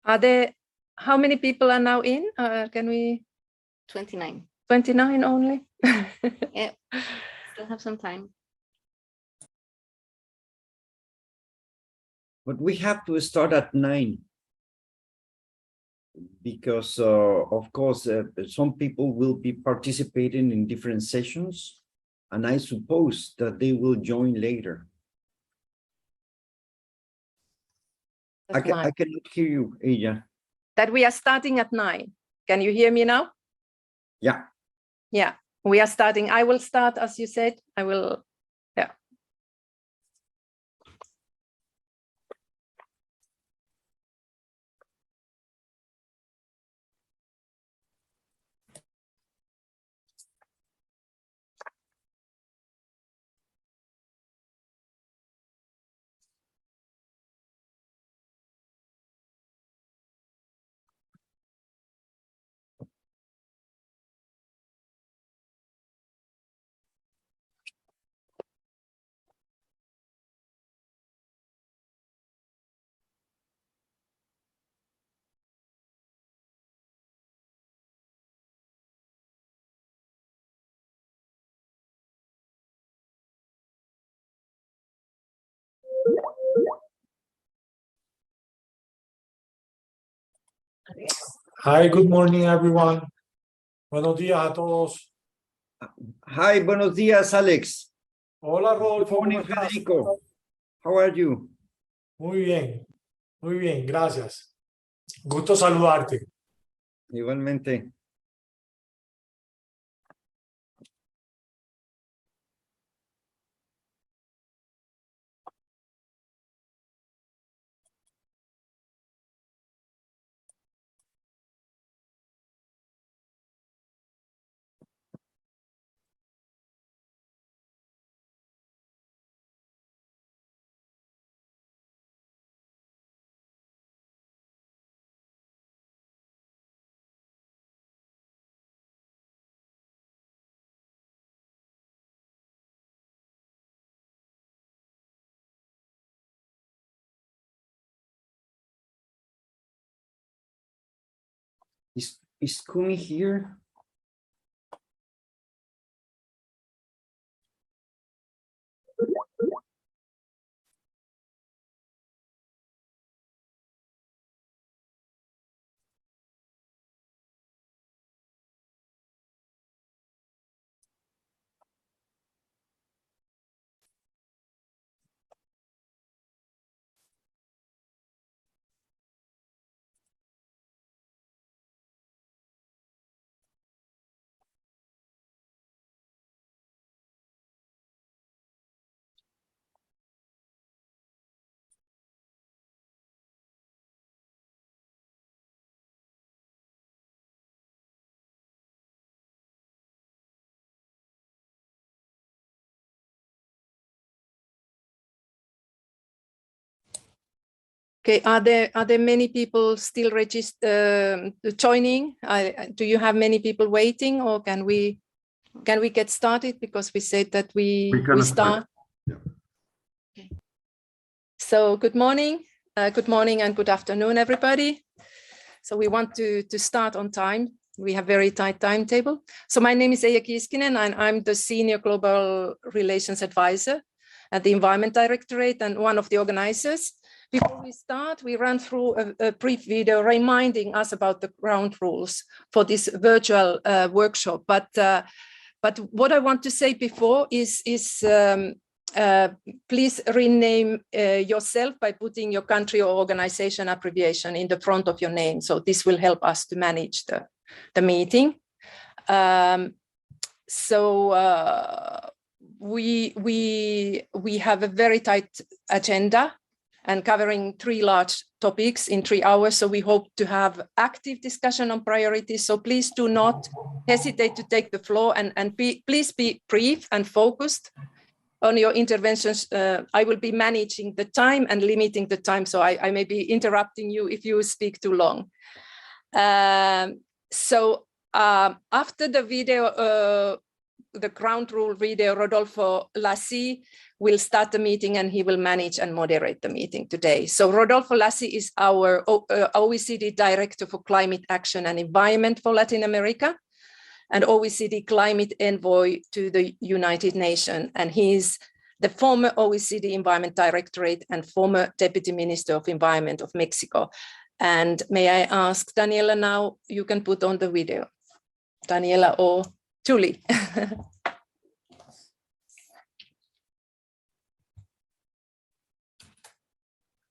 Are there, how many people are now in? Can we? 29. 29 only? Yeah, still have some time. But we have to start at 9. Because, of course, some people will be participating in different sessions, and I suppose that they will join later. I cannot hear you, Lijia. That we are starting at 9. Can you hear me now? Yeah. Yeah, we are starting. I will start, as you said. I will, yeah. Hi, good morning, everyone. Buenos días a todos. Hi, buenos días, Alex. Hola, Good Rodolfo. morning, ¿Cómo estás? Federico. How are you? Muy bien, gracias. Gusto saludarte. Igualmente. Is Kumi here? Okay, are there many people still joining? Do you have many people waiting, or can we get started? Because we said that we start. Yeah. Okay. So good morning and good afternoon, everybody. So we want to start on time. We have very tight timetable. So my name is Lijia Kiiskinen, and I'm the Senior Global Relations Advisor at the Environment Directorate and one of the organizers. Before we start, we run through a brief video reminding us about the ground rules for this virtual workshop. But what I want to say before is please rename yourself by putting your country or organization abbreviation in the front of your name. So this will help us to manage the meeting. We have a very tight agenda and covering 3 large topics in 3 hours. So we hope to have active discussion on priorities. So please do not hesitate to take the floor and please be brief and focused on your interventions. I will be managing the time and limiting the time. So I may be interrupting you if you speak too long. After the video the ground rule reader, Rodolfo Lassi, will start the meeting and he will manage and moderate the meeting today. So Rodolfo Lassi is our OECD Director for Climate Action and Environment for Latin America and OECD Climate Envoy to the United Nations. And he's the former OECD Environment Directorate and former Deputy Minister of Environment of Mexico. And may I ask Daniela now, you can put on the video. Daniela or Julie.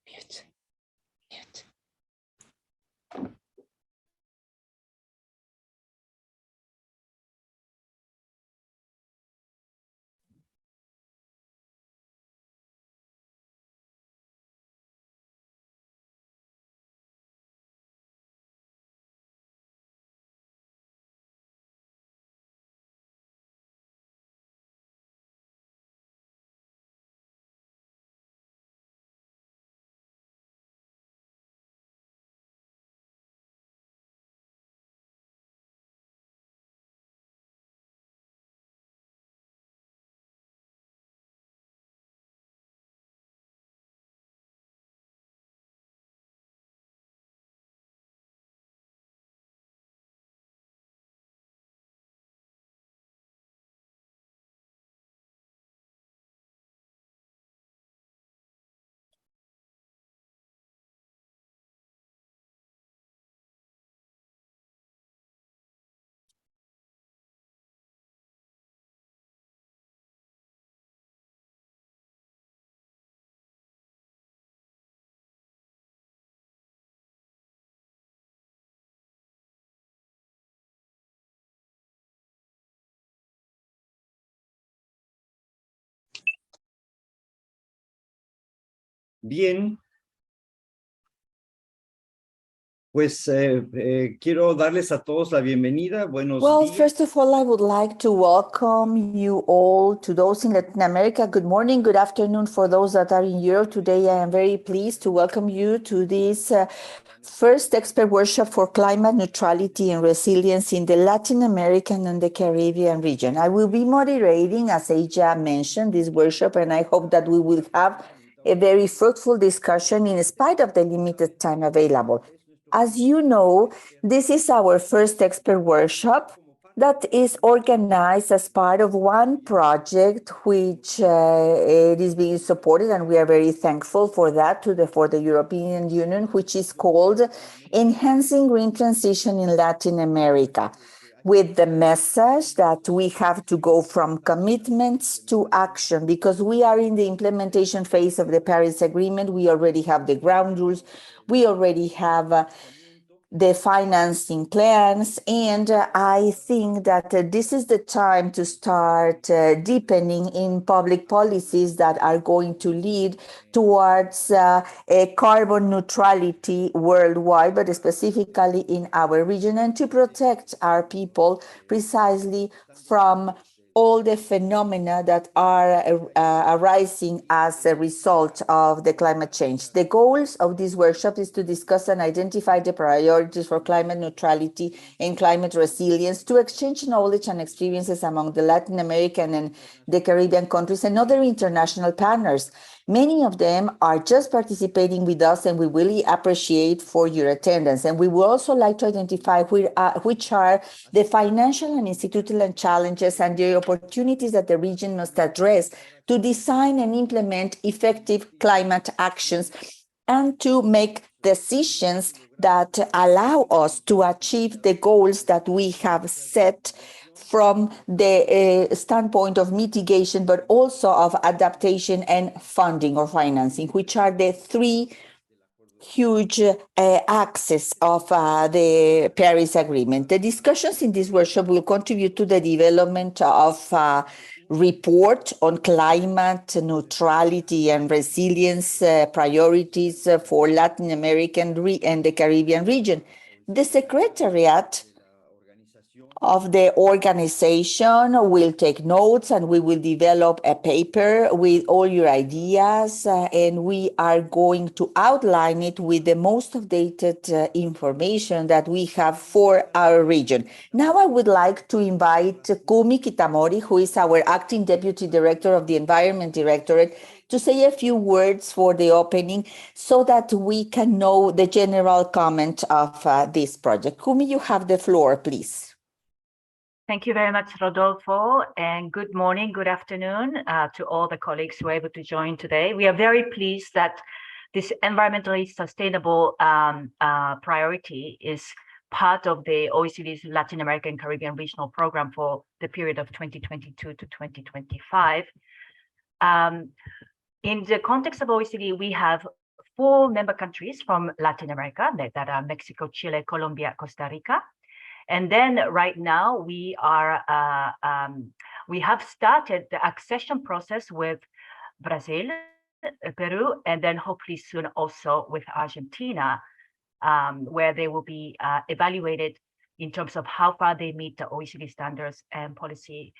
Mute. Mute. Bien. Pues quiero darles a todos la bienvenida. Buenos días. First of all, I would like to welcome you all to those in Latin America. Good morning, good afternoon for those that are in Europe. Today, I am very pleased to welcome you to this first expert workshop for climate neutrality and resilience in the Latin American and the Caribbean region. I will be moderating, as Lijia mentioned, this workshop, and I hope that we will have a very fruitful discussion in spite of the limited time available. As you know, this is our first expert workshop that is organized as part of one project which it is being supported, and we are very thankful for that for the European Union, which is called Enhancing Green Transition in Latin America, with the message that we have to go from commitments to action because we are in the implementation phase of the Paris Agreement. We already have the ground rules. We already have the financing plans, and I think that this is the time to start deepening in public policies that are going to lead towards a carbon neutrality worldwide, but specifically in our region, and to protect our people precisely from all the phenomena that are arising as a result of the climate change. The goals of this workshop is to discuss and identify the priorities for climate neutrality and climate resilience, to exchange knowledge and experiences among the Latin American and the Caribbean countries and other international partners. Many of them are just participating with us, and we really appreciate for your attendance. And we would also like to identify which are the financial and institutional challenges and the opportunities that the region must address to design and implement effective climate actions and to make decisions that allow us to achieve the goals that we have set from the standpoint of mitigation, but also of adaptation and funding or financing, which are the three huge axes of the Paris Agreement. The discussions in this workshop will contribute to the development of a report on climate neutrality and resilience priorities for Latin American and the Caribbean region. The Secretariat of the organization will take notes, and we will develop a paper with all your ideas, and we are going to outline it with the most updated information that we have for our region. Now I would like to invite Kumi Kitamori, who is our acting deputy director of the Environment Directorate, to say a few words for the opening so that we can know the general comment of this project. Kumi, you have the floor, please. Thank you very much, Rodolfo, and good morning, good afternoon to all the colleagues who are able to join today. We are very pleased that this environmentally sustainable priority is part of the OECD's Latin American Caribbean Regional Program for the period of 2022 to 2025. In the context of OECD, we have 4 member countries from Latin America that are Mexico, Chile, Colombia, Costa Rica. And then right now we have started the accession process with Brazil, Peru, and then hopefully soon also with Argentina, where they will be evaluated in terms of how far they meet the OECD standards and policy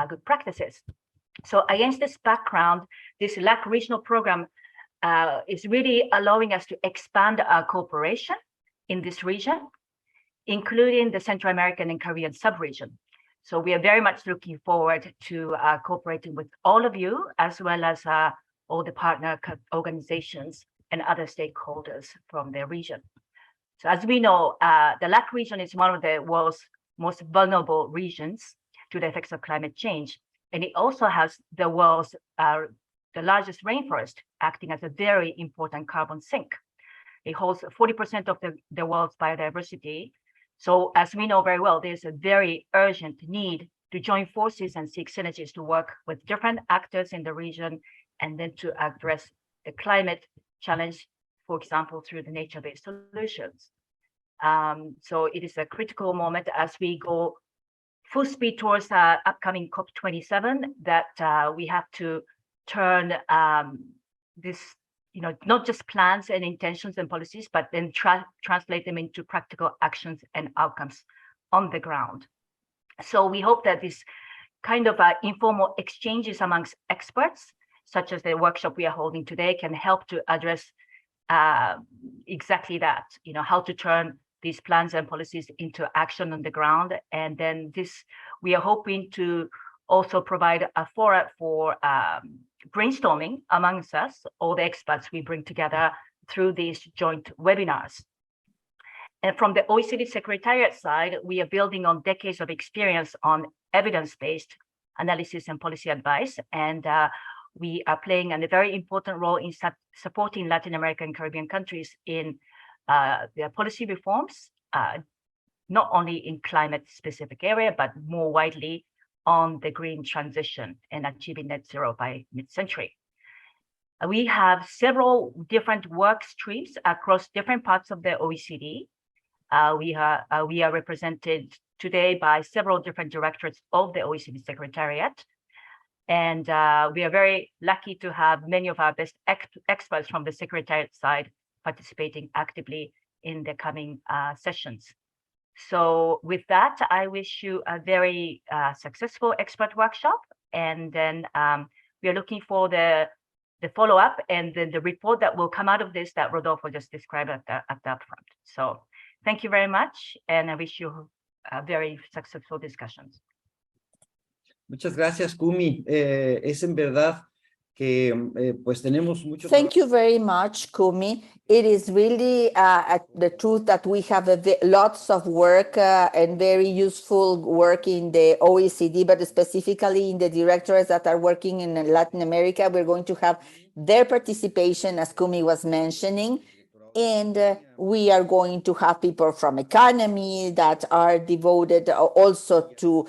good practices. So against this background, this LAC regional program is really allowing us to expand our cooperation in this region, including the Central American and Caribbean sub-region. So we are very much looking forward to cooperating with all of you, as well as all the partner organizations and other stakeholders from the region. So as we know, the LAC region is one of the world's most vulnerable regions to the effects of climate change. And it also has the world's the largest rainforest, acting as a very important carbon sink. It holds 40% of the world's biodiversity. So as we know very well, there's a very urgent need to join forces and seek synergies to work with different actors in the region, and then to address the climate challenge, for example, through the nature-based solutions. So it is a critical moment as we go full speed towards upcoming COP27 that we have to turn this, not just plans and intentions and policies, but then translate them into practical actions and outcomes on the ground. So we hope that this kind of informal exchanges amongst experts, such as the workshop we are holding today, can help to address exactly that, how to turn these plans and policies into action on the ground. And then we are hoping to also provide a forum for brainstorming amongst us, all the experts we bring together through these joint webinars. And from the OECD Secretariat side, we are building on decades of experience on evidence-based analysis and policy advice. And we are playing a very important role in supporting Latin American and Caribbean countries in their policy reforms, not only in climate-specific area, but more widely on the green transition and achieving net zero by mid-century. We have several different work streams across different parts of the OECD. We are represented today by several different directorates of the OECD Secretariat. And we are very lucky to have many of our best experts from the Secretariat side participating actively in the coming sessions. So with that, I wish you a very successful expert workshop. And then we are looking for the follow-up and then the report that will come out of this that Rodolfo just described at the upfront. So thank you very much, and I wish you very successful discussions. Muchas gracias, Kumi. Es en verdad que pues tenemos mucho. Thank you very much, Kumi. It is really the truth that we have lots of work and very useful work in the OECD, but specifically in the directorates that are working in Latin America. We're going to have their participation, as Kumi was mentioning. And we are going to have people from economy that are devoted also to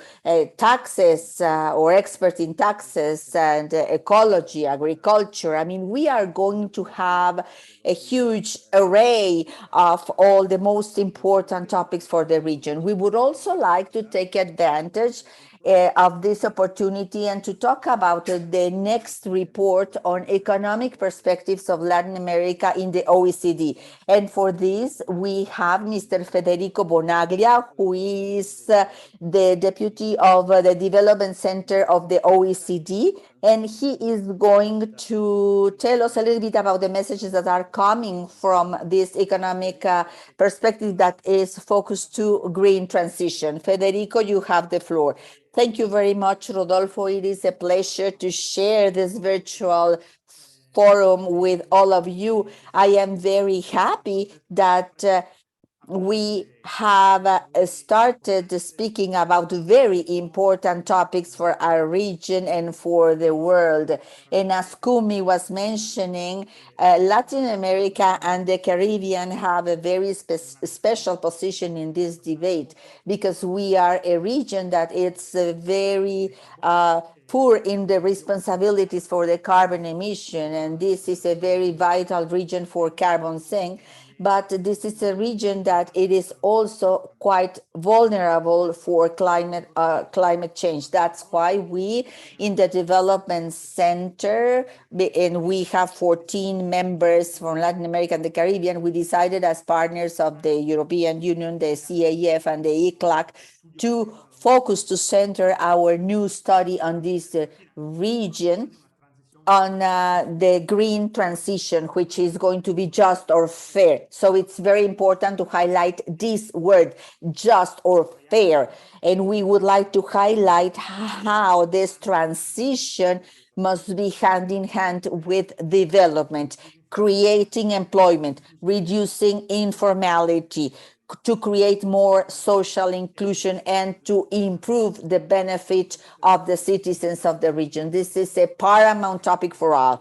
taxes or experts in taxes and ecology, agriculture. I mean, we are going to have a huge array of all the most important topics for the region. We would also like to take advantage of this opportunity and to talk about the next report on economic perspectives of Latin America in the OECD. And for this, we have Mr. Federico Bonaglia, who is the deputy of the Development Center of the OECD, and he is going to tell us a little bit about the messages that are coming from this economic perspective that is focused to green transition. Federico, you have the floor. Thank you very much, Rodolfo. It is a pleasure to share this virtual forum with all of you. I am very happy that we have started speaking about very important topics for our region and for the world. And as Kumi was mentioning, Latin America and the Caribbean have a very special position in this debate because we are a region that it's very poor in the responsibilities for the carbon emission, and this is a very vital region for carbon sink. But this is a region that it is also quite vulnerable for climate change. That's why we in the Development Center, and we have 14 members from Latin America and the Caribbean, we decided as partners of the European Union, the CAF and the ECLAC, to focus to center our new study on this region on the green transition, which is going to be just or fair. So it's very important to highlight this word, just or fair. And we would like to highlight how this transition must be hand in hand with development, creating employment, reducing informality, to create more social inclusion and to improve the benefit of the citizens of the region. This is a paramount topic for us.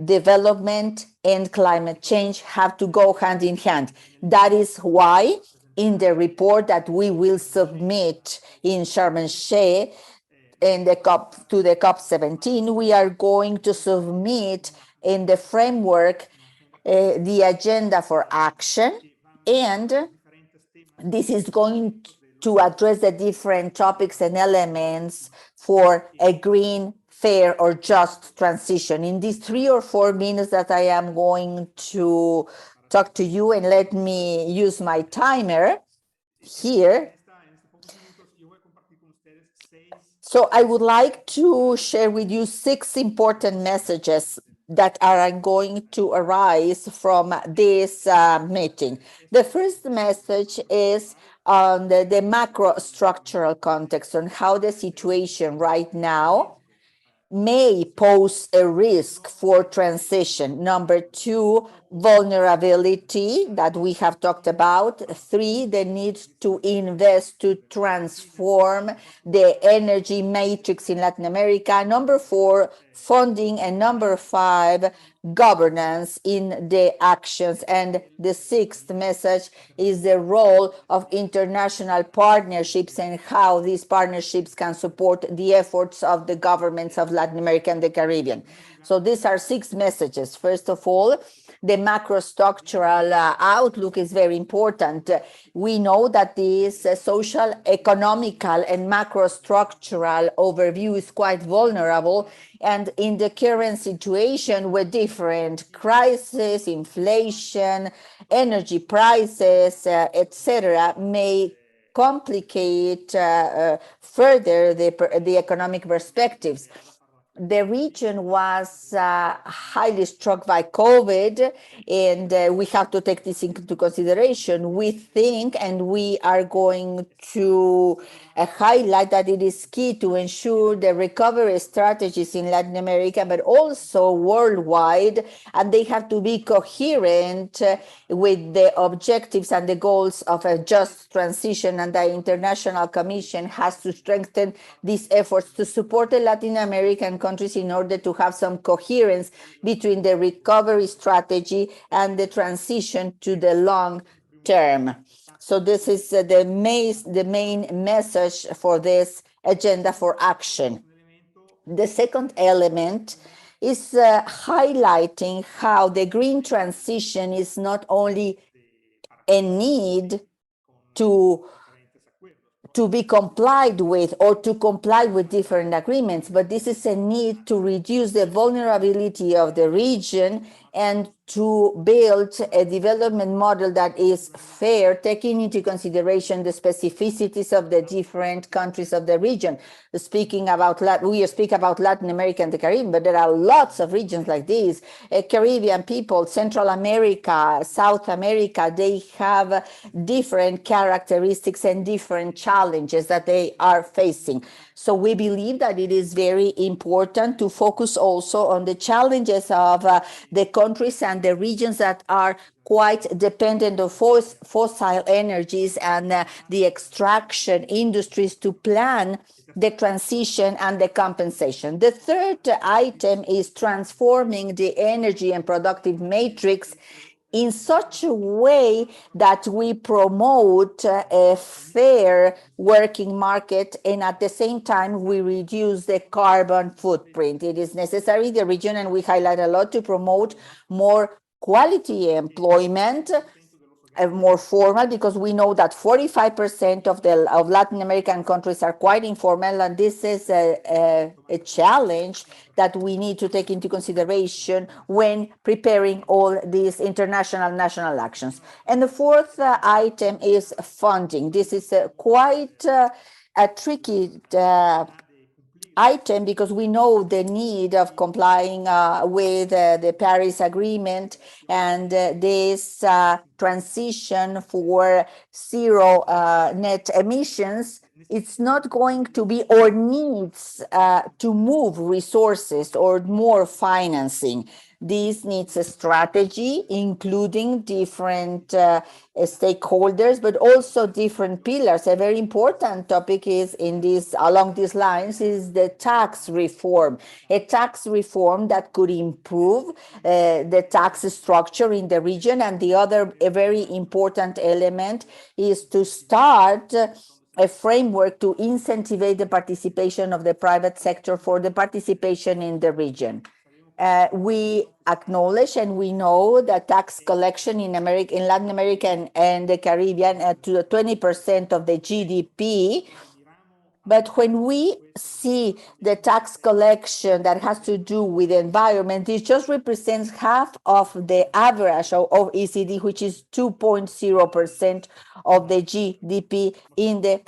Development and climate change have to go hand in hand. That is why in the report that we will submit in Sharm el-Sheikh in the to the COP17, we are going to submit in the framework the agenda for action, and this is going to address the different topics and elements for a green, fair, or just transition. In these 3 or 4 minutes that I am going to talk to you, and let me use my timer here. So I would like to share with you 6 important messages that are going to arise from this meeting. The first message is on the macro structural context, on how the situation right now may pose a risk for transition. Number 2, vulnerability that we have talked about. 3, the need to invest to transform the energy matrix in Latin America. Number 4, funding. And number 5, governance in the actions. And the 6th message is the role of international partnerships and how these partnerships can support the efforts of the governments of Latin America and the Caribbean. So these are 6 messages. First of all, the macro structural outlook is very important. We know that this social, economical, and macro structural overview is quite vulnerable. And in the current situation with different crises, inflation, energy prices, etc., may complicate further the economic perspectives. The region was highly struck by COVID, and we have to take this into consideration. We think, and we are going to highlight that it is key to ensure the recovery strategies in Latin America, but also worldwide, and they have to be coherent with the objectives and the goals of a just transition, and the International Commission has to strengthen these efforts to support the Latin American countries in order to have some coherence between the recovery strategy and the transition to the long term. So this is the main message for this agenda for action. The second element is highlighting how the green transition is not only a need to to be complied with or to comply with different agreements, but this is a need to reduce the vulnerability of the region and to build a development model that is fair, taking into consideration the specificities of the different countries of the region. We speak about Latin America and the Caribbean, but there are lots of regions like this. Caribbean people, Central America, South America, they have different characteristics and different challenges that they are facing. So we believe that it is very important to focus also on the challenges of the countries and the regions that are quite dependent on fossil energies and the extraction industries to plan the transition and the compensation. The third item is transforming the energy and productive matrix in such a way that we promote a fair working market, and at the same time we reduce the carbon footprint. It is necessary in the region, and we highlight a lot, to promote more quality employment, more formal, because we know that 45% of Latin American countries are quite informal, and this is a challenge that we need to take into consideration when preparing all these international national actions. And the fourth item is funding. This is quite a tricky item, because we know the need of complying with the Paris Agreement and this transition for zero net emissions. It's not going to be, or needs to move resources or more financing. This needs a strategy, including different stakeholders, but also different pillars. A very important topic is along these lines is the tax reform. A tax reform that could improve the tax structure in the region. And the other, a very important element, is to start a framework to incentivize the participation of the private sector for the participation in the region. We acknowledge and we know that tax collection in Latin America and the Caribbean to 20% of the GDP. But when we see the tax collection that has to do with the environment, it just represents half of the average of OECD, which is 2.0% of the GDP in the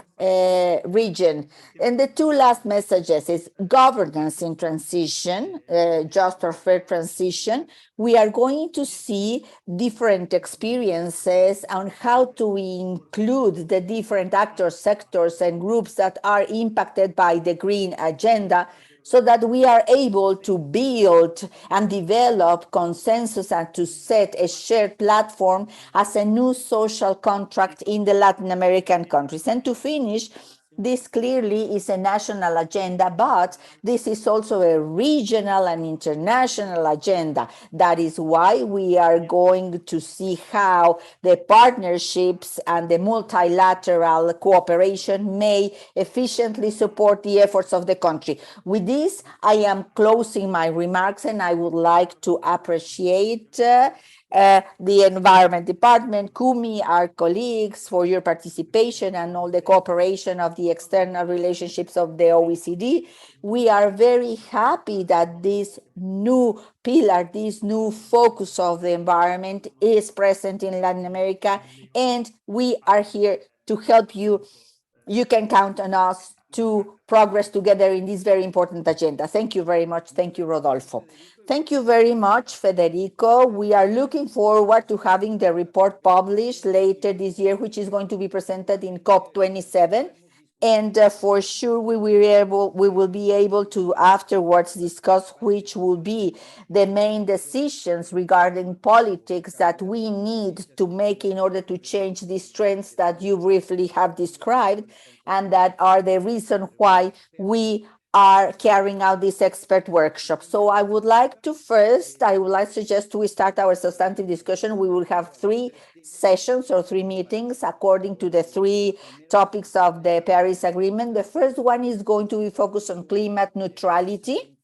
region. And the two last messages is governance in transition, just or fair transition. We are going to see different experiences on how to include the different actors, sectors, and groups that are impacted by the green agenda, so that we are able to build and develop consensus and to set a shared platform as a new social contract in the Latin American countries. And to finish, this clearly is a national agenda, but this is also a regional and international agenda. That is why we are going to see how the partnerships and the multilateral cooperation may efficiently support the efforts of the country. With this, I am closing my remarks, and I would like to appreciate the Environment Department, Kumi, our colleagues, for your participation and all the cooperation of the external relationships of the OECD. We are very happy that this new pillar, this new focus of the environment is present in Latin America, and we are here to help you. You can count on us to progress together in this very important agenda. Thank you very much. Thank you, Rodolfo. Thank you very much, Federico. We are looking forward to having the report published later this year, which is going to be presented in COP27. And for sure, we will be able to afterwards discuss which will be the main decisions regarding politics that we need to make in order to change these trends that you briefly have described, and that are the reason why we are carrying out this expert workshop. So I would like to suggest we start our substantive discussion. We will have 3 sessions or 3 meetings according to the 3 topics of the Paris Agreement. The first one is going to be focused on climate neutrality.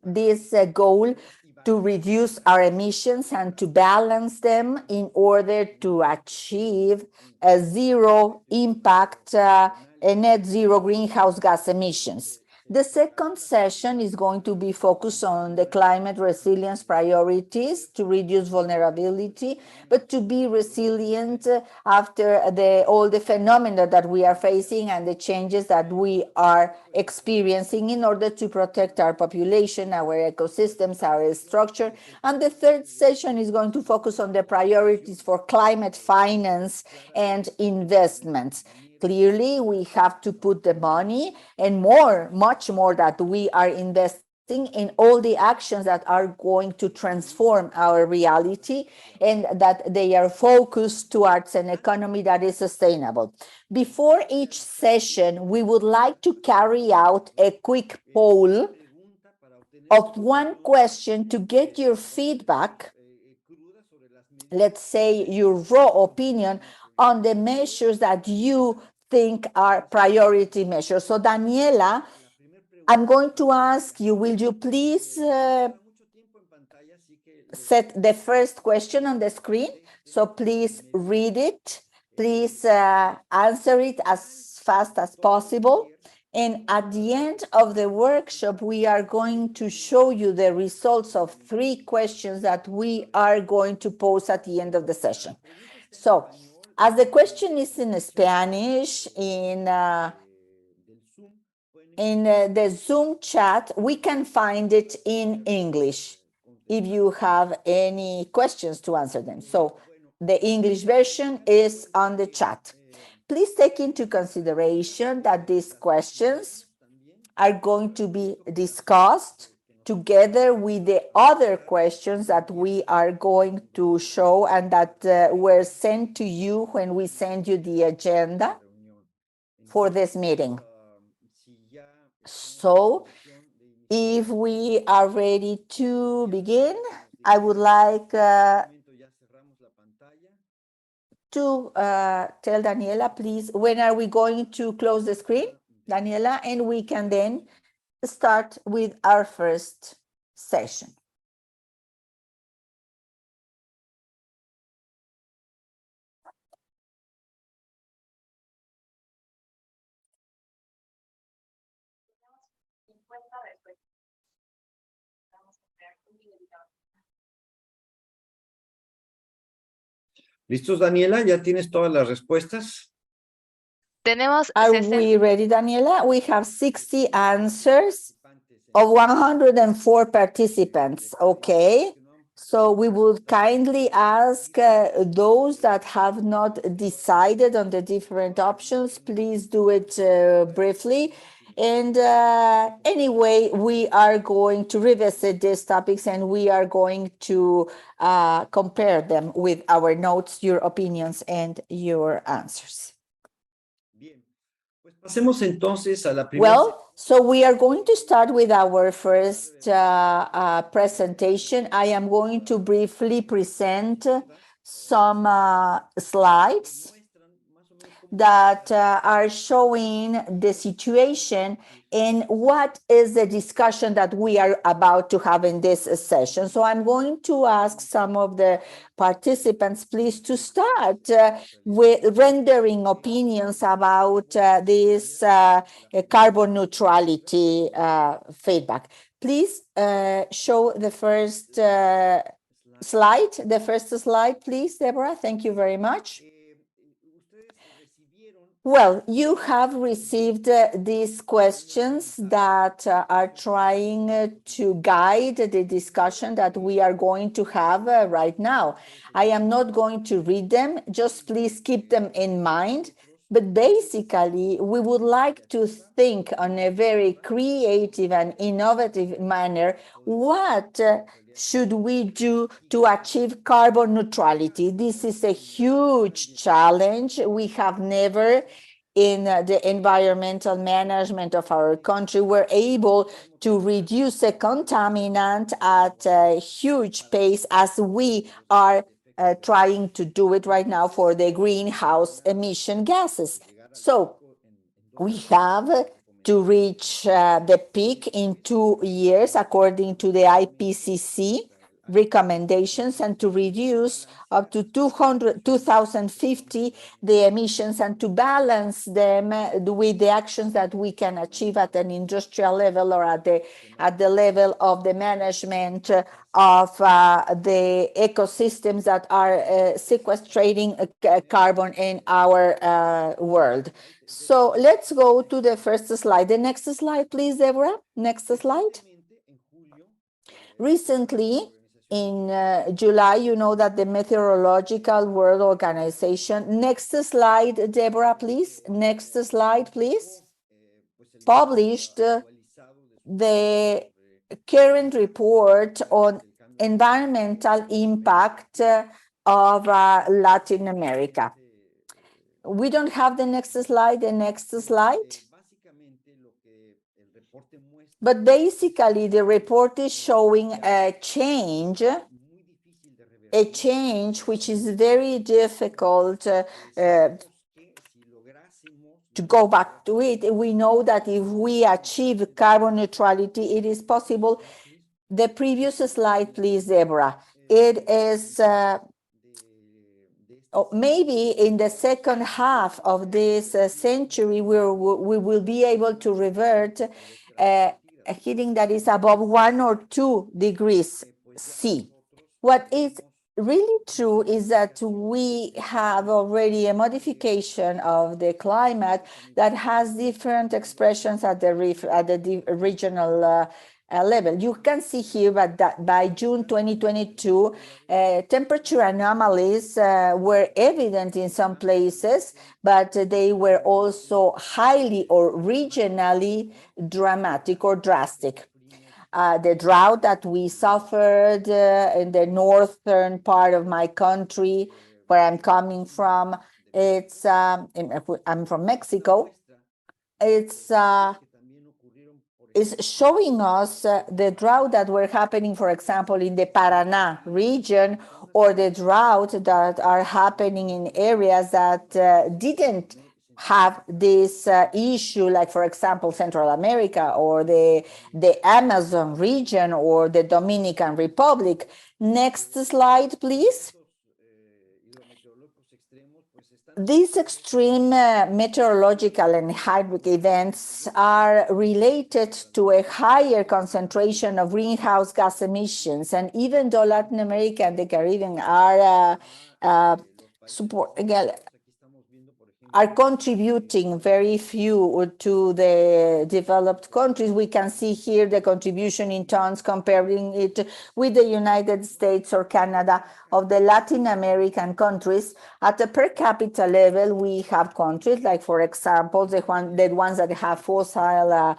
This goal to reduce our emissions and to balance them in order to achieve a zero impact, a net zero greenhouse gas emissions. The second session is going to be focused on the climate resilience priorities to reduce vulnerability, but to be resilient after all the phenomena that we are facing and the changes that we are experiencing in order to protect our population, our ecosystems, our structure. And the third session is going to focus on the priorities for climate finance and investments. Clearly, we have to put the money and much more that we are investing in all the actions that are going to transform our reality and that they are focused towards an economy that is sustainable. Before each session, we would like to carry out a quick poll of one question to get your feedback, let's say your raw opinion on the measures that you think are priority measures. So Daniela, I'm going to ask you, will you please set the first question on the screen? So please read it, please answer it as fast as possible. And at the end of the workshop, we are going to show you the results of 3 questions that we are going to pose at the end of the session. So, as the question is in Spanish, in the Zoom chat, we can find it in English if you have any questions to answer them. So, the English version is on the chat. Please take into consideration that these questions are going to be discussed together with the other questions that we are going to show and that were sent to you when we send you the agenda for this meeting. So, if we are ready to begin, I would like to tell Daniela, please, when are we going to close the screen, Daniela, and we can then start with our first session. ¿Listos, Daniela? ¿Ya tienes todas las respuestas? Are we ready, Daniela? We have 60 answers of 104 participants. Okay. So we would kindly ask those that have not decided on the different options, please do it briefly. And anyway, we are going to revisit these topics and we are going to compare them with our notes, your opinions, and your answers. Pasemos entonces a la primera. Well, so we are going to start with our first presentation. I am going to briefly present some slides that are showing the situation and what is the discussion that we are about to have in this session. So I'm going to ask some of the participants, please, to start with rendering opinions about this carbon neutrality feedback. Please show the first slide. The first slide, please, Deborah. Thank you very much. Well, you have received these questions that are trying to guide the discussion that we are going to have right now. I am not going to read them, just please keep them in mind. But basically, we would like to think on a very creative and innovative manner, what should we do to achieve carbon neutrality? This is a huge challenge. We have never, in the environmental management of our country, were able to reduce a contaminant at a huge pace as we are trying to do it right now for the greenhouse emission gases. So we have to reach the peak in 2 years, according to the IPCC, recommendations and to reduce up to 2050 the emissions and to balance them with the actions that we can achieve at an industrial level or at the level of the management of the ecosystems that are sequestrating carbon in our world. So let's go to the first slide. The next slide, please, Deborah. Next slide. Recently, in July, you know that the Meteorological World Organization, next slide, Deborah, please. Next slide, please. Published the current report on environmental impact of Latin America. We don't have the next slide, But basically, the report is showing a change which is very difficult to go back to it. We know that if we achieve carbon neutrality, it is possible. The previous slide, please, Deborah. It is maybe in the second half of this century, we will be able to revert a heating that is above 1 or 2 degrees C. What is really true is that we have already a modification of the climate that has different expressions at the regional level. You can see here that by June 2022, temperature anomalies were evident in some places, but they were also highly or regionally dramatic or drastic. The drought that we suffered in the northern part of my country, where I'm coming from, I'm from Mexico. Is showing us the drought that were happening, for example, in the Paraná region, or the drought that are happening in areas that didn't have this issue, like, for example, Central America or the Amazon region or the Dominican Republic. Next slide, please. These extreme meteorological and hydric events are related to a higher concentration of greenhouse gas emissions. And even though Latin America and the Caribbean are contributing very few to the developed countries, we can see here the contribution in tons, comparing it with the United States or Canada. Of the Latin American countries, at the per capita level, we have countries like, for example, the ones that have fossil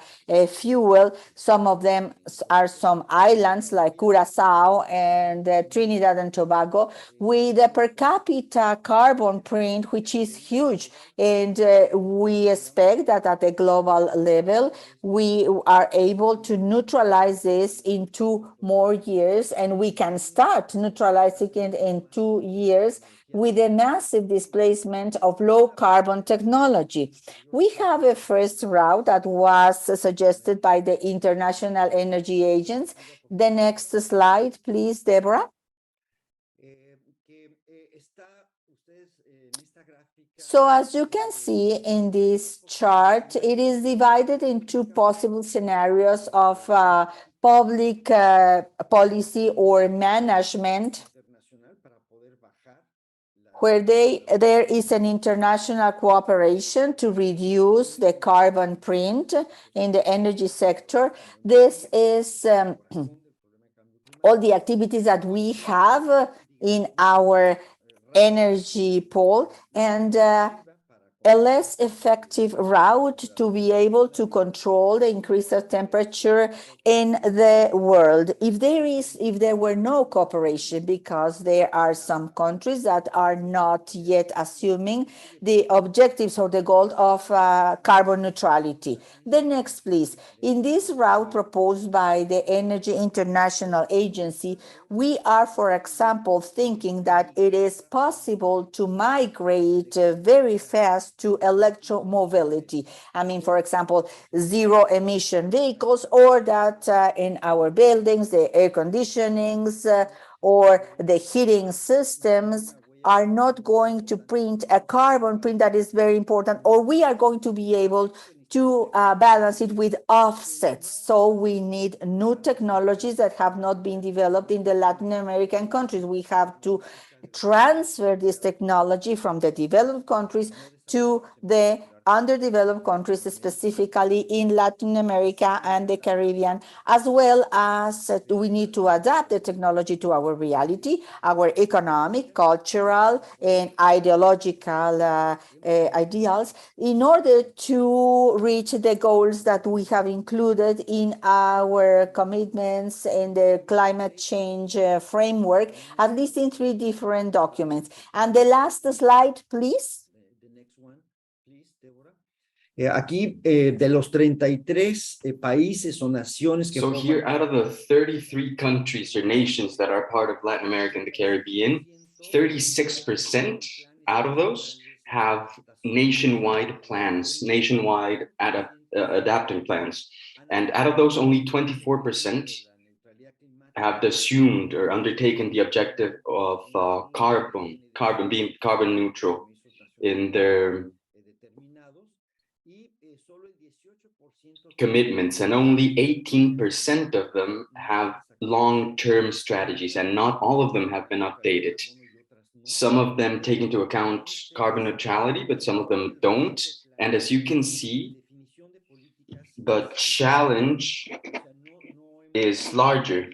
fuel. Some of them are some islands like Curacao and Trinidad and Tobago, with a per capita carbon print which is huge. And we expect that at the global level, we are able to neutralize this in 2 more years, and we can start neutralizing it in 2 years with a massive displacement of low carbon technology. We have a first route that was suggested by the International Energy Agency. The next slide, please, Deborah. So as you can see in this chart, it is divided into possible scenarios of public policy or management, where there is an international cooperation to reduce the carbon print in the energy sector. This is all the activities that we have in our energy pole, and a less effective route to be able to control the increase of temperature in the world. If there were no cooperation, because there are some countries that are not yet assuming the objectives or the goal of carbon neutrality. The next, please. In this route proposed by the Energy International Agency, we are, for example, thinking that it is possible to migrate very fast to electromobility. I mean, for example, zero emission vehicles, or that in our buildings, the air conditionings or the heating systems are not going to print a carbon print that is very important, or we are going to be able to balance it with offsets. So we need new technologies that have not been developed in the Latin American countries. We have to transfer this technology from the developed countries to the underdeveloped countries, specifically in Latin America and the Caribbean, as well as we need to adapt the technology to our reality, our economic, cultural, and ideological ideals, in order to reach the goals that we have included in our commitments in the climate change framework, at least in 3 different documents. And the last slide, please. The next one, please, Deborah. Aquí de los 33 países o naciones que So here, out of the 33 countries or nations that are part of Latin America and the Caribbean, 36% out of those have nationwide plans, nationwide adapting plans. And out of those, only 24% have assumed or undertaken the objective of being carbon neutral in their commitments, and only 18% of them have long-term strategies, and not all of them have been updated. Some of them take into account carbon neutrality, but some of them don't. And as you can see, the challenge is larger.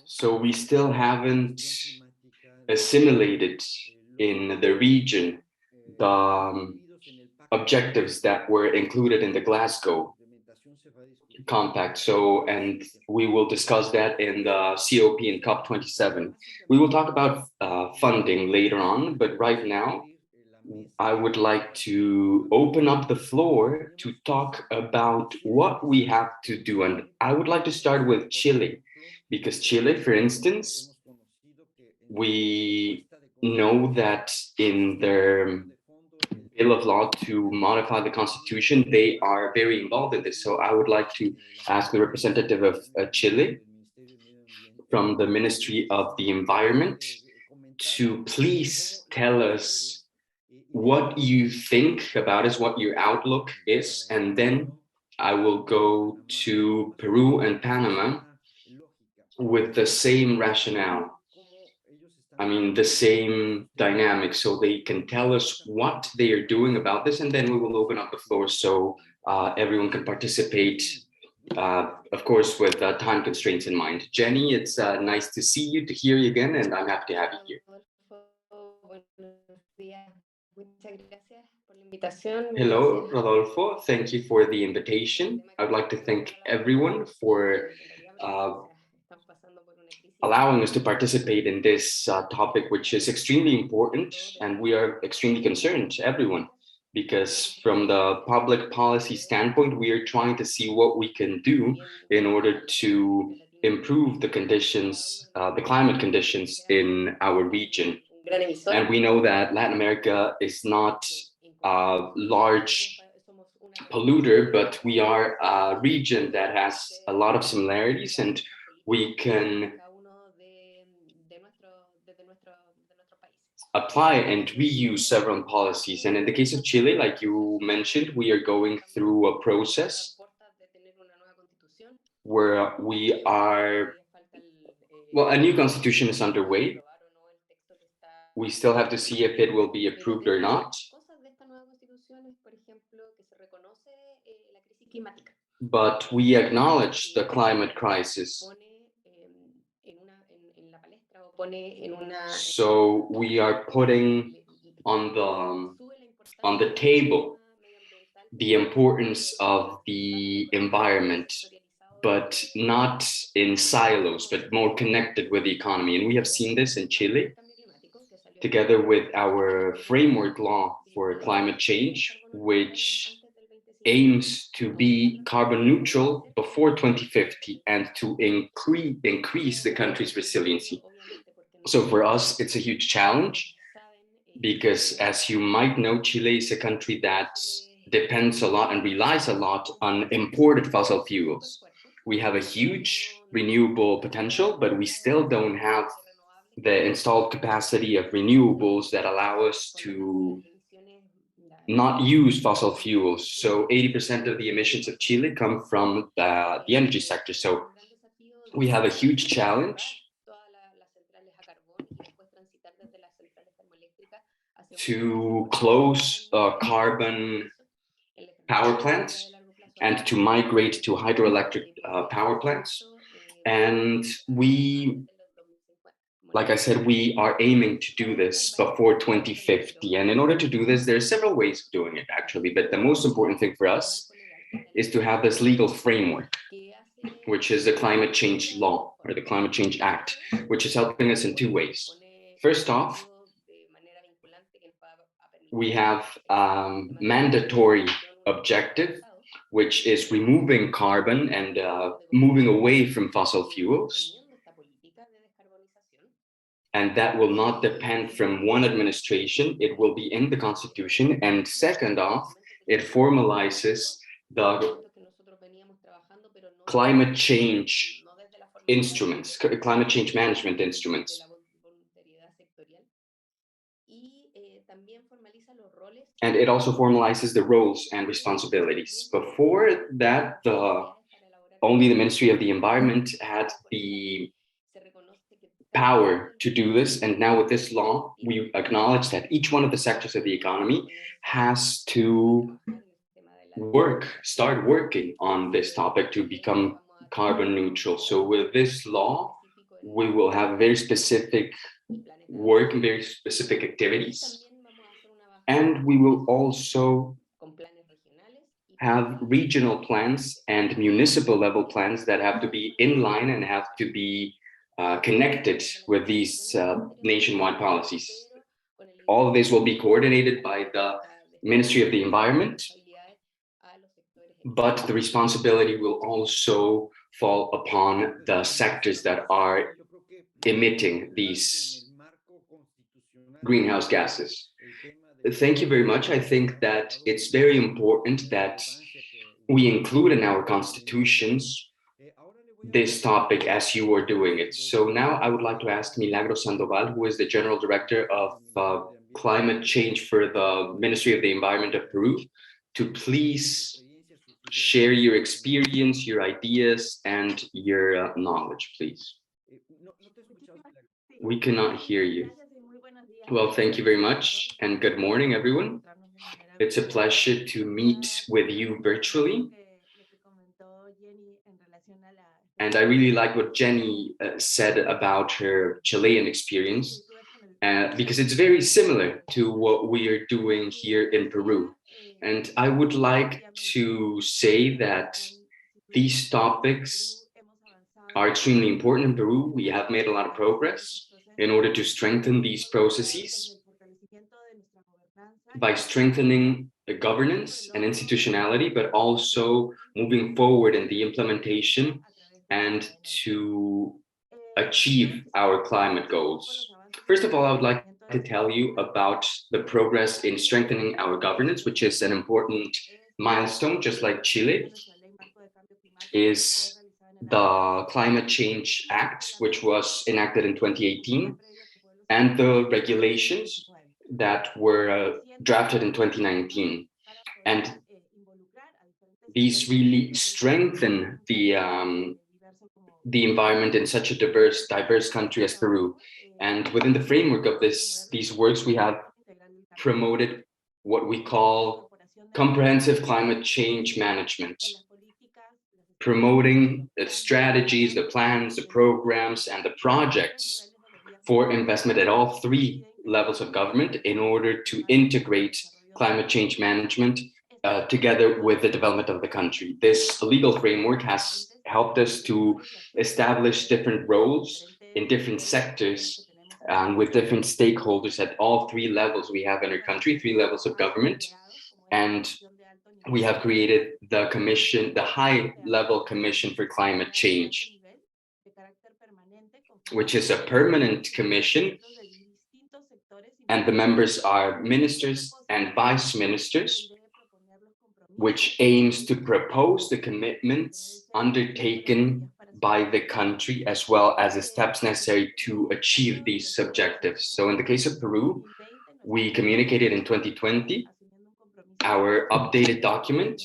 So we still haven't assimilated in the region the objectives that were included in the Glasgow Compact. So, and we will discuss that in the COP and COP27. We will talk about funding later on, but right now, I would like to open up the floor to talk about what we have to do. And I would like to start with Chile, because Chile, for instance, we know that in their bill of law to modify the constitution, they are very involved in this. So I would like to ask the representative of Chile from the Ministry of the Environment to please tell us what you think about us, what your outlook is, and then I will go to Peru and Panama with the same rationale. I mean, the same dynamic, so they can tell us what they are doing about this, and then we will open up the floor so everyone can participate, of course, with time constraints in mind. Jenny, it's nice to see you, to hear you again, and I'm happy to have you here. Hello, Rodolfo. Thank you for the invitation. I'd like to thank everyone for allowing us to participate in this topic, which is extremely important, and we are extremely concerned, everyone, because from the public policy standpoint, we are trying to see what we can do in order to improve the conditions, the climate conditions in our region. And we know that Latin America is not a large polluter, but we are a region that has a lot of similarities, and we can apply and reuse several policies. And in the case of Chile, like you mentioned, we are going through a process where we are, well, a new constitution is underway. We still have to see if it will be approved or not. But we acknowledge the climate crisis. So we are putting on the table the importance of the environment, but not in silos, but more connected with the economy. And we have seen this in Chile, together with our framework law for climate change, which aims to be carbon neutral before 2050 and to increase the country's resiliency. So for us, it's a huge challenge because as you might know, Chile is a country that depends a lot and relies a lot on imported fossil fuels. We have a huge renewable potential, but we still don't have the installed capacity of renewables that allow us to not use fossil fuels. So 80% of the emissions of Chile come from the energy sector. So we have a huge challenge to close carbon power plants and to migrate to hydroelectric power plants. And we, like I said, we are aiming to do this before 2050. And in order to do this, there are several ways of doing it, actually. But the most important thing for us is to have this legal framework, which is the Climate Change Law or the Climate Change Act, which is helping us in two ways. First off, we have mandatory objective, which is removing carbon and moving away from fossil fuels. And that will not depend from one administration. It will be in the Constitution. And second off, it formalizes the climate change instruments, climate change management instruments. And it also formalizes the roles and responsibilities. Before that, only the Ministry of the Environment had the power to do this. And now with this law, we acknowledge that each one of the sectors of the economy has to start working on this topic to become carbon neutral. So with this law, we will have very specific work and very specific activities. And we will also have regional plans and municipal level plans that have to be in line and have to be connected with these nationwide policies. All of this will be coordinated by the Ministry of the Environment, but the responsibility will also fall upon the sectors that are emitting these greenhouse gases. Thank you very much. I think that it's very important that we include in our constitutions this topic as you are doing it. So now I would like to ask Milagros Sandoval, who is the General Director of Climate Change for the Ministry of the Environment of Peru, to please share your experience, your ideas, and your knowledge, please. We cannot hear you. Well, thank you very much, and good morning, everyone. It's a pleasure to meet with you virtually. And I really like what Jenny said about her Chilean experience, because it's very similar to what we are doing here in Peru. And I would like to say that these topics are extremely important in Peru. We have made a lot of progress in order to strengthen these processes by strengthening the governance and institutionality, but also moving forward in the implementation and to achieve our climate goals. First of all, I would like to tell you about the progress in strengthening our governance, which is an important milestone, just like Chile, is the Climate Change Act, which was enacted in 2018, and the regulations that were drafted in 2019. And these really strengthen the environment in such a diverse country as Peru. And within the framework of these works, we have promoted what we call comprehensive climate change management, promoting the strategies, the plans, the programs, and the projects for investment at all three levels of government in order to integrate climate change management together with the development of the country. This legal framework has helped us to establish different roles in different sectors and with different stakeholders at all three levels we have in our country, three levels of government. And we have created the commission, the high-level commission for climate change, which is a permanent commission and the members are ministers and vice ministers, which aims to propose the commitments undertaken by the country, as well as the steps necessary to achieve these objectives. So in the case of Peru, we communicated in 2020 our updated document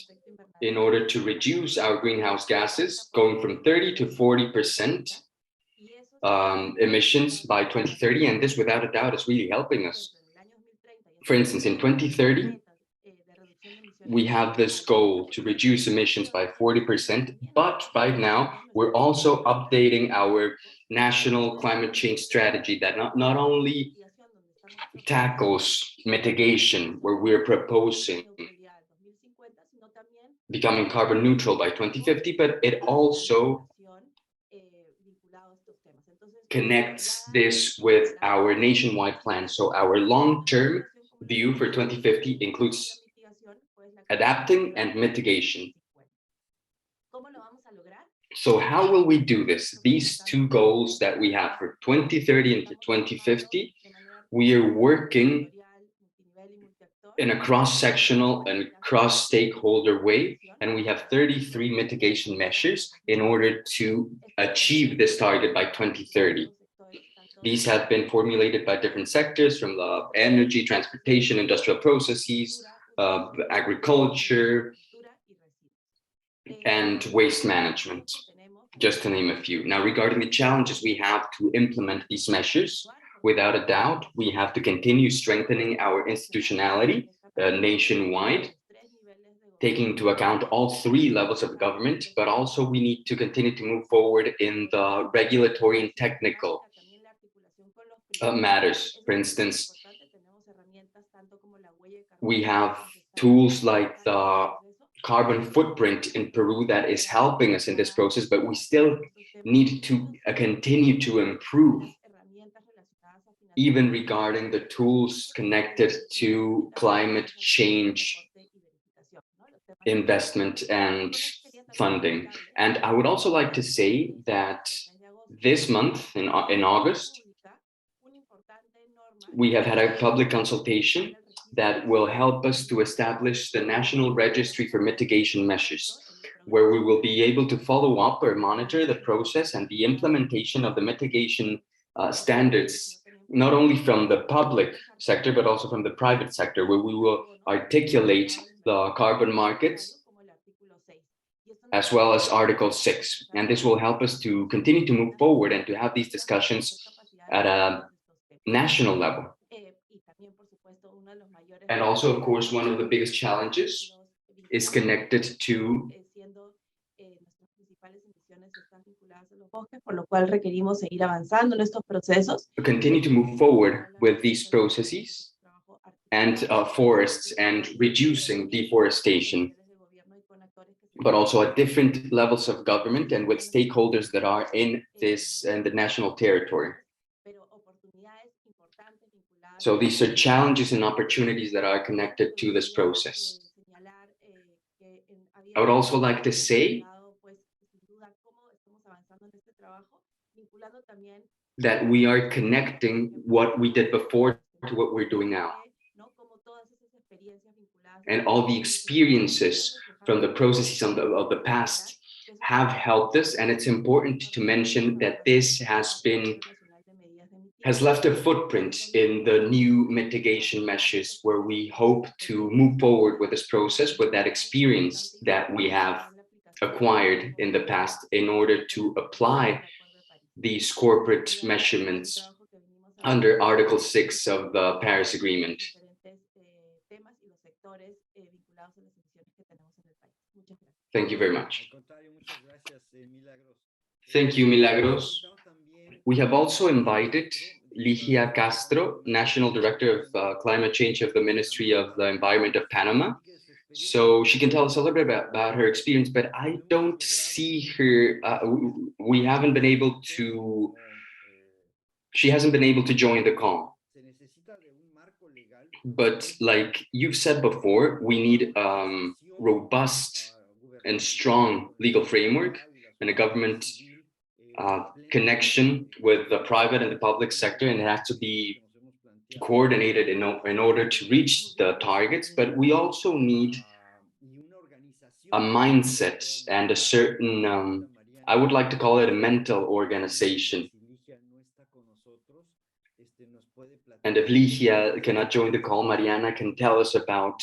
in order to reduce our greenhouse gases, going from 30 to 40% emissions by 2030, and this without a doubt is really helping us. For instance, in 2030, we have this goal to reduce emissions by 40%, but right now we're also updating our national climate change strategy that not only tackles mitigation, where we're proposing becoming carbon neutral by 2050, but it also connects this with our nationwide plan. So our long-term view for 2050 includes adapting and mitigation. So how will we do this? These two goals that we have for 2030 and for 2050, we are working in a cross-sectional and cross-stakeholder way, and we have 33 mitigation measures in order to achieve this target by 2030. These have been formulated by different sectors, from the energy, transportation, industrial processes, agriculture, and waste management, just to name a few. Now, regarding the challenges we have to implement these measures, without a doubt, we have to continue strengthening our institutionality nationwide, taking into account all three levels of government, but also we need to continue to move forward in the regulatory and technical matters. For instance, we have tools like the carbon footprint in Peru that is helping us in this process, but we still need to continue to improve, even regarding the tools connected to climate change investment and funding. And I would also like to say that this month, in August, we have had a public consultation that will help us to establish the National Registry for Mitigation Measures, where we will be able to follow up or monitor the process and the implementation of the mitigation standards, not only from the public sector, but also from the private sector, where we will articulate the carbon markets, as well as Article 6. And this will help us to continue to move forward and to have these discussions at a national level. And also, of course, one of the biggest challenges is connected to continue to move forward with these processes and forests and reducing deforestation, but also at different levels of government and with stakeholders that are in the national territory. So these are challenges and opportunities that are connected to this process. I would also like to say that we are connecting what we did before to what we're doing now. And all the experiences from the processes of the past have helped us. And it's important to mention that this has left a footprint in the new mitigation measures, where we hope to move forward with this process with that experience that we have acquired in the past in order to apply these corporate measurements under Article 6 of the Paris Agreement. Thank you very much. Thank you, Milagros. We have also invited Lijia Castro, National Director of Climate Change of the Ministry of the Environment of Panama. So she can tell us a little bit about her experience, but I don't see her. We haven't been able to, she hasn't been able to join the call. But like you've said before, we need robust and strong legal framework and a government connection with the private and the public sector, and it has to be coordinated in order to reach the targets, but we also need a mindset and a certain, I would like to call it a mental organization. And if Lijia cannot join the call, Mariana can tell us about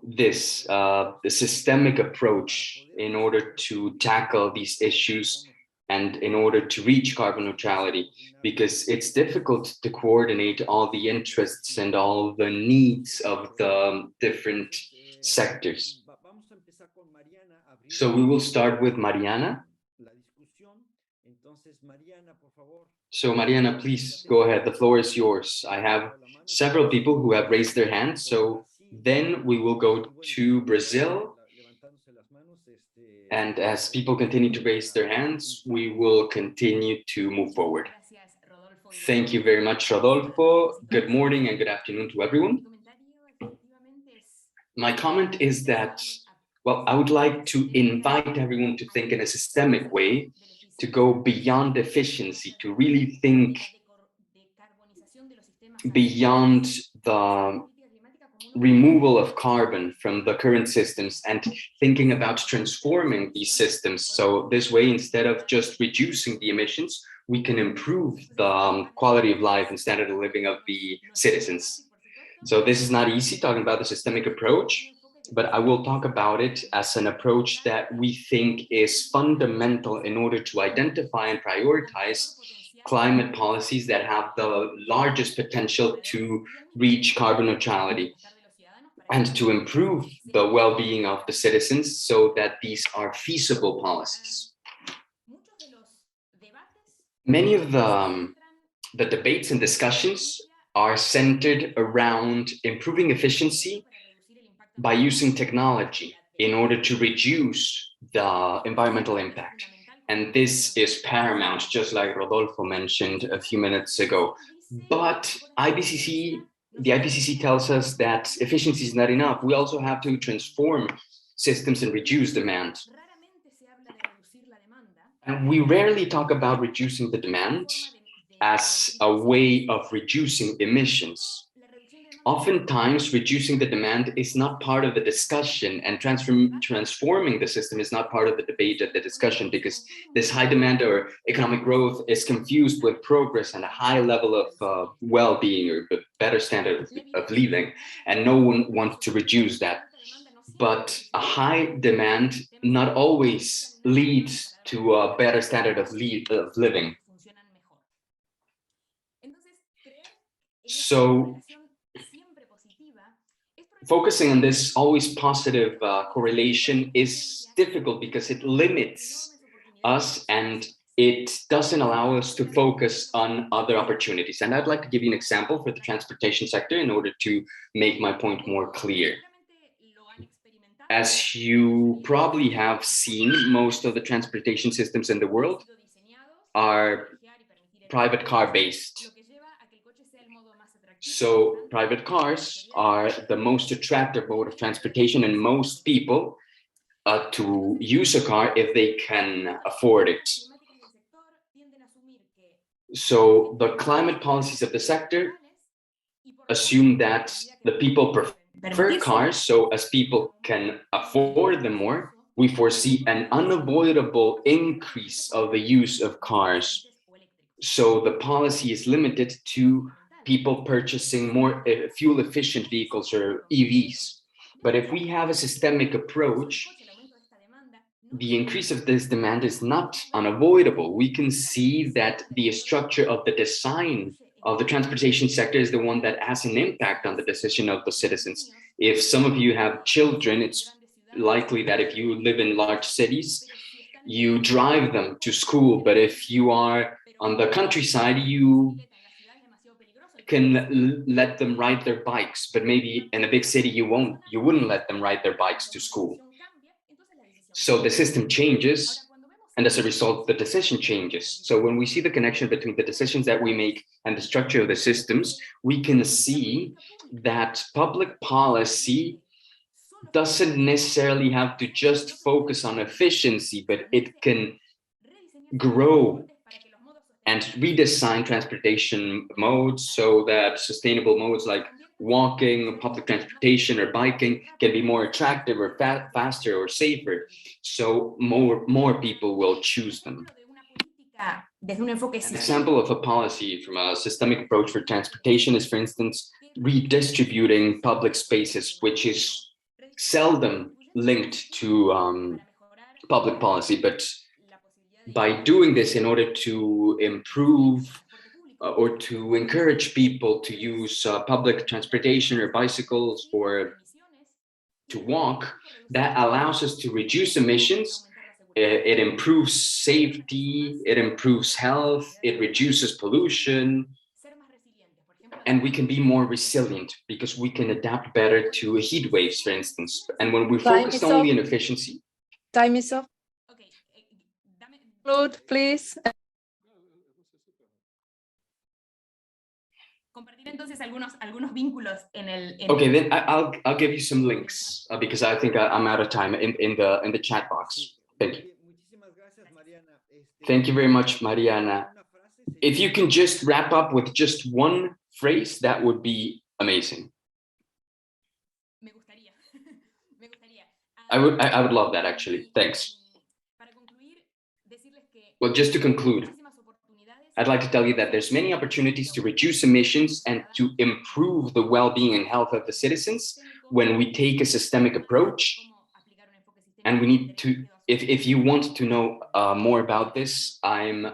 this, the systemic approach in order to tackle these issues and in order to reach carbon neutrality, because it's difficult to coordinate all the interests and all the needs of the different sectors. So we will start with Mariana. So Mariana, please go ahead. The floor is yours. I have several people who have raised their hands. So then we will go to Brazil. And as people continue to raise their hands, we will continue to move forward. Thank you very much, Rodolfo. Good morning and good afternoon to everyone. My comment is that, well, I would like to invite everyone to think in a systemic way, to go beyond efficiency, to really think beyond the removal of carbon from the current systems and thinking about transforming these systems. So this way, instead of just reducing the emissions, we can improve the quality of life and standard of living of the citizens. So this is not easy talking about the systemic approach, but I will talk about it as an approach that we think is fundamental in order to identify and prioritize climate policies that have the largest potential to reach carbon neutrality and to improve the well-being of the citizens so that these are feasible policies. Many of the debates and discussions are centered around improving efficiency by using technology in order to reduce the environmental impact. And this is paramount, just like Rodolfo mentioned a few minutes ago. But the IPCC tells us that efficiency is not enough. We also have to transform systems and reduce demand. And we rarely talk about reducing the demand as a way of reducing emissions. Oftentimes, reducing the demand is not part of the discussion, and transforming the system is not part of the debate and the discussion, because this high demand or economic growth is confused with progress and a high level of well-being or a better standard of living, and no one wants to reduce that. But a high demand not always leads to a better standard of living. So focusing on this always positive correlation is difficult because it limits us and it doesn't allow us to focus on other opportunities. And I'd like to give you an example for the transportation sector in order to make my point more clear. As you probably have seen, most of the transportation systems in the world are private car based. So private cars are the most attractive mode of transportation, and most people to use a car if they can afford it. So the climate policies of the sector assume that the people prefer cars, so as people can afford them more, we foresee an unavoidable increase of the use of cars. So the policy is limited to people purchasing more fuel-efficient vehicles or EVs. But if we have a systemic approach, the increase of this demand is not unavoidable. We can see that the structure of the design of the transportation sector is the one that has an impact on the decision of the citizens. If some of you have children, it's likely that if you live in large cities, you drive them to school. But if you are on the countryside, you can let them ride their bikes, but maybe in a big city you wouldn't let them ride their bikes to school. So the system changes, and as a result, the decision changes. So when we see the connection between the decisions that we make and the structure of the systems, we can see that public policy doesn't necessarily have to just focus on efficiency, but it can grow and redesign transportation modes so that sustainable modes like walking, public transportation, or biking can be more attractive or faster or safer, so more people will choose them. An example of a policy from a systemic approach for transportation is, for instance, redistributing public spaces, which is seldom linked to public policy, but by doing this in order to improve or to encourage people to use public transportation or bicycles or to walk, that allows us to reduce emissions. It improves safety, it improves health, it reduces pollution, and we can be more resilient because we can adapt better to heat waves, for instance. And when we focus only on efficiency. Time is up. Conclude, please. Okay, then I'll give you some links because I think I'm out of time in the chat box. Thank you. Thank you very much, Mariana. If you can just wrap up with just one phrase, that would be amazing. I would love that, actually. Thanks. Well, just to conclude, I'd like to tell you that there's many opportunities to reduce emissions and to improve the well-being and health of the citizens when we take a systemic approach. And we need to, if you want to know more about this, I'm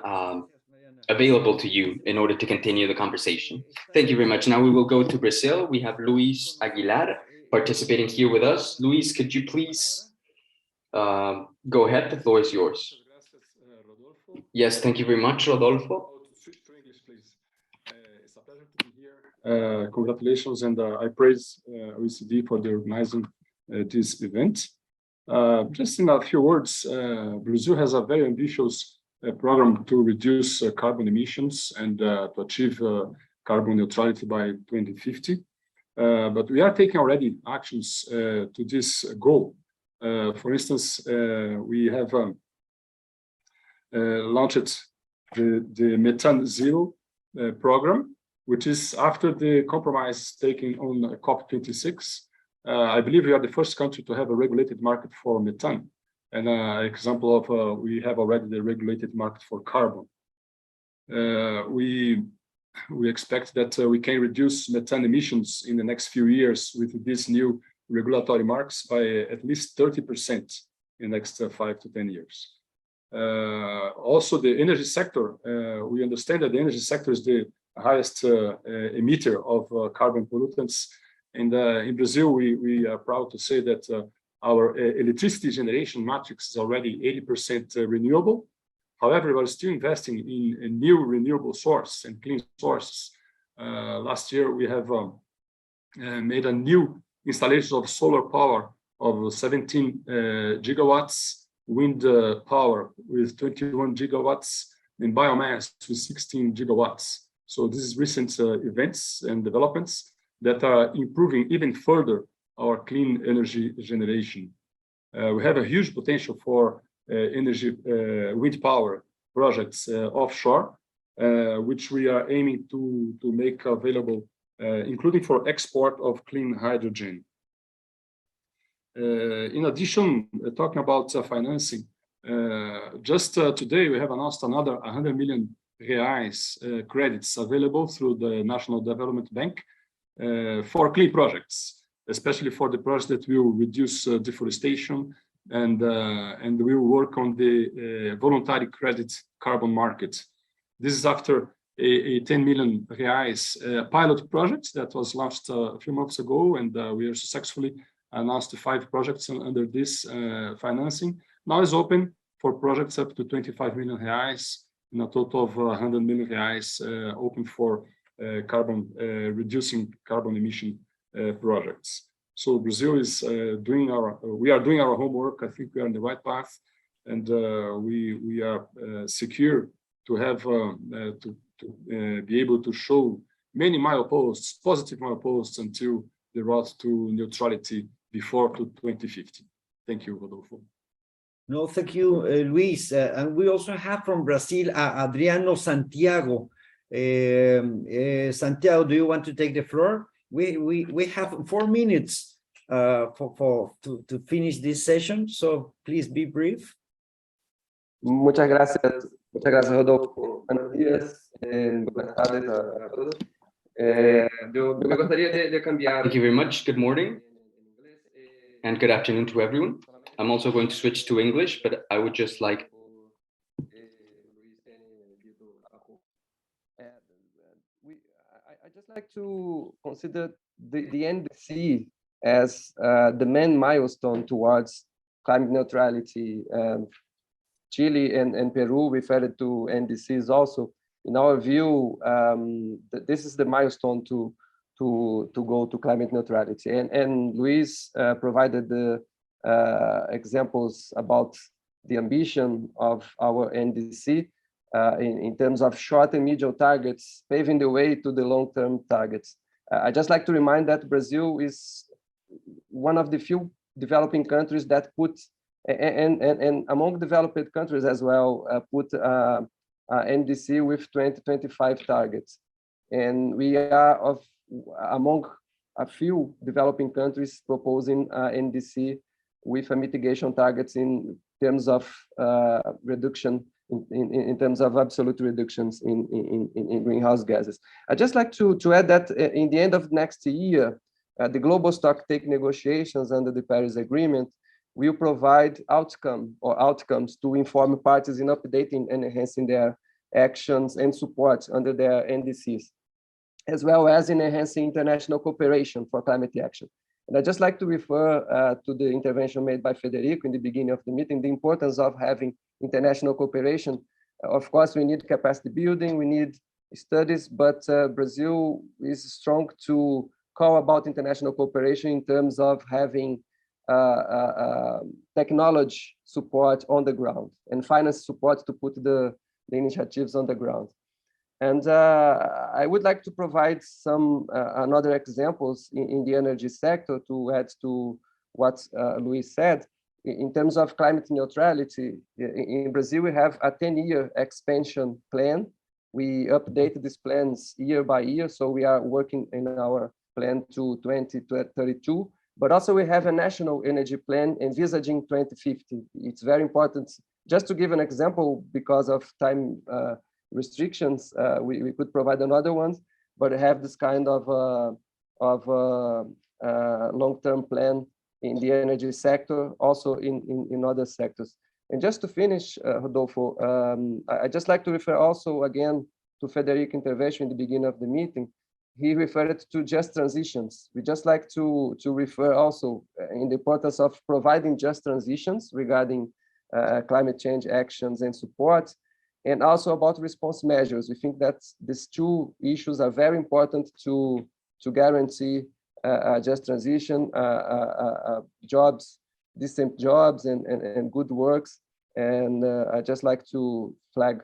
available to you in order to continue the conversation. Thank you very much. Now we will go to Brazil. We have Luis Aguilar participating here with us. Luis, could you please go ahead? The floor is yours. Yes, thank you very much, Rodolfo. It's a pleasure to be here. Congratulations, and I praise OECD for the organizing this event. Just in a few words, Brazil has a very ambitious program to reduce carbon emissions and to achieve carbon neutrality by 2050. But we are taking already actions to this goal. For instance, we have launched the Methane Zero program, which is after the compromise taken on COP26. I believe we are the first country to have a regulated market for methane. And an example of we have already the regulated market for carbon. We expect that we can reduce methane emissions in the next few years with these new regulatory marks by at least 30% in the next 5 to 10 years. Also, the energy sector, we understand that the energy sector is the highest emitter of carbon pollutants. And in Brazil, we are proud to say that our electricity generation matrix is already 80% renewable. However, we're still investing in new renewable sources and clean sources. Last year, we have made a new installation of solar power of 17 gigawatts, wind power with 21 gigawatts, and biomass with 16 gigawatts. So this is recent events and developments that are improving even further our clean energy generation. We have a huge potential for energy wind power projects offshore, which we are aiming to make available, including for export of clean hydrogen. In addition, talking about financing, just today we have announced another 100 million reais credits available through the National Development Bank for clean projects, especially for the projects that will reduce deforestation and will work on the voluntary credit carbon market. This is after a 10 million reais pilot project that was launched a few months ago, and we are successfully announced 5 projects under this financing. Now is open for projects up to 25 million reais, in a total of 100 million reais open for reducing carbon emission projects. So Brazil is we are doing our homework. I think we are on the right path, and we are secure to have be able to show many mileposts, positive mileposts, until the road to neutrality before 2050. Thank you, Rodolfo. No, thank you, Luis. And we also have from Brazil, Adriano Santiago. Santiago, do you want to take the floor? We have 4 minutes to finish this session, so please be brief. Muchas gracias, Rodolfo. Buenos días, buenas tardes a todos. Yo me gustaría de cambiar. Thank you very much. Good morning and good afternoon to everyone. I'm also going to switch to English, but I would just like I just like to consider the NDC as the main milestone towards climate neutrality. Chile and Peru referred to NDCs also. In our view, this is the milestone to go to climate neutrality. And Luis provided the examples about the ambition of our NDC in terms of short and medium targets, paving the way to the long-term targets. I just like to remind that Brazil is one of the few developing countries that put, and among developed countries as well, put NDC with 2025 targets. And we are among a few developing countries proposing NDC with a mitigation targets in terms of reduction, in terms of absolute reductions in greenhouse gases. I'd just like to add that in the end of next year, the global stocktake negotiations under the Paris Agreement will provide outcomes to inform parties in updating and enhancing their actions and support under their NDCs, as well as in enhancing international cooperation for climate action. And I'd just like to refer to the intervention made by Federico in the beginning of the meeting, the importance of having international cooperation. Of course, we need capacity building, we need studies, but Brazil is strong to call about international cooperation in terms of having technology support on the ground and finance support to put the initiatives on the ground. And I would like to provide some another examples in the energy sector to add to what Luis said. In terms of climate neutrality, in Brazil, we have a 10-year expansion plan. We update these plans year by year, so we are working in our plan to 2032. But also we have a national energy plan envisaging 2050. It's very important. Just to give an example, because of time restrictions, we could provide another one, but have this kind of long-term plan in the energy sector, also in other sectors. And just to finish, Rodolfo, I just like to refer also again to Federico's intervention in the beginning of the meeting. He referred to just transitions. We just like to refer also in the importance of providing just transitions regarding climate change actions and support, and also about response measures. We think that these two issues are very important to guarantee just transition, jobs, decent jobs, and good works. And I just like to flag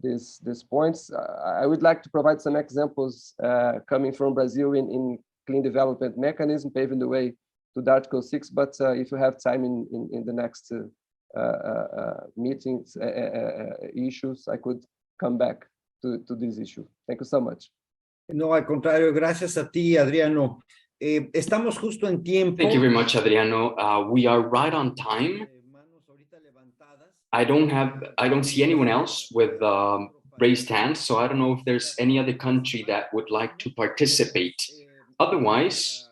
these points. I would like to provide some examples coming from Brazil in clean development mechanism, paving the way to the Article 6. But if you have time in the next meetings, issues, I could come back to this issue. Thank you so much. No, al contrario, gracias a ti, Adriano. Estamos justo en tiempo. Thank you very much, Adriano. We are right on time. I don't see anyone else with raised hands, so I don't know if there's any other country that would like to participate. Otherwise,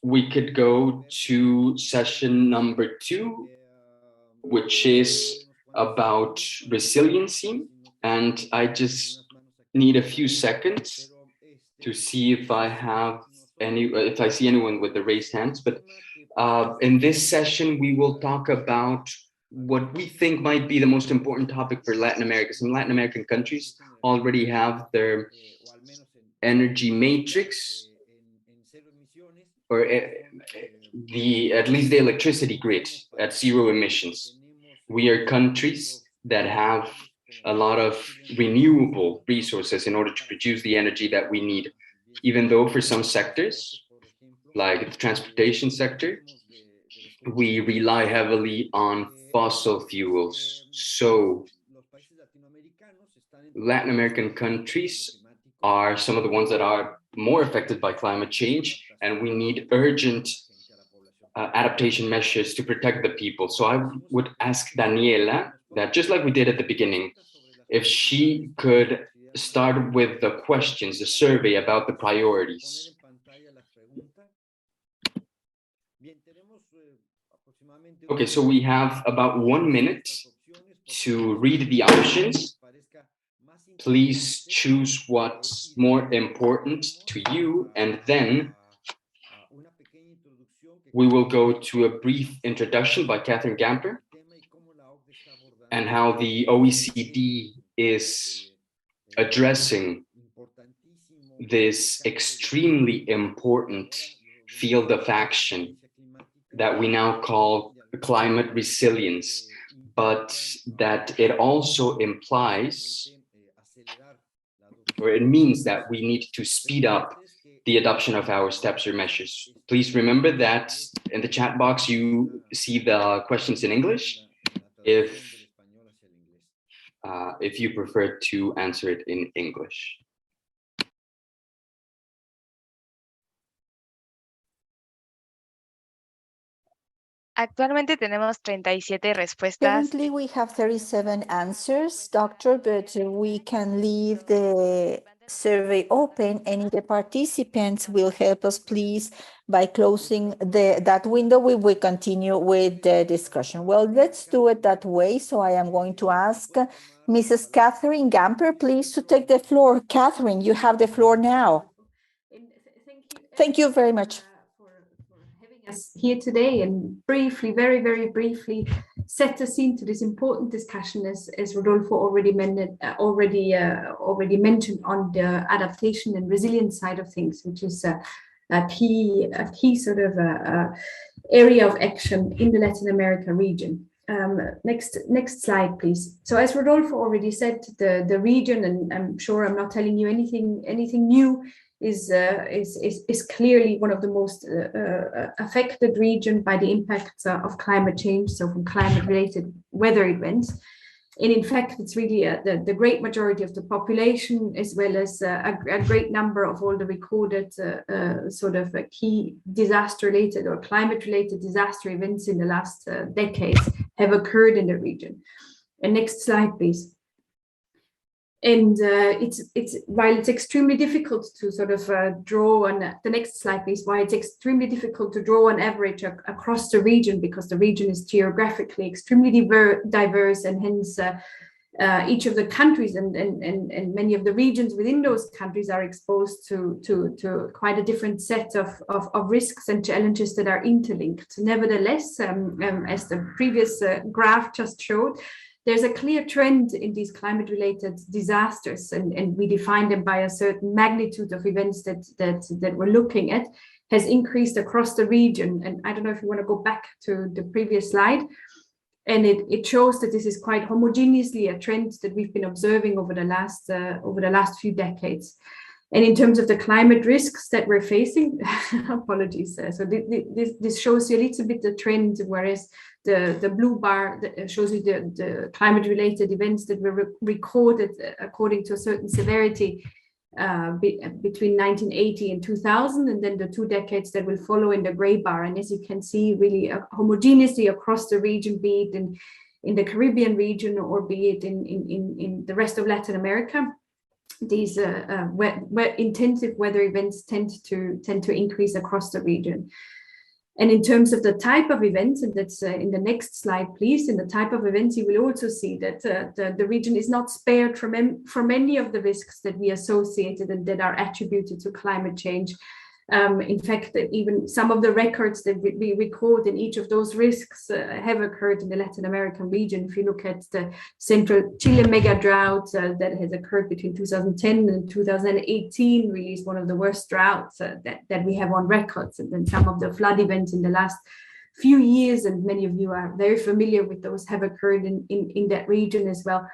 we could go to session number 2, which is about resiliency. And I just need a few seconds to see if I see anyone with the raised hands. But in this session, we will talk about what we think might be the most important topic for Latin America. Some Latin American countries already have their energy matrix, or at least the electricity grid at 0 emissions. We are countries that have a lot of renewable resources in order to produce the energy that we need, even though for some sectors, like the transportation sector, we rely heavily on fossil fuels. So Latin American countries are some of the ones that are more affected by climate change, and we need urgent adaptation measures to protect the people. So I would ask Daniela that, just like we did at the beginning, if she could start with the questions, the survey about the priorities. Okay, so we have about 1 minute to read the options. Please choose what's more important to you, and then we will go to a brief introduction by Catherine Gamper and how the OECD is addressing this extremely important field of action that we now call climate resilience, but that it also implies, or it means, that we need to speed up the adoption of our steps or measures. Please remember that in the chat box you see the questions in English, if you prefer to answer it in English. Actualmente tenemos 37 respuestas. Currently, we have 37 answers, Doctor, but we can leave the survey open, and the participants will help us, please, by closing that window. We will continue with the discussion. Well, let's do it that way. So I am going to ask Mrs. Catherine Gamper, please, to take the floor. Catherine, you have the floor now. Thank you very much us here today, and briefly, very briefly, set the scene to this important discussion, as Rodolfo already mentioned on the adaptation and resilience side of things, which is a key sort of area of action in the Latin America region. Next slide, please. So as Rodolfo already said, the region, and I'm sure I'm not telling you anything new, is clearly one of the most affected region by the impacts of climate change, so from climate-related weather events. And in fact, it's really the great majority of the population, as well as a great number of all the recorded sort of key disaster-related or climate-related disaster events in the last decades have occurred in the region. And next slide, please. And while it's extremely difficult to sort of draw on the next slide, please, why it's extremely difficult to draw an average across the region, because the region is geographically extremely diverse, and hence each of the countries and many of the regions within those countries are exposed to quite a different set of risks and challenges that are interlinked. Nevertheless, as the previous graph just showed, there's a clear trend in these climate-related disasters, and we define them by a certain magnitude of events that we're looking at, has increased across the region. And I don't know if you want to go back to the previous slide. And it shows that this is quite homogeneously a trend that we've been observing over the last few decades. And in terms of the climate risks that we're facing, apologies. So this shows you a little bit the trend, whereas the blue bar shows you the climate-related events that were recorded according to a certain severity between 1980 and 2000, and then the 2 decades that will follow in the gray bar. And as you can see, really homogeneously across the region, be it in the Caribbean region or be it in the rest of Latin America, these intensive weather events tend to increase across the region. And in terms of the type of events, and that's in the next slide, please, in the type of events, you will also see that the region is not spared from any of the risks that we associated and that are attributed to climate change. In fact, even some of the records that we record in each of those risks have occurred in the Latin American region. If you look at the central Chile mega drought that has occurred between 2010 and 2018, really is one of the worst droughts that we have on records. And then some of the flood events in the last few years, and many of you are very familiar with those, have occurred in that region as well.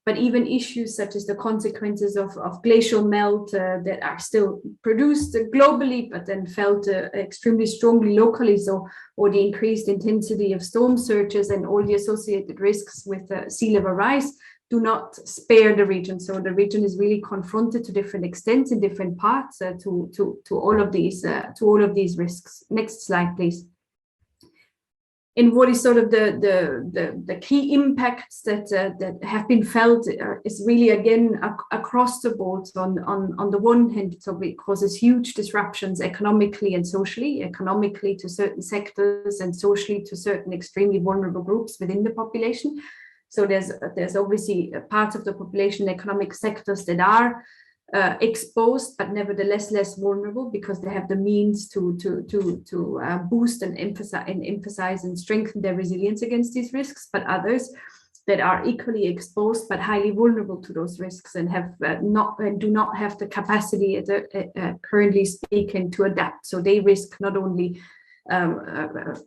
but even issues such as the consequences of glacial melt that are still produced globally, but then felt extremely strongly locally, so, or the increased intensity of storm surges and all the associated risks with sea level rise do not spare the region. So the region is really confronted to different extents in different parts to all of these risks. Next slide, please. And what is sort of the key impacts that have been felt is really, again, across the board. On the one hand, so it causes huge disruptions economically and socially, economically to certain sectors and socially to certain extremely vulnerable groups within the population. So there's obviously a part of the population, economic sectors that are exposed, but nevertheless less vulnerable because they have the means to boost and emphasize and strengthen their resilience against these risks. But others that are equally exposed but highly vulnerable to those risks and have do not have the capacity, currently speaking, to adapt. So they risk not only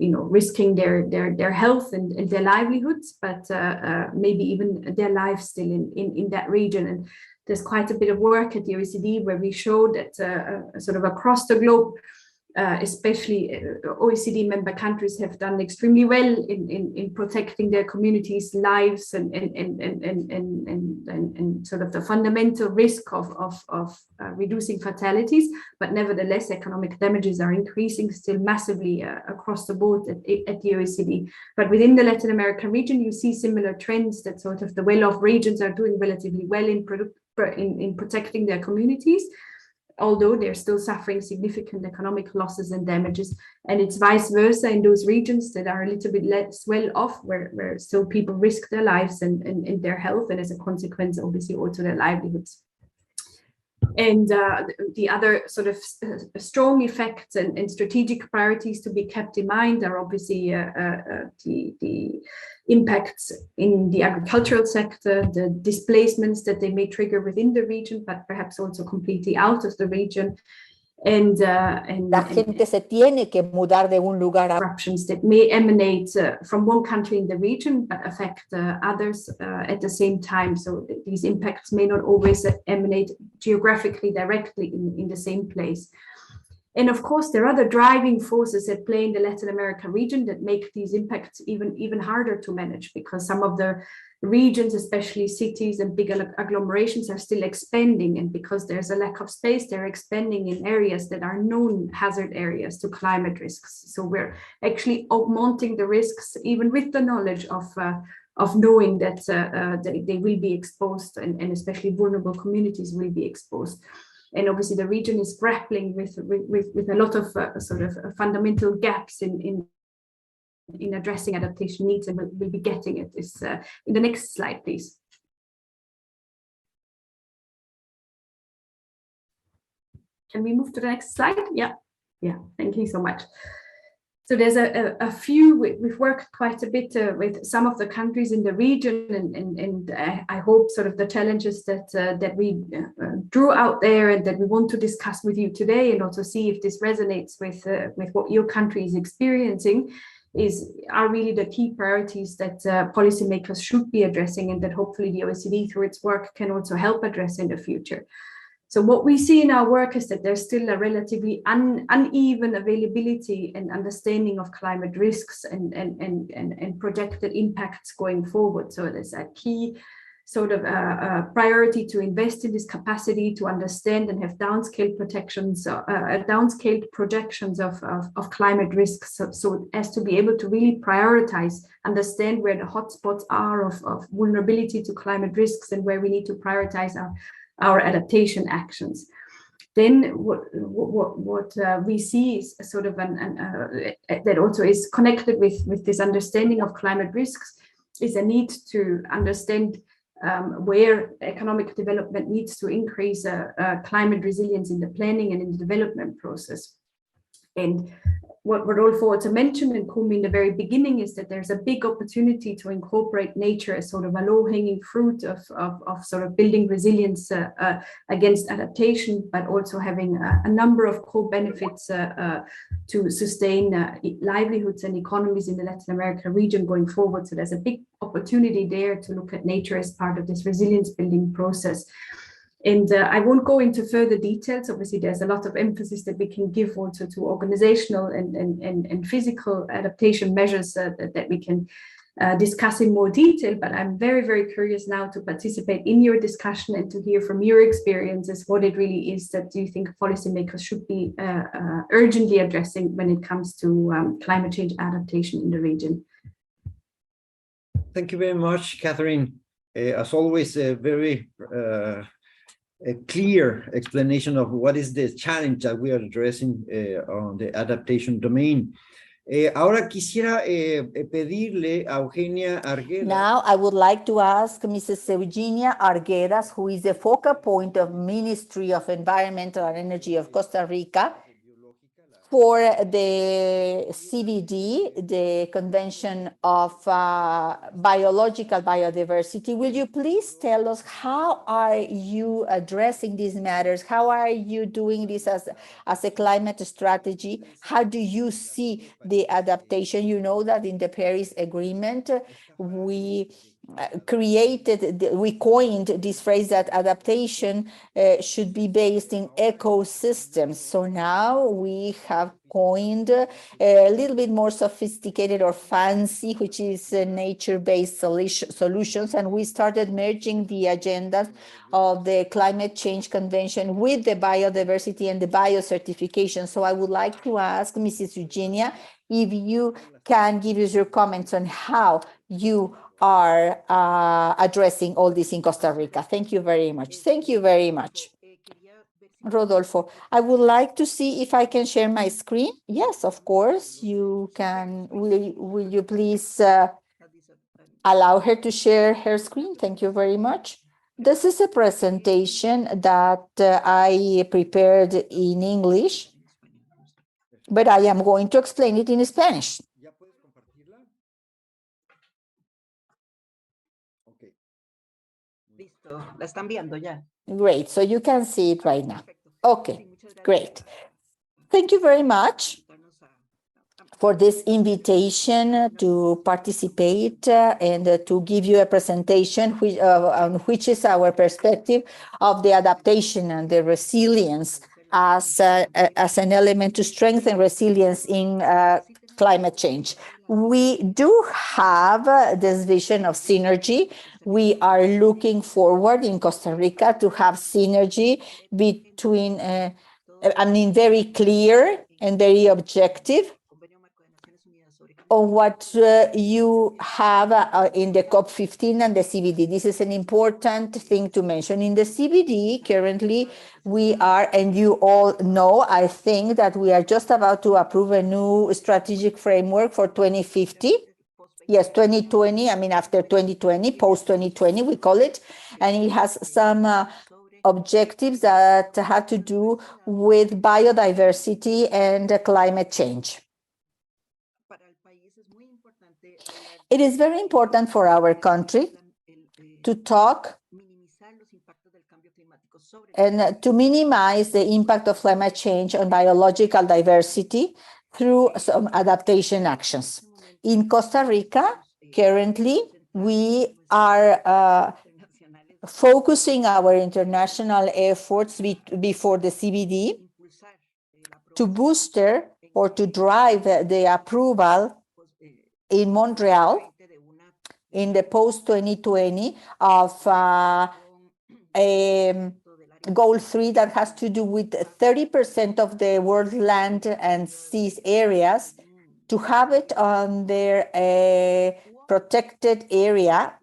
risking their health and their livelihoods, but maybe even their lives still in that region. And there's quite a bit of work at the OECD where we show that sort of across the globe, especially OECD member countries have done extremely well in protecting their communities' lives and sort of the fundamental risk of reducing fatalities, but nevertheless economic damages are increasing still massively across the board at the OECD. But within the Latin American region, you see similar trends that sort of the well-off regions are doing relatively well in protecting their communities, although they're still suffering significant economic losses and damages. And it's vice versa in those regions that are a little bit less well off, where still people risk their lives and their health, and as a consequence, obviously also their livelihoods. And the other sort of strong effects and strategic priorities to be kept in mind are obviously the impacts in the agricultural sector, the displacements that they may trigger within the region, but perhaps also completely out of the region. La gente se tiene que mudar de un lugar a disruptions that may emanate from one country in the region, but affect others at the same time. So these impacts may not always emanate geographically directly in the same place. And of course, there are other driving forces at play in the Latin America region that make these impacts even harder to manage, because some of the regions, especially cities and big agglomerations, are still expanding, and because there's a lack of space, they're expanding in areas that are known hazard areas to climate risks. So we're actually augmenting the risks even with the knowledge of knowing that they will be exposed, and especially vulnerable communities will be exposed. And obviously the region is grappling with a lot of sort of fundamental gaps in addressing adaptation needs, and we'll be getting at this in the next slide, please. Can we move to the next slide? Yeah, thank you so much. So there's a few, we've worked quite a bit with some of the countries in the region, and I hope sort of the challenges that we drew out there and that we want to discuss with you today, and also see if this resonates with what your country is experiencing, are really the key priorities that policymakers should be addressing, and that hopefully the OECD through its work can also help address in the future. So what we see in our work is that there's still a relatively uneven availability and understanding of climate risks and projected impacts going forward. So there's a key sort of priority to invest in this capacity to understand and have downscaled projections of climate risks, so as to be able to really prioritize, understand where the hotspots are of vulnerability to climate risks, and where we need to prioritize our adaptation actions. Then what we see is sort of that also is connected with this understanding of climate risks, is a need to understand where economic development needs to increase climate resilience in the planning and in the development process. And what Rodolfo also mentioned and Kumi in the very beginning is that there's a big opportunity to incorporate nature as sort of a low-hanging fruit of sort of building resilience against adaptation, but also having a number of co-benefits to sustain livelihoods and economies in the Latin America region going forward. So there's a big opportunity there to look at nature as part of this resilience building process. And I won't go into further details. Obviously, there's a lot of emphasis that we can give also to organizational and physical adaptation measures that we can discuss in more detail. But I'm very, very curious now to participate in your discussion and to hear from your experiences what it really is that you think policymakers should be urgently addressing when it comes to climate change adaptation in the region. Thank you very much, Catherine. As always, a very a clear explanation of what is the challenge that we are addressing on the adaptation domain. Ahora quisiera pedirle a Eugenia Arguedas. Now, I would like to ask Mrs. Eugenia Arguedas, who is the focal point of Ministry of Environmental and Energy of Costa Rica, for the CBD, the Convention of Biological Biodiversity. Will you please tell us how are you addressing these matters? How are you doing this as a climate strategy? How do you see the adaptation? You know that in the Paris Agreement, we coined this phrase that adaptation should be based in ecosystems. So now we have coined a little bit more sophisticated or fancy, which is nature-based solutions. And we started merging the agendas of the Climate Change Convention with the biodiversity and the biocertification. So I would like to ask Mrs. Eugenia if you can give us your comments on how you are addressing all this in Costa Rica. Thank you very much. Thank you very much. Rodolfo, I would like to see if I can share my screen. Yes, of course, you can. Will you please allow her to share her screen? Thank you very much. This is a presentation that I prepared in English, but I am going to explain it in Spanish. La están viendo ya. Great, so you can see it right now. Okay, great. Thank you very much for this invitation to participate and to give you a presentation on which is our perspective of the adaptation and the resilience as an element to strengthen resilience in climate change. We do have this vision of synergy. We are looking forward in Costa Rica to have synergy between, very clear and very objective on what you have in the COP15 and the CBD. This is an important thing to mention. In the CBD, currently, we are, and you all know, I think that we are just about to approve a new strategic framework for 2050. Yes, 2020, after 2020, post-2020, we call it. And it has some objectives that have to do with biodiversity and climate change. It is very important for our country to talk and to minimize the impact of climate change on biological diversity through some adaptation actions. In Costa Rica, currently, we are focusing our international efforts before the CBD to booster or to drive the approval in Montreal in the post-2020 of goal 3 that has to do with 30% of the world land and seas areas to have it on their protected area,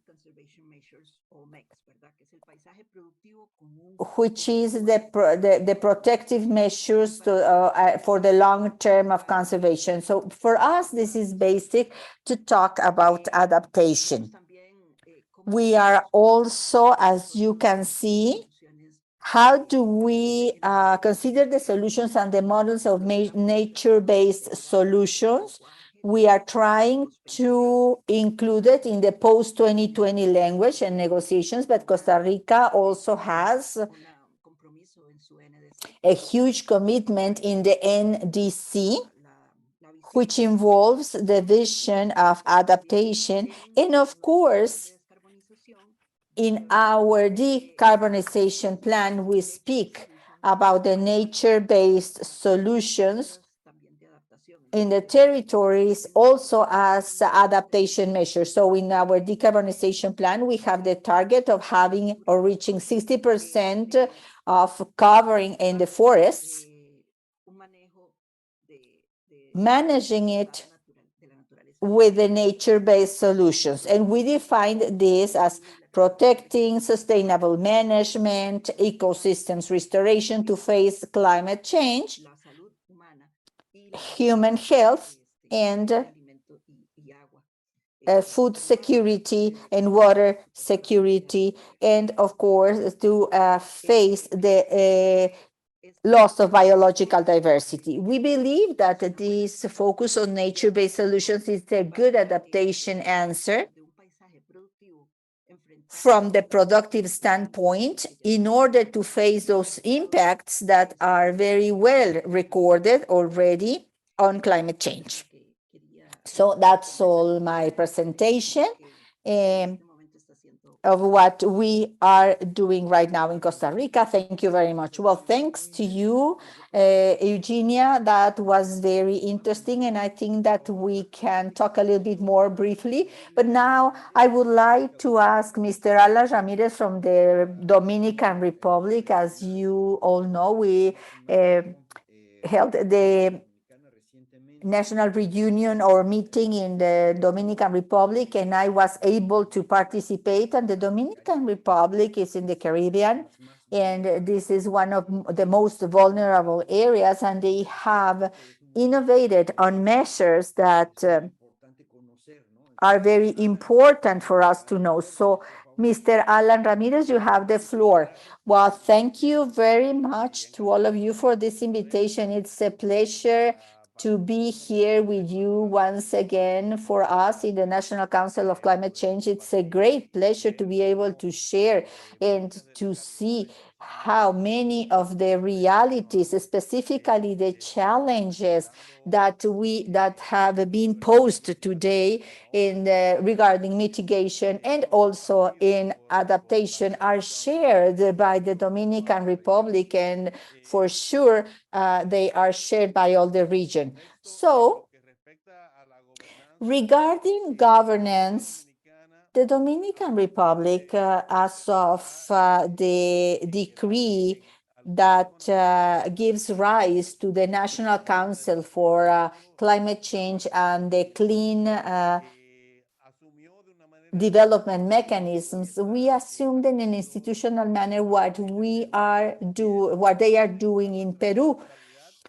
which is the protective measures for the long term of conservation. So for us, this is basic to talk about adaptation. We are also, as you can see, how do we consider the solutions and the models of nature-based solutions? We are trying to include it in the post-2020 language and negotiations, but Costa Rica also has a huge commitment in the NDC, which involves the vision of adaptation. And of course, in our decarbonization plan, we speak about the nature-based solutions in the territories also as adaptation measures. So in our decarbonization plan, we have the target of having or reaching 60% of covering in the forests, managing it with the nature-based solutions. And we defined this as protecting sustainable management, ecosystems restoration to face climate change, human health, and food security and water security, and of course to face the loss of biological diversity. We believe that this focus on nature-based solutions is a good adaptation answer from the productive standpoint in order to face those impacts that are very well recorded already on climate change. So that's all my presentation of what we are doing right now in Costa Rica. Thank you very much. Well, thanks to you, Eugenia. That was very interesting, and I think that we can talk a little bit more briefly. But now I would like to ask Mr. Alan Ramirez from the Dominican Republic. As you all know, we held the national reunion or meeting in the Dominican Republic, and I was able to participate. And the Dominican Republic is in the Caribbean, and this is one of the most vulnerable areas, and they have innovated on measures that are very important for us to know. So, Mr. Alan Ramirez, you have the floor. Well, thank you very much to all of you for this invitation. It's a pleasure to be here with you once again. For us in the National Council of Climate Change, it's a great pleasure to be able to share and to see how many of the realities, specifically the challenges that have been posed today in regarding mitigation and also in adaptation, are shared by the Dominican Republic, and for sure they are shared by all the region. So regarding governance, the Dominican Republic, as of the decree that gives rise to the National Council for Climate Change and the Clean Development Mechanisms, we assumed in an institutional manner what they are doing in Peru,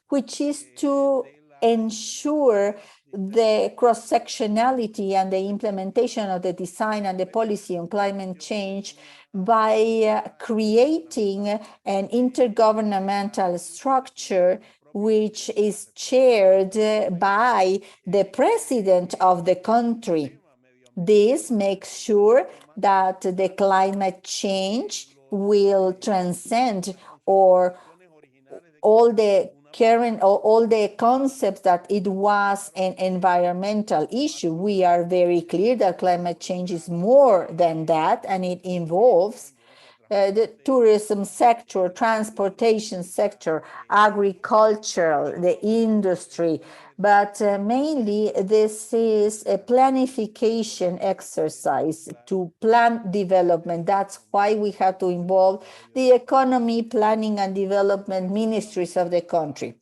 which is to ensure the cross-sectionality and the implementation of the design and the policy on climate change by creating an intergovernmental structure which is chaired by the president of the country. This makes sure that the climate change will transcend all the concepts that it was an environmental issue. We are very clear that climate change is more than that, and it involves the tourism sector, transportation sector, agriculture, the industry. But mainly this is a planification exercise to plan development. That's why we have to involve the economy, planning and development ministries of the country.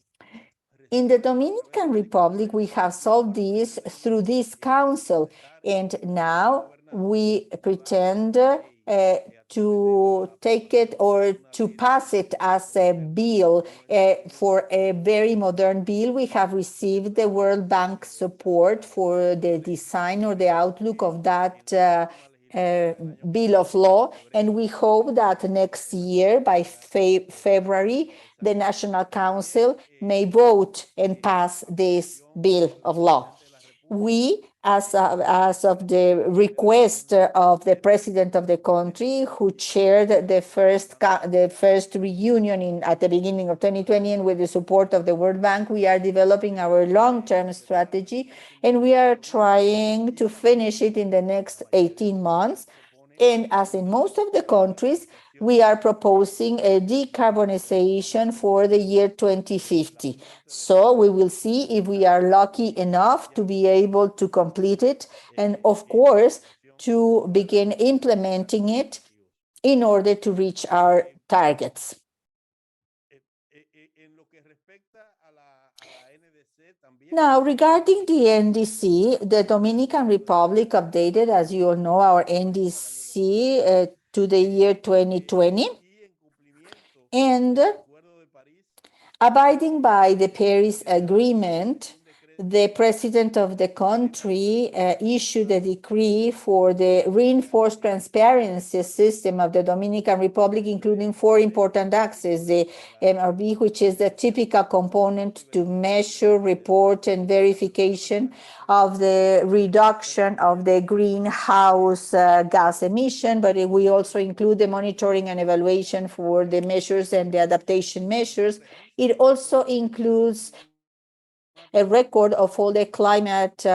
In the Dominican Republic, we have solved this through this council, and now we pretend to take it or to pass it as a bill for a very modern bill. We have received the World Bank support for the design or the outlook of that bill of law, and we hope that next year, by February, the National Council may vote and pass this bill of law. We, as of the request of the president of the country, who chaired the first reunion at the beginning of 2020, and with the support of the World Bank, we are developing our long-term strategy, and we are trying to finish it in the next 18 months. And as in most of the countries, we are proposing a decarbonization for the year 2050. So we will see if we are lucky enough to be able to complete it, and of course, to begin implementing it in order to reach our targets. Now, regarding the NDC, the Dominican Republic updated, as you all know, our NDC to the year 2020. And abiding by the Paris Agreement, the president of the country issued a decree for the reinforced transparency system of the Dominican Republic, including 4 important axes: the MRV, which is the typical component to measure, report, and verification of the reduction of the greenhouse gas emission, but we also include the monitoring and evaluation for the measures and the adaptation measures. It also includes a record of all the climate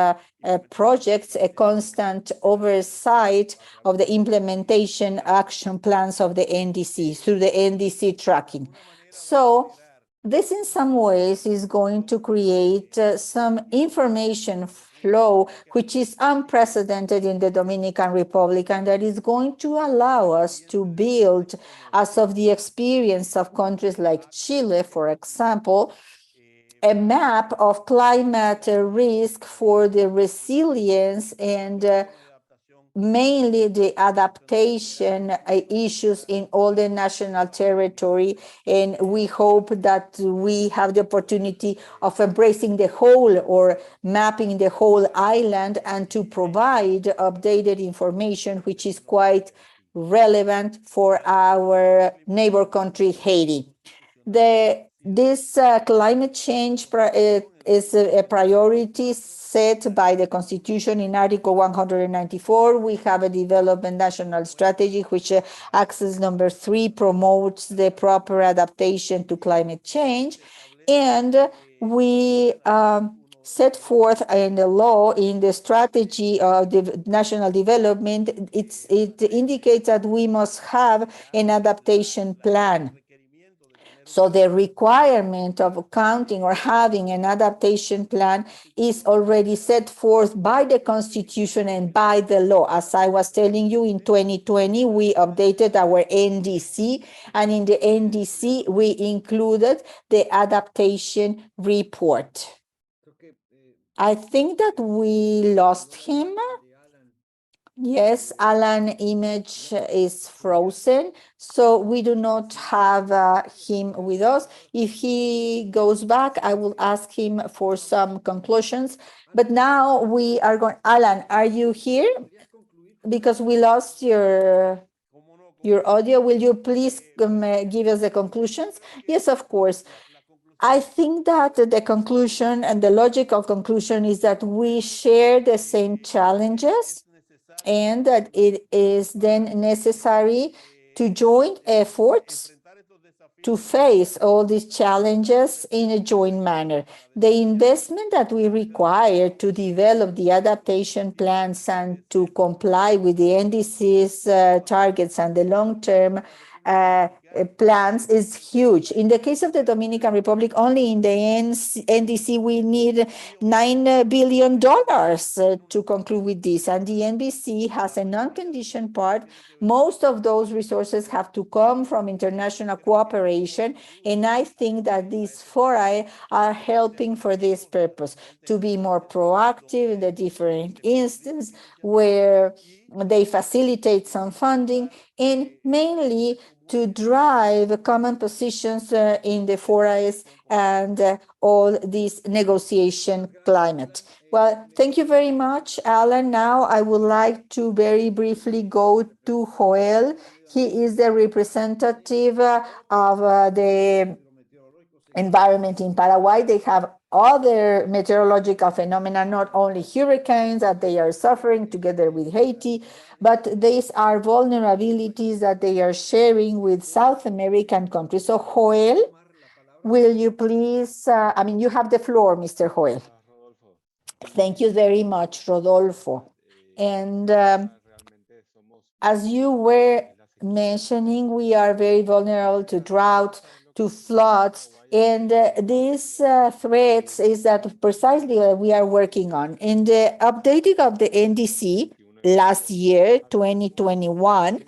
projects, a constant oversight of the implementation action plans of the NDC through the NDC tracking. So this in some ways is going to create some information flow, which is unprecedented in the Dominican Republic, and that is going to allow us to build, as of the experience of countries like Chile, for example, a map of climate risk for the resilience and mainly the adaptation issues in all the national territory. And we hope that we have the opportunity of embracing the whole or mapping the whole island and to provide updated information, which is quite relevant for our neighbor country, Haiti. This climate change is a priority set by the Constitution in Article 194. We have a development national strategy, which axis number 3 promotes the proper adaptation to climate change. And we set forth in the law, in the strategy of the national development, it indicates that we must have an adaptation plan. So the requirement of counting or having an adaptation plan is already set forth by the Constitution and by the law. As I was telling you, in 2020, we updated our NDC, and in the NDC, we included the adaptation report. I think that we lost him. Yes, Alan's image is frozen, so we do not have him with us. If he goes back, I will ask him for some conclusions. But now we are going. Alan, are you here? Because we lost your audio. Will you please give us the conclusions? Yes, of course. I think that the conclusion and the logical conclusion is that we share the same challenges, and that it is then necessary to join efforts to face all these challenges in a joint manner. The investment that we require to develop the adaptation plans and to comply with the NDC's targets and the long-term plans is huge. In the case of the Dominican Republic, only in the NDC, we need $9 billion to conclude with this. And the NDC has a non-conditioned part. Most of those resources have to come from international cooperation. And I think that these fora are helping for this purpose, to be more proactive in the different instances where they facilitate some funding, and mainly to drive common positions in the forest and all this negotiation climate. Well, thank you very much, Alan. Now I would like to very briefly go to Joel. He is the representative of the environment in Paraguay. They have other meteorological phenomena, not only hurricanes that they are suffering together with Haiti, but these are vulnerabilities that they are sharing with South American countries. So Joel, will you please, you have the floor, Mr. Joel. Thank you very much, Rodolfo. And as you were mentioning, we are very vulnerable to drought, to floods, and these threats is that precisely what we are working on. In the updating of the NDC last year, 2021,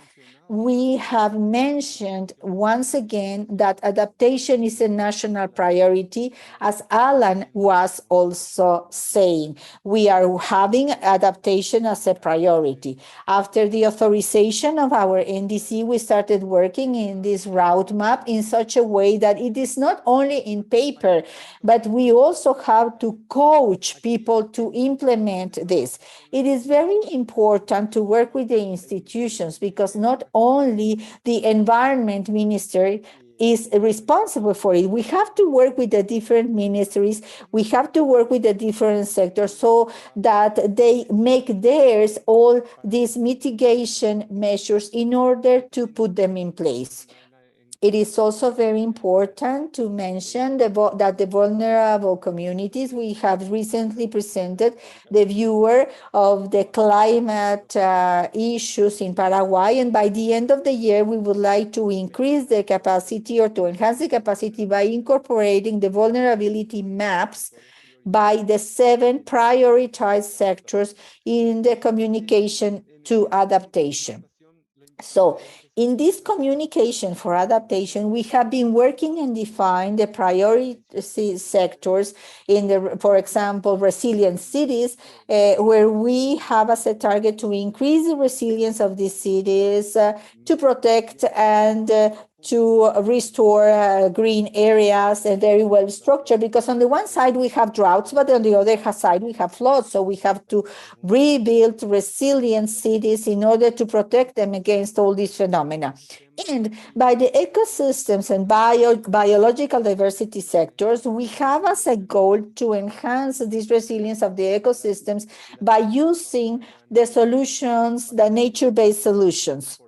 we have mentioned once again that adaptation is a national priority, as Alan was also saying. We are having adaptation as a priority. After the authorization of our NDC, we started working in this roadmap in such a way that it is not only in paper, but we also have to coach people to implement this. It is very important to work with the institutions because not only the environment minister is responsible for it. We have to work with the different ministries. We have to work with the different sectors so that they make theirs all these mitigation measures in order to put them in place. It is also very important to mention that the vulnerable communities, we have recently presented the viewer of the climate issues in Paraguay, and by the end of the year, we would like to increase the capacity or to enhance the capacity by incorporating the vulnerability maps by the 7 prioritized sectors in the communication to adaptation. So in this communication for adaptation, we have been working and defined the priority sectors in the, for example, resilient cities, where we have as a target to increase the resilience of these cities, to protect and to restore green areas and very well structured, because on the one side we have droughts, but on the other side we have floods. So we have to rebuild resilient cities in order to protect them against all these phenomena. And by the ecosystems and biological diversity sectors, we have as a goal to enhance this resilience of the ecosystems by using the solutions, the nature-based solutions.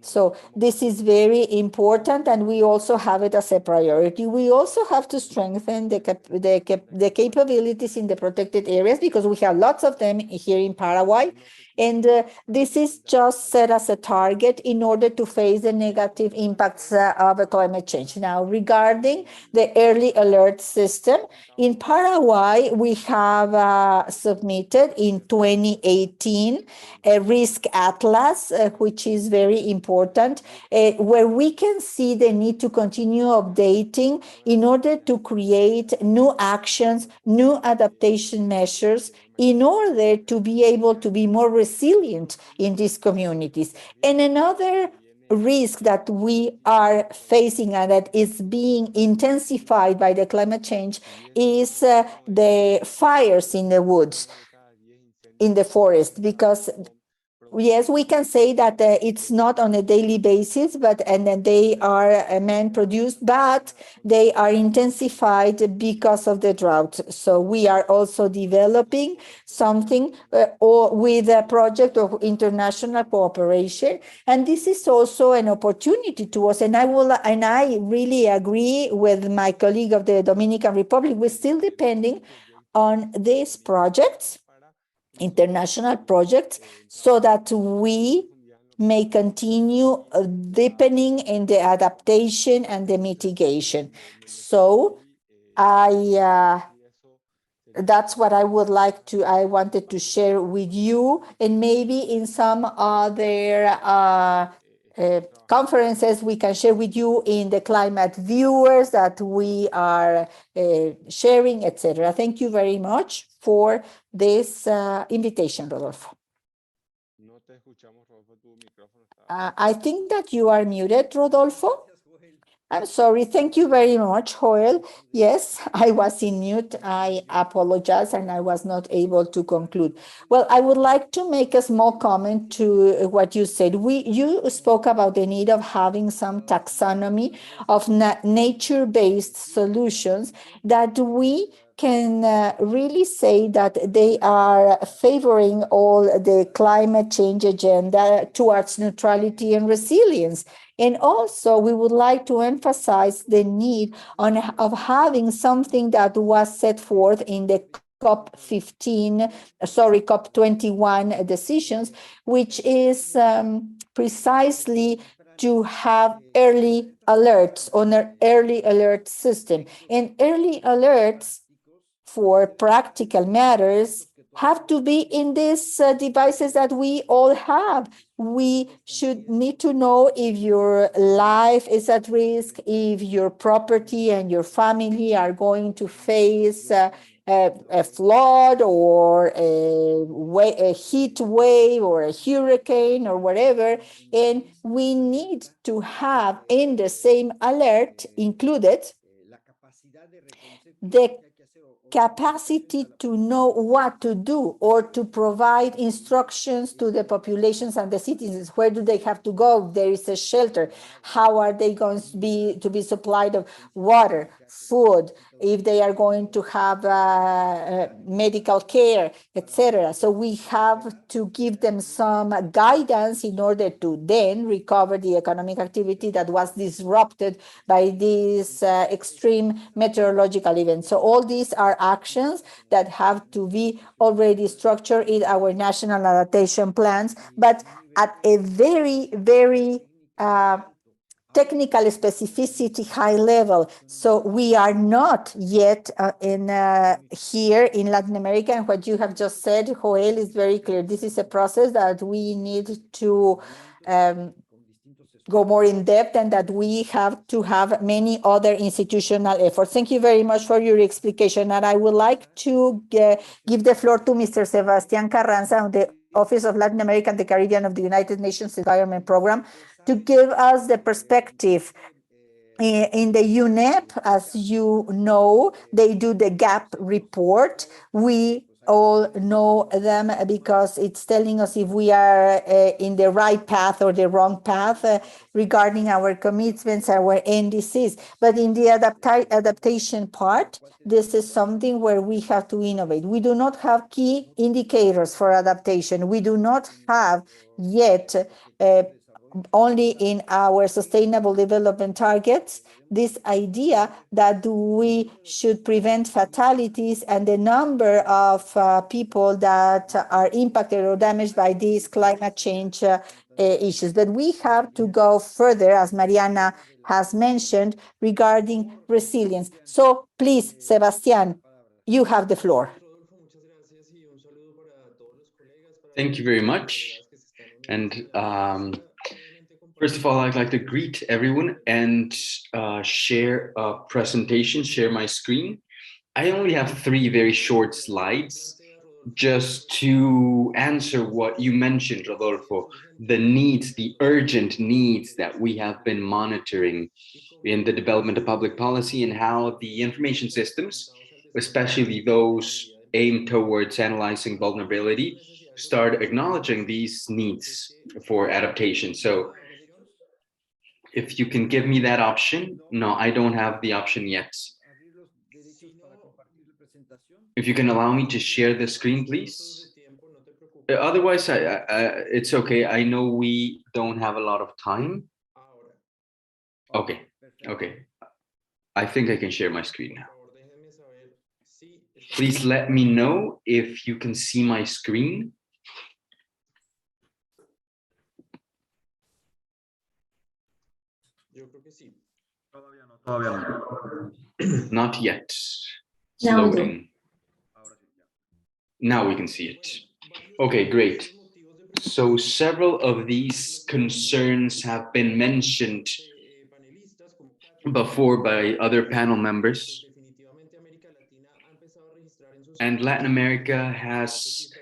So this is very important, and we also have it as a priority. We also have to strengthen the capabilities in the protected areas because we have lots of them here in Paraguay. And this is just set as a target in order to face the negative impacts of climate change. Now, regarding the early alert system, in Paraguay, we have submitted in 2018 a risk atlas, which is very important, where we can see the need to continue updating in order to create new actions, new adaptation measures, in order to be able to be more resilient in these communities. And another risk that we are facing and that is being intensified by the climate change is the fires in the woods, in the forest, because yes, we can say that it's not on a daily basis, and then they are man-produced, but they are intensified because of the drought. So we are also developing something with a project of international cooperation, and this is also an opportunity to us. And I really agree with my colleague of the Dominican Republic. We're still depending on these projects, international projects, so that we may continue deepening in the adaptation and the mitigation. So that's what I wanted to share with you, and maybe in some other conferences we can share with you in the climate viewers that we are sharing, etc. Thank you very much for this invitation, Rodolfo. I think that you are muted, Rodolfo. I'm sorry. Thank you very much, Joel. Yes, I was in mute. I apologize, and I was not able to conclude. Well, I would like to make a small comment to what you said. You spoke about the need of having some taxonomy of nature-based solutions that we can really say that they are favoring all the climate change agenda towards neutrality and resilience. And also, we would like to emphasize the need of having something that was set forth in the COP21 decisions, which is precisely to have early alerts on an early alert system. And early alerts for practical matters have to be in these devices that we all have. We should need to know if your life is at risk, if your property and your family are going to face a flood or a heat wave or a hurricane or whatever. And we need to have in the same alert included the capacity to know what to do or to provide instructions to the populations and the citizens. Where do they have to go? There is a shelter. How are they going to be supplied of water, food, if they are going to have medical care, etc. So we have to give them some guidance in order to then recover the economic activity that was disrupted by these extreme meteorological events. So all these are actions that have to be already structured in our national adaptation plans, but at a very, very technical specificity high level. So we are not yet here in Latin America, and what you have just said, Joel, is very clear. This is a process that we need to go more in depth, and that we have to have many other institutional efforts. Thank you very much for your explication. And I would like to give the floor to Mr. Sebastián Carranza of the Office of Latin America and the Caribbean of the United Nations Environment Program to give us the perspective. In the UNEP, as you know, they do the gap report. We all know them because it's telling us if we are in the right path or the wrong path regarding our commitments, our NDCs. But in the adaptation part, this is something where we have to innovate. We do not have key indicators for adaptation. We do not have yet only in our sustainable development targets, this idea that we should prevent fatalities and the number of people that are impacted or damaged by these climate change issues. But we have to go further, as Mariana has mentioned, regarding resilience. So please, Sebastián, you have the floor. Thank you very much. And first of all, I'd like to greet everyone and share a presentation, share my screen. I only have 3 very short slides just to answer what you mentioned, Rodolfo, the needs, the urgent needs that we have been monitoring in the development of public policy, and how the information systems, especially those aimed towards analyzing vulnerability, start acknowledging these needs for adaptation. So if you can give me that option. No, I don't have the option yet. If you can allow me to share the screen, please. Otherwise, it's okay. I know we don't have a lot of time. Okay, okay. I think I can share my screen now. Please let me know if you can see my screen. Not yet. It's loading. Now we can see it. Okay, great. So several of these concerns have been mentioned before by other panel members. And Latin America has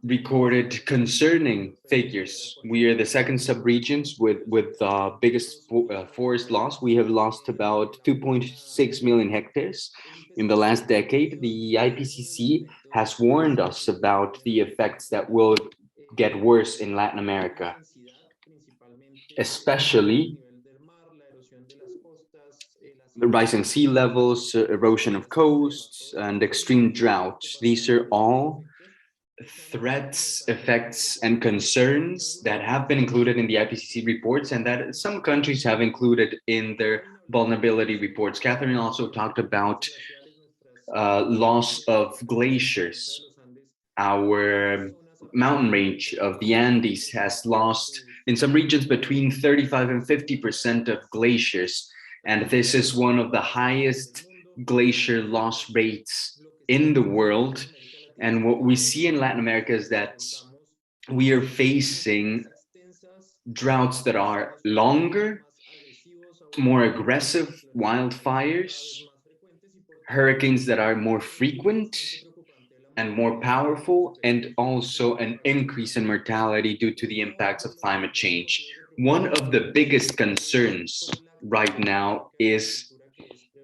recorded concerning figures. We are the second sub-regions with the biggest forest loss. We have lost about 2.6 million hectares in the last decade. The IPCC has warned us about the effects that will get worse in Latin America, especially the rising sea levels, erosion of coasts, and extreme droughts. These are all threats, effects, and concerns that have been included in the IPCC reports and that some countries have included in their vulnerability reports. Catherine also talked about loss of glaciers. Our mountain range of the Andes has lost in some regions between 35 and 50% of glaciers. And this is one of the highest glacier loss rates in the world. And what we see in Latin America is that we are facing droughts that are longer, more aggressive wildfires, hurricanes that are more frequent and more powerful, and also an increase in mortality due to the impacts of climate change. One of the biggest concerns right now is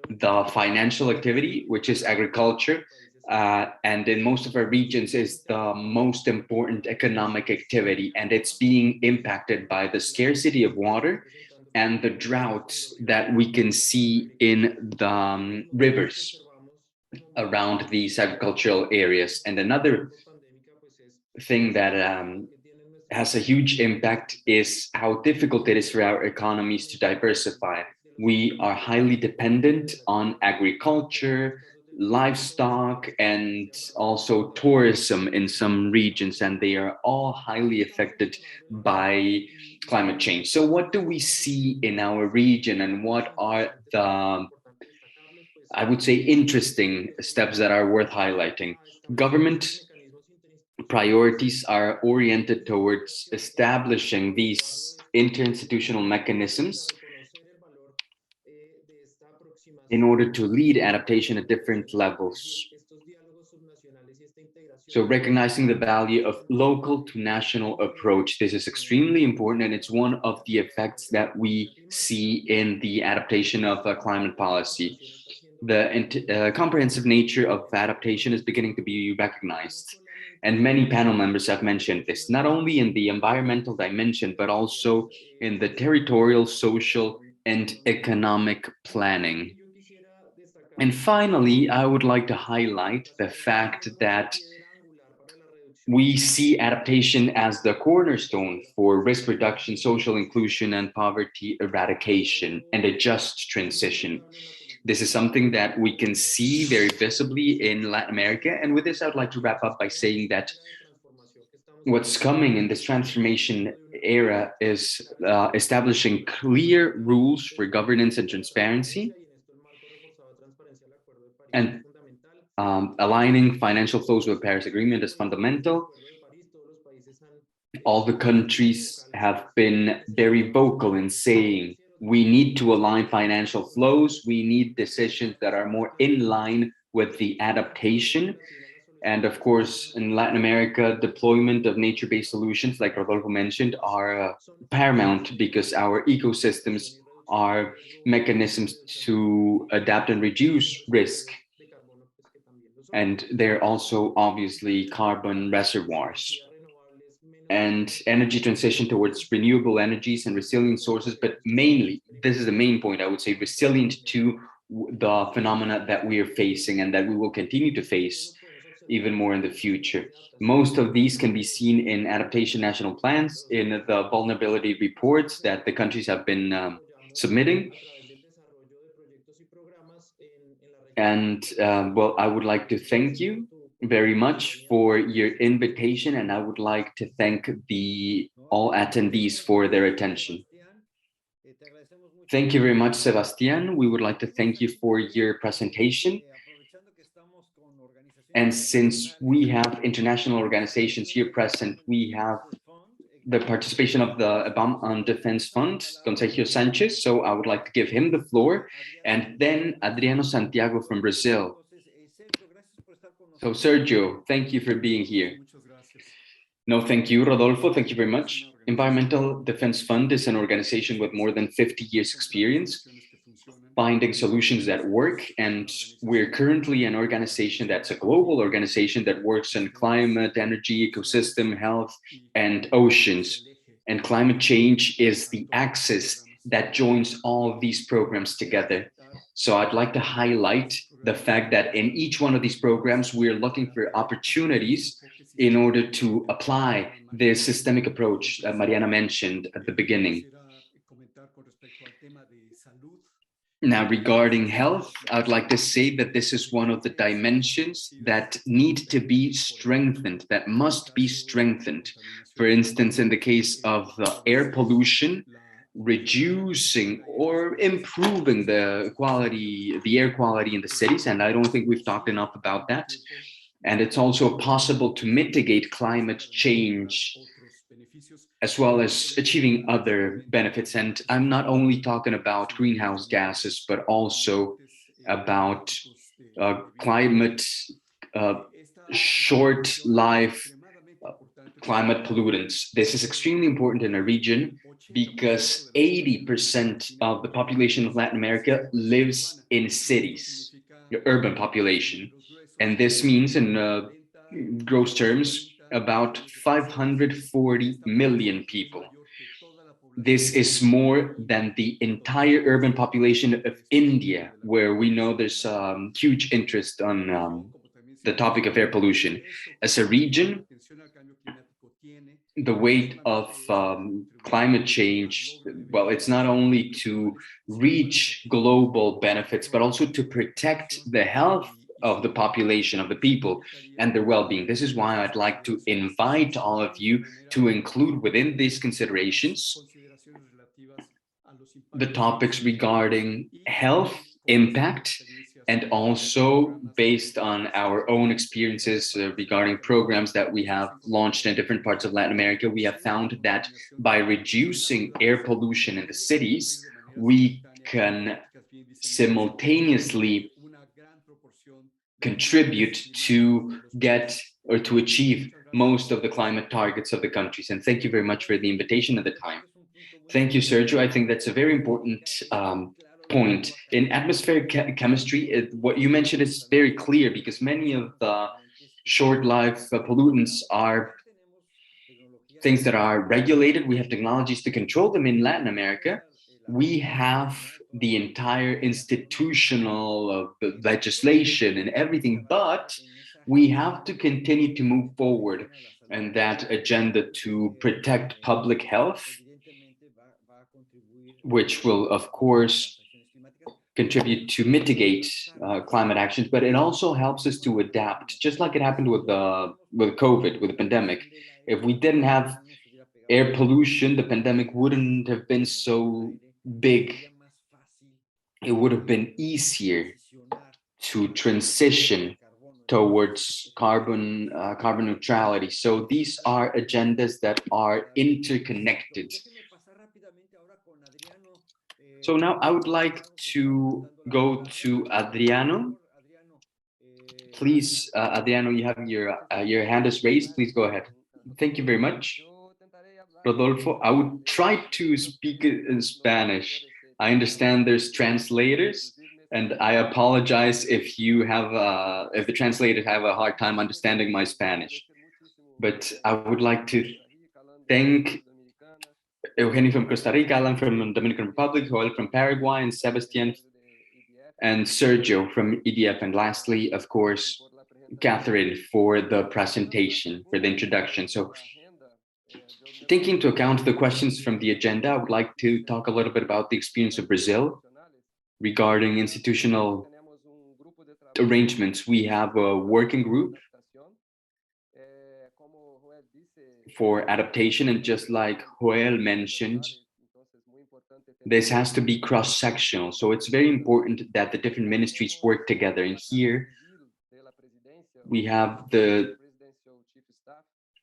the financial activity, which is agriculture, and in most of our regions is the most important economic activity, and it's being impacted by the scarcity of water and the droughts that we can see in the rivers around these agricultural areas. And another thing that has a huge impact is how difficult it is for our economies to diversify. We are highly dependent on agriculture, livestock, and also tourism in some regions, and they are all highly affected by climate change. So what do we see in our region, and what are the, I would say, interesting steps that are worth highlighting? Government priorities are oriented towards establishing these interinstitutional mechanisms in order to lead adaptation at different levels. So recognizing the value of local to national approach, this is extremely important, and it's one of the effects that we see in the adaptation of climate policy. The comprehensive nature of adaptation is beginning to be recognized. And many panel members have mentioned this, not only in the environmental dimension, but also in the territorial, social, and economic planning. And finally, I would like to highlight the fact that we see adaptation as the cornerstone for risk reduction, social inclusion, and poverty eradication, and a just transition. This is something that we can see very visibly in Latin America. And with this, I would like to wrap up by saying that what's coming in this transformation era is establishing clear rules for governance and transparency, and aligning financial flows with the Paris Agreement is fundamental. All the countries have been very vocal in saying we need to align financial flows. We need decisions that are more in line with the adaptation. And of course, in Latin America, deployment of nature-based solutions, like Rodolfo mentioned, are paramount because our ecosystems are mechanisms to adapt and reduce risk. And they're also obviously carbon reservoirs. And energy transition towards renewable energies and resilient sources, but mainly, this is the main point, I would say, resilient to the phenomena that we are facing and that we will continue to face even more in the future. Most of these can be seen in adaptation national plans, in the vulnerability reports that the countries have been submitting. And well, I would like to thank you very much for your invitation, and I would like to thank all attendees for their attention. Thank you very much, Sebastián. We would like to thank you for your presentation. And since we have international organizations here present, we have the participation of the BAM on Defense Fund, Don Sergio Sanchez. So I would like to give him the floor, and then Adriano Santiago from Brazil. So Sergio, thank you for being here. No, thank you, Rodolfo. Thank you very much. Environmental Defense Fund is an organization with more than 50 years experience finding solutions that work. And we're currently an organization that's a global organization that works on climate, energy, ecosystem, health, and oceans. And climate change is the axis that joins all of these programs together. So I'd like to highlight the fact that in each one of these programs, we're looking for opportunities in order to apply the systemic approach that Mariana mentioned at the beginning. Now, regarding health, I'd like to say that this is one of the dimensions that need to be strengthened, that must be strengthened. For instance, in the case of air pollution, reducing or improving the air quality in the cities, and I don't think we've talked enough about that. And it's also possible to mitigate climate change as well as achieving other benefits. And I'm not only talking about greenhouse gases, but also about climate, short life climate pollutants. This is extremely important in a region because 80% of the population of Latin America lives in cities, the urban population. And this means in gross terms, about 540 million people. This is more than the entire urban population of India, where we know there's huge interest on the topic of air pollution. As a region, the weight of climate change, well, it's not only to reach global benefits, but also to protect the health of the population, of the people, and their well-being. This is why I'd like to invite all of you to include within these considerations the topics regarding health impact, and also based on our own experiences regarding programs that we have launched in different parts of Latin America, we have found that by reducing air pollution in the cities, we can simultaneously contribute to get or to achieve most of the climate targets of the countries. And thank you very much for the invitation and the time. Thank you, Sergio. I think that's a very important point. In atmospheric chemistry, what you mentioned is very clear because many of the short-life pollutants are things that are regulated. We have technologies to control them in Latin America. We have the entire institutional legislation and everything, but we have to continue to move forward in that agenda to protect public health, which will, of course, contribute to mitigate climate actions, but it also helps us to adapt, just like it happened with COVID, with the pandemic. If we didn't have air pollution, the pandemic wouldn't have been so big. It would have been easier to transition towards carbon neutrality. So these are agendas that are interconnected. So now I would like to go to Adriano. Please, Adriano, you have your hand is raised. Please go ahead. Thank you very much. Rodolfo, I would try to speak in Spanish. I understand there's translators, and I apologize if you have if the translators have a hard time understanding my Spanish. But I would like to thank Eugenio from Costa Rica, Alan from the Dominican Republic, Joel from Paraguay, and Sebastian and Sergio from EDF, and lastly, of course, Catherine for the presentation, for the introduction. So taking into account the questions from the agenda, I would like to talk a little bit about the experience of Brazil regarding institutional arrangements. We have a working group for adaptation, and just like Joel mentioned, this has to be cross-sectional. So it's very important that the different ministries work together. And here we have the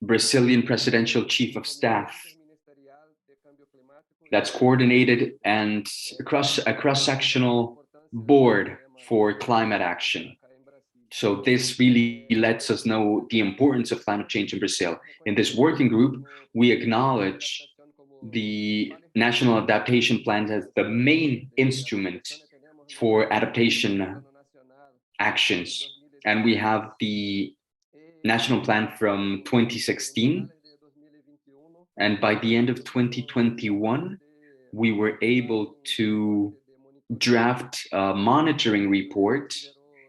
Brazilian Presidential Chief of Staff that's coordinated, and a cross-sectional board for climate action. So this really lets us know the importance of climate change in Brazil. In this working group, we acknowledge the National Adaptation Plan as the main instrument for adaptation actions. And we have the National Plan from 2016. And by the end of 2021, we were able to draft a monitoring report.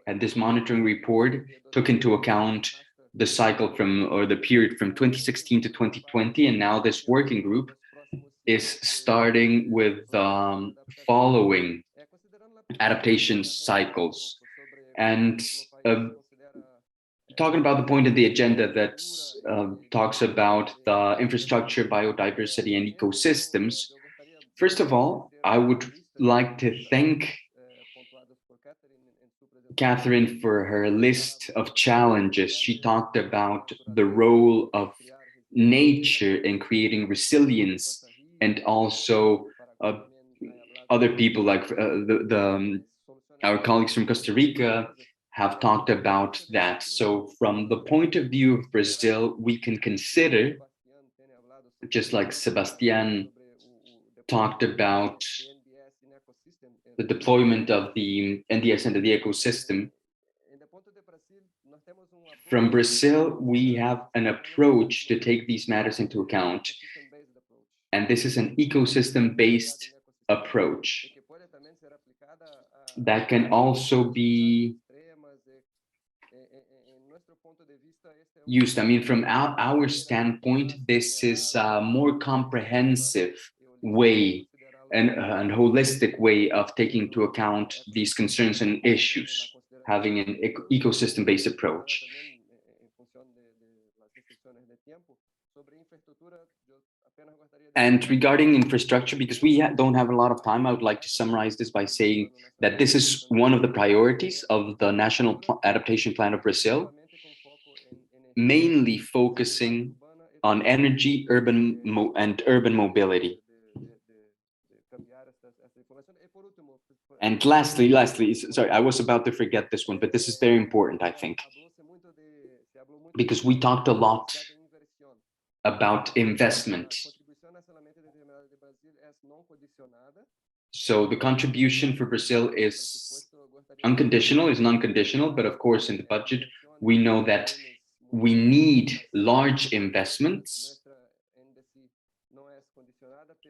And this monitoring report took into account the cycle or the period from 2016 to 2020. And now this working group is starting with following adaptation cycles. And talking about the point of the agenda that talks about the infrastructure, biodiversity, and ecosystems, first of all, I would like to thank Catherine for her list of challenges. She talked about the role of nature in creating resilience, and also other people like our colleagues from Costa Rica have talked about that. So from the point of view of Brazil, we can consider, just like Sebastian talked about, the deployment of the NDS into the ecosystem. From Brazil, we have an approach to take these matters into account. And this is an ecosystem-based approach that can also be used. I mean, from our standpoint, this is a more comprehensive way and holistic way of taking into account these concerns and issues, having an ecosystem-based approach. And regarding infrastructure, because we don't have a lot of time, I would like to summarize this by saying that this is one of the priorities of the National Adaptation Plan of Brazil, mainly focusing on energy, urban mobility. And lastly, sorry, I was about to forget this one, but this is very important, I think, because we talked a lot about investment. So the contribution for Brazil is unconditional, is non-conditional, but of course in the budget, we know that we need large investments.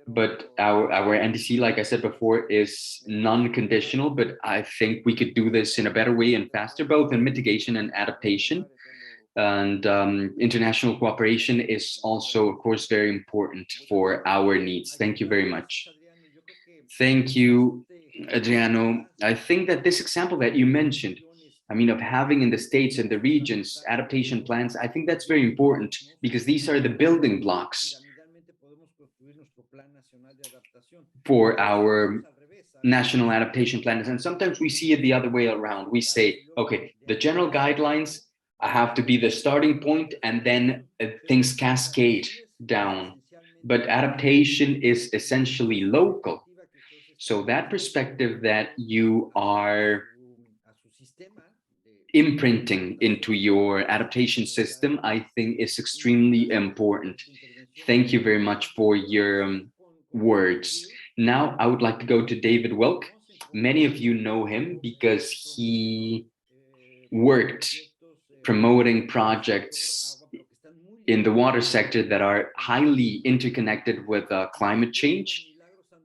But our NDC, like I said before, is non-conditional, but I think we could do this in a better way and faster, both in mitigation and adaptation. And international cooperation is also, of course, very important for our needs. Thank you very much. Thank you, Adriano. I think that this example that you mentioned, I mean, of having in the states and the regions adaptation plans, I think that's very important because these are the building blocks for our national adaptation plans. And sometimes we see it the other way around. We say, okay, the general guidelines have to be the starting point, and then things cascade down. But adaptation is essentially local. So that perspective that you are imprinting into your adaptation system, I think is extremely important. Thank you very much for your words. Now I would like to go to David Welk. Many of you know him because he worked promoting projects in the water sector that are highly interconnected with climate change.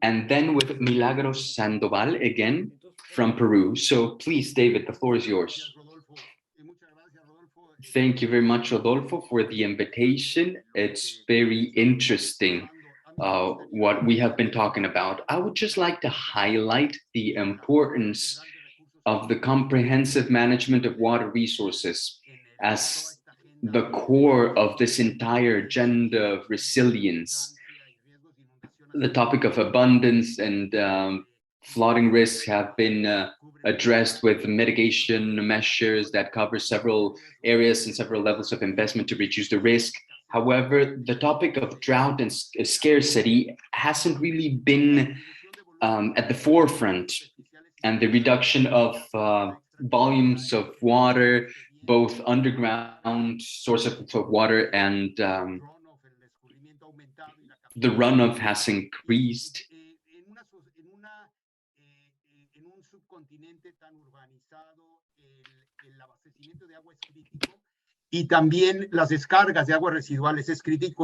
And then with Milagros Sandoval again from Peru. So please, David, the floor is yours. Thank you very much, Rodolfo, for the invitation. It's very interesting what we have been talking about. I would just like to highlight the importance of the comprehensive management of water resources as the core of this entire agenda of resilience. The topic of abundance and flooding risks have been addressed with mitigation measures that cover several areas and several levels of investment to reduce the risk. However, the topic of drought and scarcity hasn't really been at the forefront, and the reduction of volumes of water, both underground sources of water and the runoff has increased.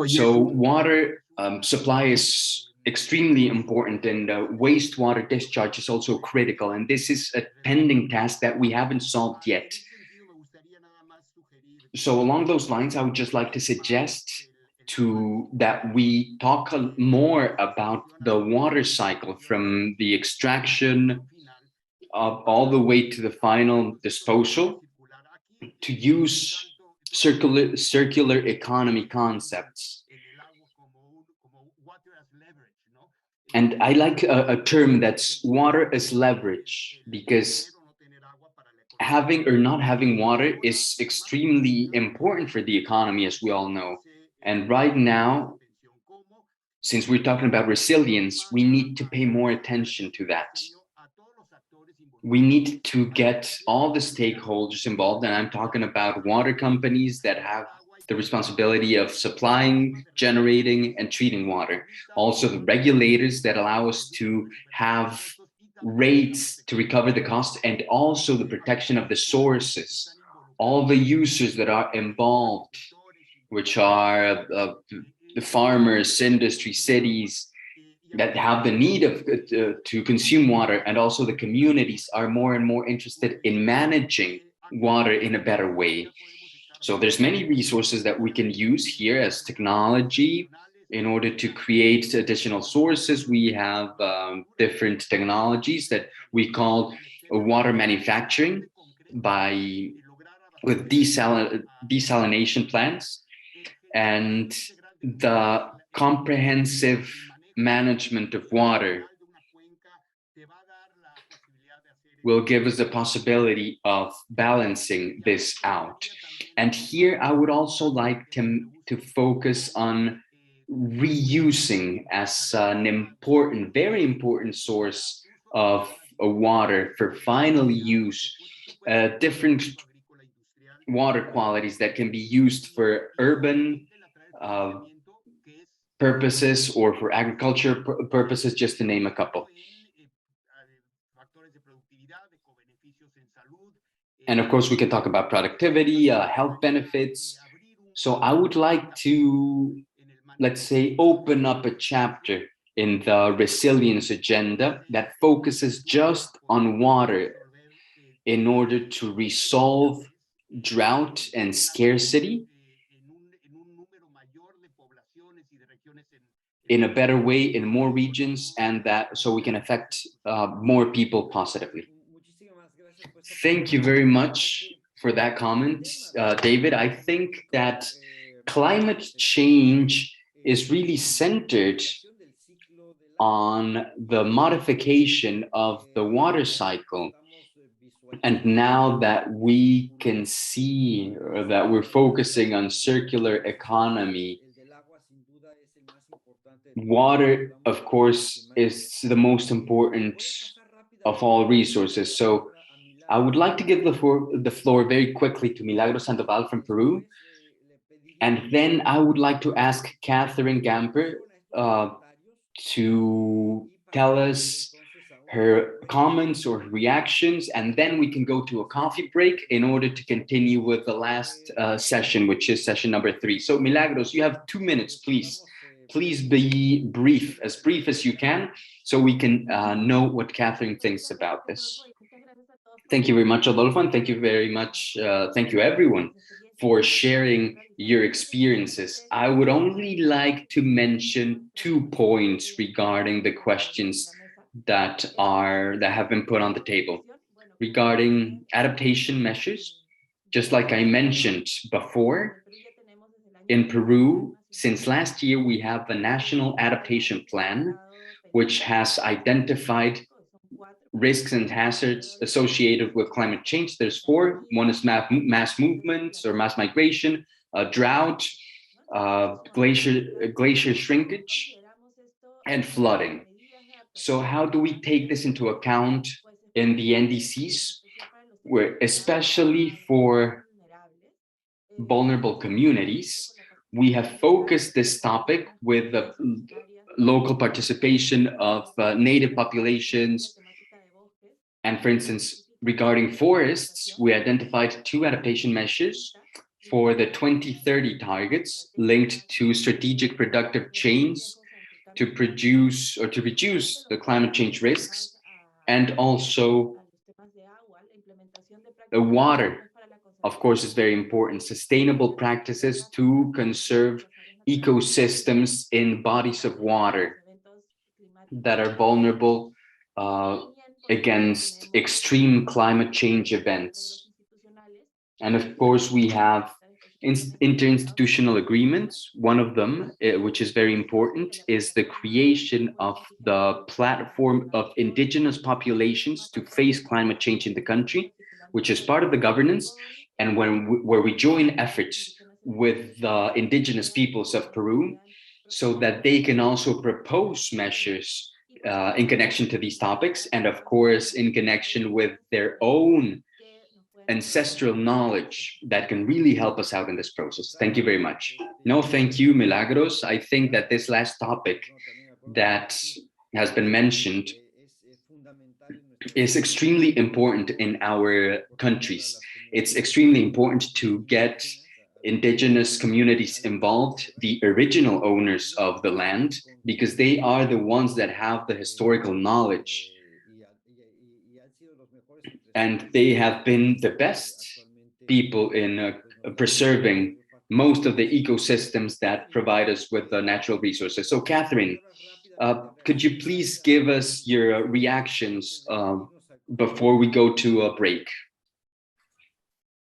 So water supply is extremely important, and wastewater discharge is also critical. And this is a pending task that we haven't solved yet. So along those lines, I would just like to suggest that we talk more about the water cycle from the extraction all the way to the final disposal, to use circular economy concepts. And I like a term that's water as leverage, because having or not having water is extremely important for the economy, as we all know. And right now, since we're talking about resilience, we need to pay more attention to that. We need to get all the stakeholders involved, and I'm talking about water companies that have the responsibility of supplying, generating, and treating water. Also the regulators that allow us to have rates to recover the cost, and also the protection of the sources. All the users that are involved, which are the farmers, industry, cities, that have the need of to consume water, and also the communities are more and more interested in managing water in a better way. So there's many resources that we can use here as technology in order to create additional sources. We have different technologies that we call water manufacturing with desalination plants, and the comprehensive management of water will give us the possibility of balancing this out. And here I would also like to focus on reusing as an important, very important source of water for final use, different water qualities that can be used for urban purposes or for agriculture purposes, just to name a couple. And of course, we can talk about productivity, health benefits. So I would like to, let's say, open up a chapter in the resilience agenda that focuses just on water in order to resolve drought and scarcity in a better way in more regions, and that so we can affect more people positively. Thank you very much for that comment, David. I think that climate change is really centered on the modification of the water cycle. And now that we can see that we're focusing on circular economy, water, of course, is the most important of all resources. So I would like to give the floor very quickly to Milagros Sandoval from Peru. And then I would like to ask Catherine Gamper to tell us her comments or reactions, and then we can go to a coffee break in order to continue with the last session, which is session number 3. So Milagros, you have 2 minutes, please. Please be brief as you can, so we can know what Catherine thinks about this. Thank you very much, Adolfo, and thank you very much, thank you everyone for sharing your experiences. I would only like to mention 2 points regarding the questions that have been put on the table. Regarding adaptation measures, just like I mentioned before, in Peru, since last year, we have the National Adaptation Plan, which has identified risks and hazards associated with climate change. There's 4. One is mass movements or mass migration, drought, glacier shrinkage, and flooding. So how do we take this into account in the NDCs? where especially for vulnerable communities, we have focused this topic with the local participation of native populations. And for instance, regarding forests, we identified 2 adaptation measures for the 2030 targets linked to strategic productive chains to produce or to reduce the climate change risks, and also the water, of course, is very important. Sustainable practices to conserve ecosystems in bodies of water that are vulnerable against extreme climate change events. And of course, we have interinstitutional agreements. One of them, which is very important, is the creation of the platform of indigenous populations to face climate change in the country, which is part of the governance, and where we join efforts with the indigenous peoples of Peru so that they can also propose measures in connection to these topics, and of course, in connection with their own ancestral knowledge that can really help us out in this process. Thank you very much. No, thank you, Milagros. I think that this last topic that has been mentioned is extremely important in our countries. It's extremely important to get indigenous communities involved, the original owners of the land, because they are the ones that have the historical knowledge. And they have been the best people in preserving most of the ecosystems that provide us with the natural resources. So Catherine, could you please give us your reactions before we go to a break?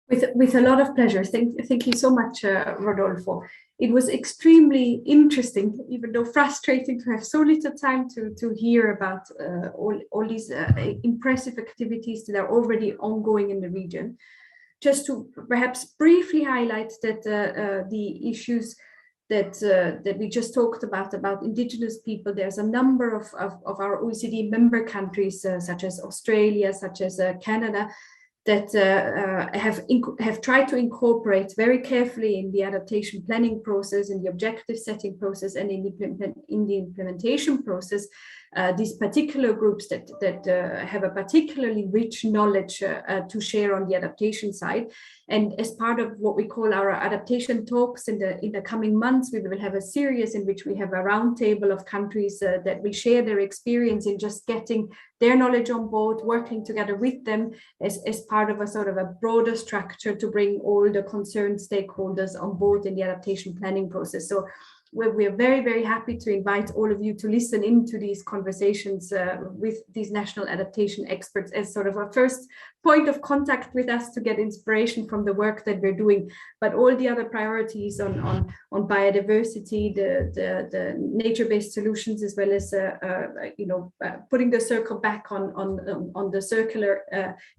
With a lot of pleasure. Thank you so much, Rodolfo. It was extremely interesting, even though frustrating to have so little time to hear about all these impressive activities that are already ongoing in the region. Just to perhaps briefly highlight that the issues that we just talked about indigenous people, there's a number of our OECD member countries, such as Australia, such as Canada, that have tried to incorporate very carefully in the adaptation planning process, in the objective setting process, and in the implementation process, these particular groups that have a particularly rich knowledge to share on the adaptation side. And as part of what we call our adaptation talks in the coming months, we will have a series in which we have a roundtable of countries that will share their experience in just getting their knowledge on board, working together with them as part of a sort of a broader structure to bring all the concerned stakeholders on board in the adaptation planning process. So we're very, very happy to invite all of you to listen into these conversations with these national adaptation experts as sort of a first point of contact with us to get inspiration from the work that we're doing. But all the other priorities on biodiversity, the nature-based solutions, as well as putting the circle back on the circular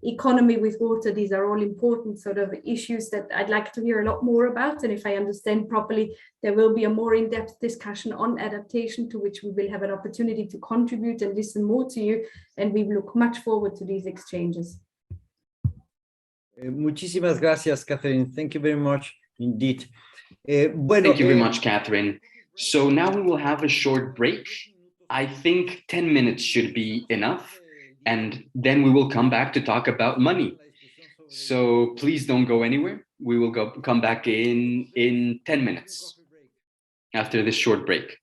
economy with water, these are all important sort of issues that I'd like to hear a lot more about. And if I understand properly, there will be a more in-depth discussion on adaptation, to which we will have an opportunity to contribute and listen more to you. And we look much forward to these exchanges. Muchísimas gracias, Catherine. Thank you very much indeed. Thank you very much, Catherine. So now we will have a short break. I think 10 minutes should be enough. And then we will come back to talk about money. So please don't go anywhere. We will come back in 10 minutes after this short break.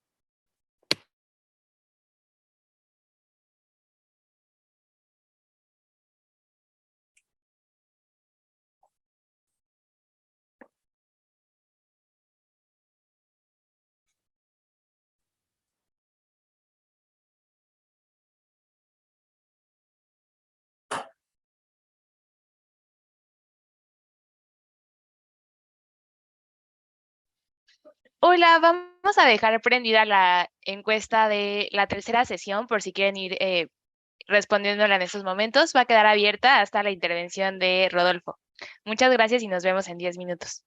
Hola, vamos a dejar prendida la encuesta de la tercera sesión por si quieren ir respondiéndola en estos momentos. Va a quedar abierta hasta la intervención de Rodolfo. Muchas gracias y nos vemos en 10 minutos.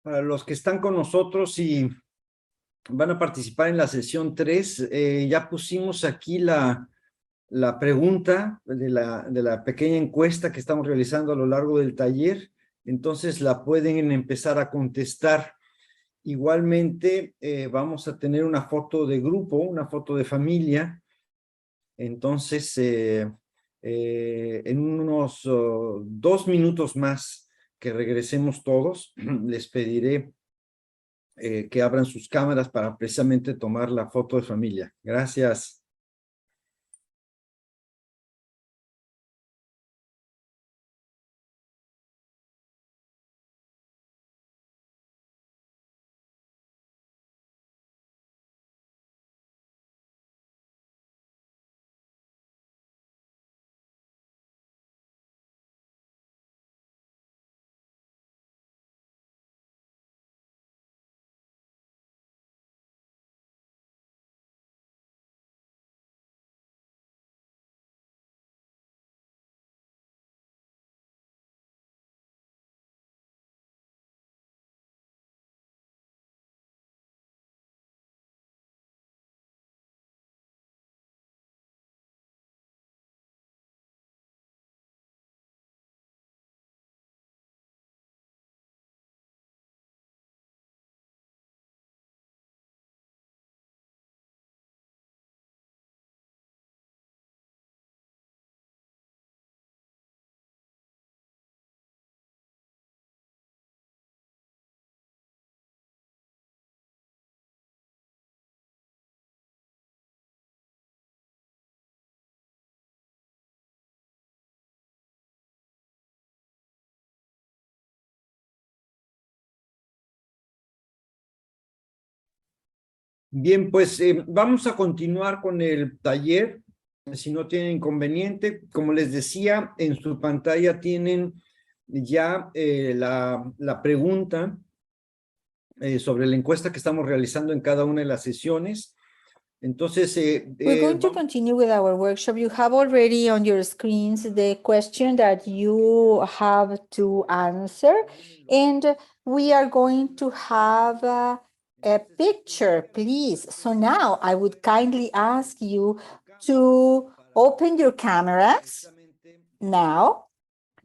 Para los que están con nosotros y van a participar en la sesión 3, ya pusimos aquí la pregunta de la pequeña encuesta que estamos realizando a lo largo del taller, entonces la pueden empezar a contestar. Igualmente vamos a tener una foto de grupo, una foto de familia, entonces en unos 2 minutos más que regresemos todos, les pediré que abran sus cámaras para precisamente tomar la foto de familia. Gracias. Bien, pues vamos a continuar con el taller. Si no tienen inconveniente, como les decía, en su pantalla tienen ya la pregunta sobre la encuesta que estamos realizando en cada una de las sesiones. Entonces, we're going to continue with our workshop. You have already on your screens the question that you have to answer, and we are going to have a picture, please. So now I would kindly ask you to open your cameras now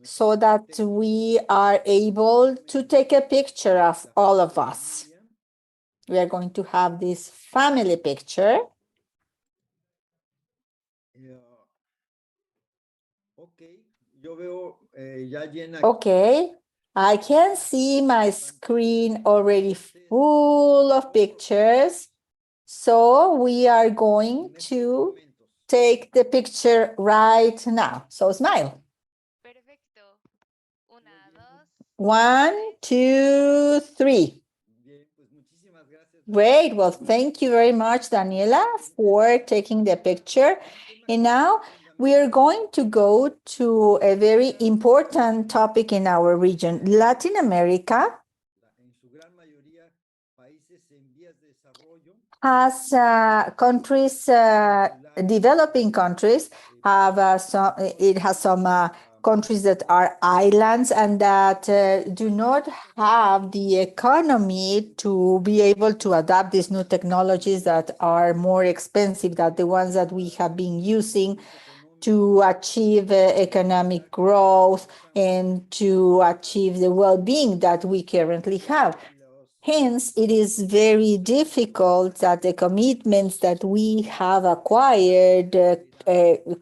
so that we are able to take a picture of all of us. We are going to have this family picture. Okay, I can see my screen already full of pictures. So we are going to take the picture right now. So smile. Perfecto. Una, dos. 1, 2, 3. Great. Well, thank you very much, Daniela, for taking the picture. And now we are going to go to a very important topic in our region, Latin America. Has countries, developing countries, have it has some countries that are islands and that do not have the economy to be able to adapt these new technologies that are more expensive than the ones that we have been using to achieve economic growth and to achieve the well-being that we currently have. Hence, it is very difficult that the commitments that we have acquired,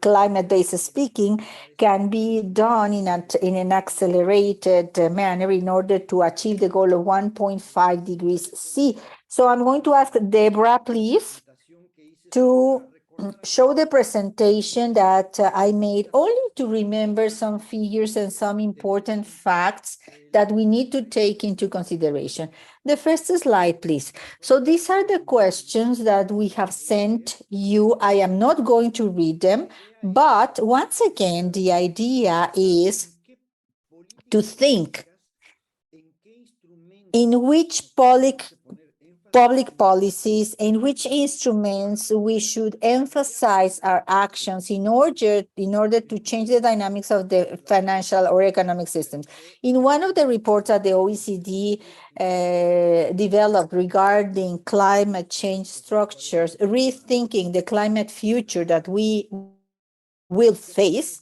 climate-based speaking, can be done in an accelerated manner in order to achieve the goal of 1.5 degrees C. So I'm going to ask Deborah, please, to show the presentation that I made, only to remember some figures and some important facts that we need to take into consideration. The first slide, please. So these are the questions that we have sent you. I am not going to read them, but once again, the idea is to think in which public policies, in which instruments we should emphasize our actions in order to change the dynamics of the financial or economic systems. In one of the reports that the OECD developed regarding climate change structures, rethinking the climate future that we will face,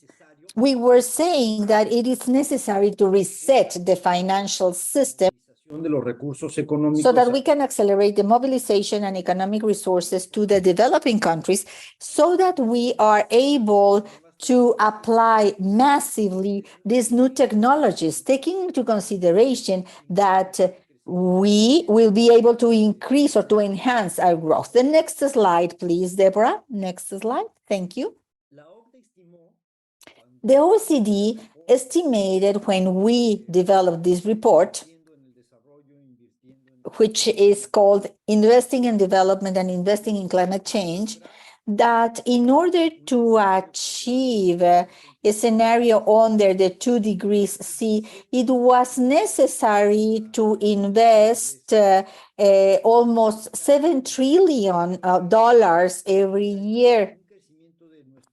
we were saying that it is necessary to reset the financial system so that we can accelerate the mobilization and economic resources to the developing countries so that we are able to apply massively these new technologies, taking into consideration that we will be able to increase or to enhance our growth. The next slide, please, Deborah. Next slide. Thank you. The OECD estimated when we developed this report, which is called Investing in Development and Investing in Climate Change, that in order to achieve a scenario under the 2 degrees C, it was necessary to invest almost $7 trillion every year.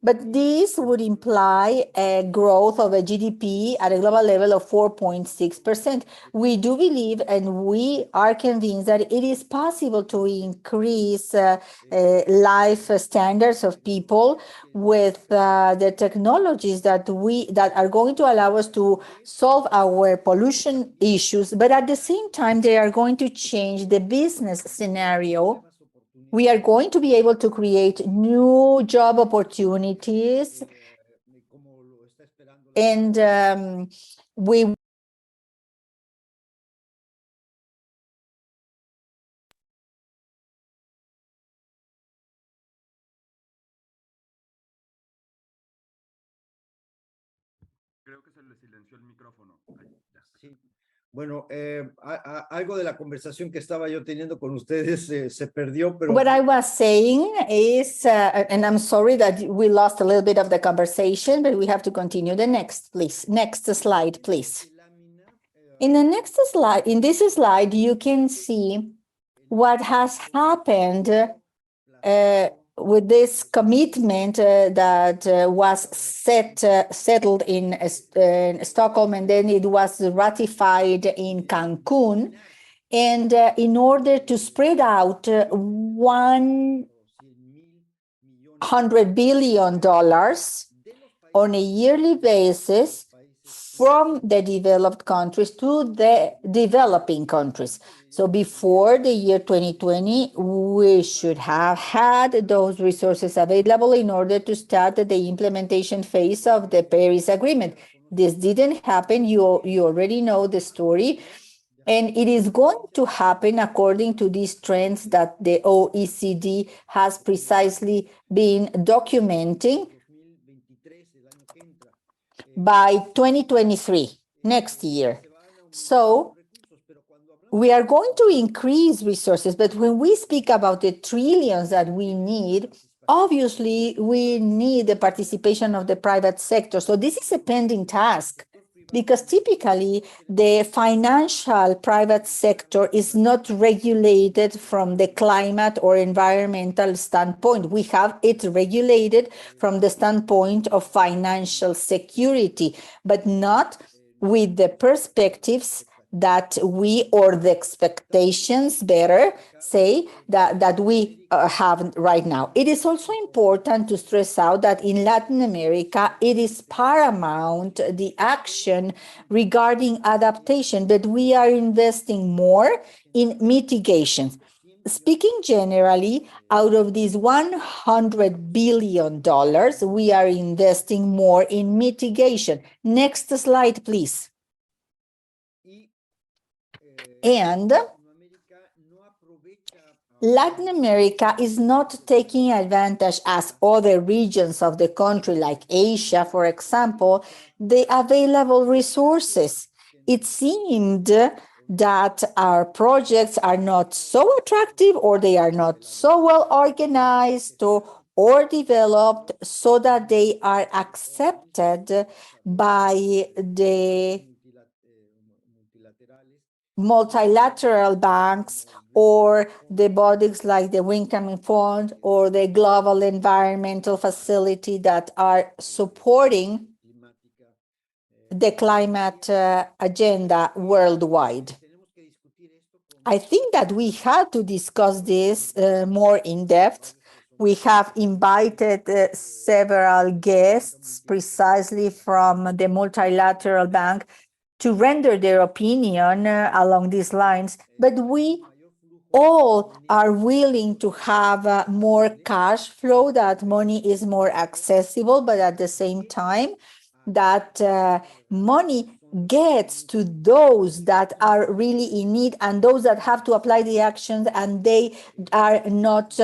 But this would imply a growth of a GDP at a global level of 4.6%. We do believe and we are convinced that it is possible to increase life standards of people with the technologies that are going to allow us to solve our pollution issues, but at the same time, they are going to change the business scenario. We are going to be able to create new job opportunities, and we Creo que se le silenció el micrófono. Sí. Bueno, algo de la conversación que estaba yo teniendo con ustedes se perdió, pero... What I was saying is, and I'm sorry that we lost a little bit of the conversation, but we have to continue. The next, please. Next slide, please. In the next slide, in this slide, you can see what has happened with this commitment that was settled in Stockholm, and then it was ratified in Cancun. And in order to spread out $100 billion on a yearly basis from the developed countries to the developing countries. So before the year 2020, we should have had those resources available in order to start the implementation phase of the Paris Agreement. This didn't happen. You already know the story. And it is going to happen according to these trends that the OECD has precisely been documenting by 2023, next year. So we are going to increase resources, but when we speak about the trillions that we need, obviously we need the participation of the private sector. So this is a pending task, because typically the financial private sector is not regulated from the climate or environmental standpoint. We have it regulated from the standpoint of financial security, but not with the perspectives that we, or the expectations, better say, that we have right now. It is also important to stress out that in Latin America, it is paramount, the action regarding adaptation, but we are investing more in mitigation. Speaking generally, out of these $100 billion, we are investing more in mitigation. Next slide, please. And Latin America is not taking advantage, as other regions of the country, like Asia, for example, the available resources. It seemed that our projects are not so attractive, or they are not so well organized or developed so that they are accepted by the multilateral banks or the bodies like the Income Fund or the Global Environmental Facility that are supporting the climate agenda worldwide. I think that we have to discuss this more in depth. We have invited several guests precisely from the multilateral bank to render their opinion along these lines, but we all are willing to have more cash flow, that money is more accessible, but at the same time, that money gets to those that are really in need and those that have to apply the actions, and they are not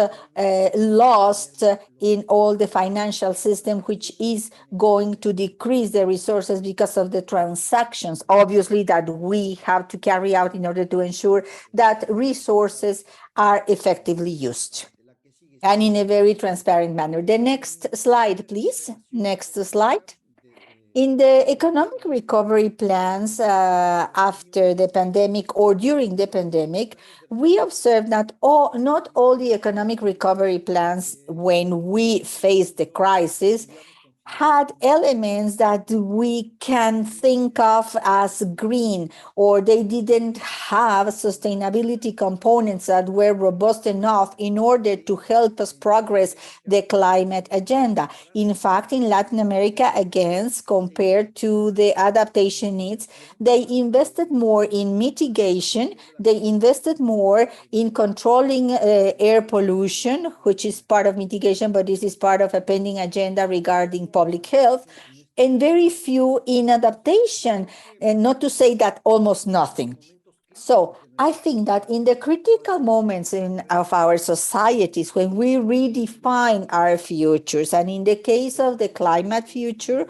lost in all the financial system, which is going to decrease the resources because of the transactions, obviously, that we have to carry out in order to ensure that resources are effectively used and in a very transparent manner. The next slide, please. Next slide. In the economic recovery plans after the pandemic or during the pandemic, we observed that not all the economic recovery plans, when we faced the crisis, had elements that we can think of as green, or they didn't have sustainability components that were robust enough in order to help us progress the climate agenda. In fact, in Latin America, again, compared to the adaptation needs, they invested more in mitigation, they invested more in controlling air pollution, which is part of mitigation, but this is part of a pending agenda regarding public health, and very few in adaptation, and not to say that almost nothing. So I think that in the critical moments of our societies, when we redefine our futures, and in the case of the climate future,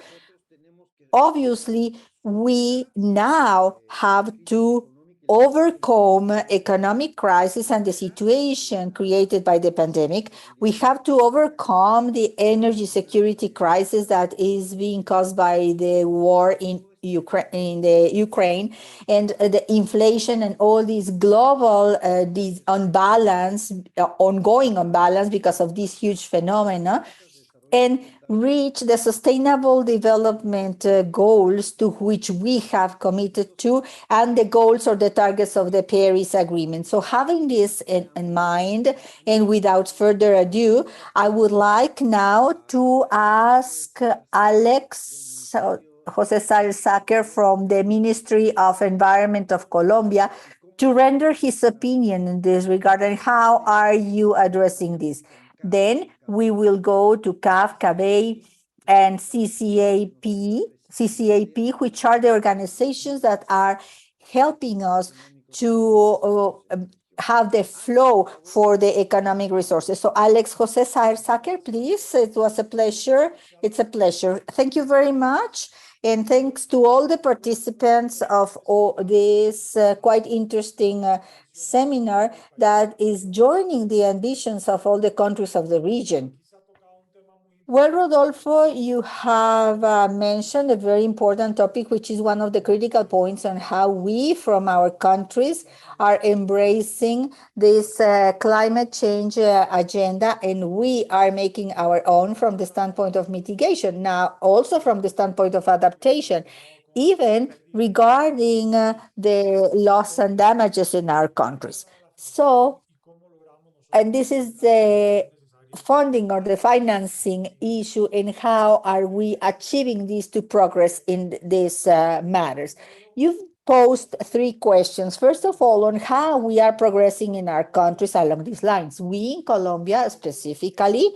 obviously we now have to overcome economic crisis and the situation created by the pandemic. We have to overcome the energy security crisis that is being caused by the war in Ukraine and the inflation and all these global these ongoing imbalance because of this huge phenomena, and reach the sustainable development goals to which we have committed to, and the goals or the targets of the Paris Agreement. So having this in mind, and without further ado, I would like now to ask Alex Jose Sacker from the Ministry of Environment of Colombia to render his opinion in this regard, and how are you addressing this? Then we will go to CAF, CABEI, and CCAP, which are the organizations that are helping us to have the flow for the economic resources. So Alex Jose Sacker, please. It was a pleasure. It's a pleasure. Thank you very much. And thanks to all the participants of this quite interesting seminar that is joining the ambitions of all the countries of the region. Well, Rodolfo, you have mentioned a very important topic, which is one of the critical points on how we from our countries are embracing this climate change agenda, and we are making our own from the standpoint of mitigation, now also from the standpoint of adaptation, even regarding the loss and damages in our countries. So, and this is the funding or the financing issue, and how are we achieving this to progress in these matters. You've posed 3 questions. First of all, on how we are progressing in our countries along these lines. We in Colombia specifically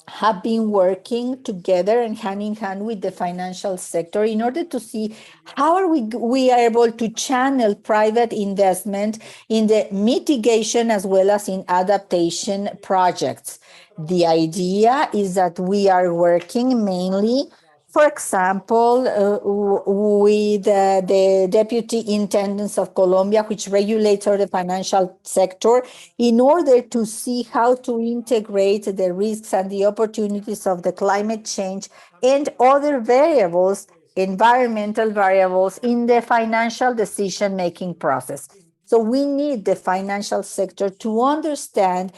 have been working together and hand in hand with the financial sector in order to see how are we are able to channel private investment in the mitigation as well as in adaptation projects. The idea is that we are working mainly, for example, with the Deputy Intendants of Colombia, which regulates the financial sector, in order to see how to integrate the risks and the opportunities of the climate change and other variables, environmental variables, in the financial decision-making process. So we need the financial sector to understand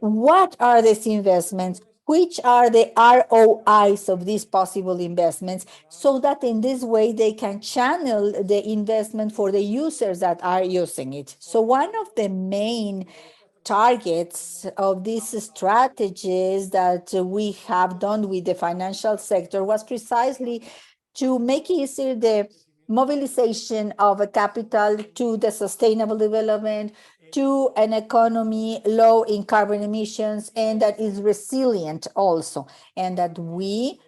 what are these investments, which are the ROIs of these possible investments, so that in this way they can channel the investment for the users that are using it. So one of the main targets of these strategies that we have done with the financial sector was precisely to make easier the mobilization of a capital to the sustainable development, to an economy low in carbon emissions, and that is resilient also, and that we,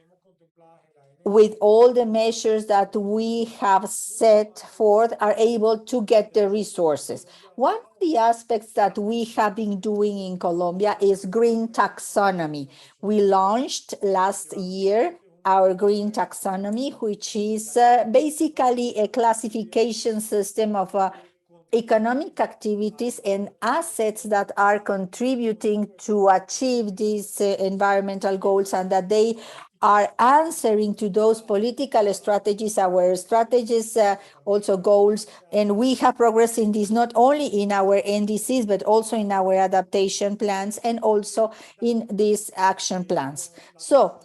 with all the measures that we have set forth, are able to get the resources. One of the aspects that we have been doing in Colombia is green taxonomy. We launched last year our green taxonomy, which is basically a classification system of economic activities and assets that are contributing to achieve these environmental goals, and that they are answering to those political strategies, our strategies, also goals. And we have progressed in this not only in our NDCs, but also in our adaptation plans and also in these action plans. So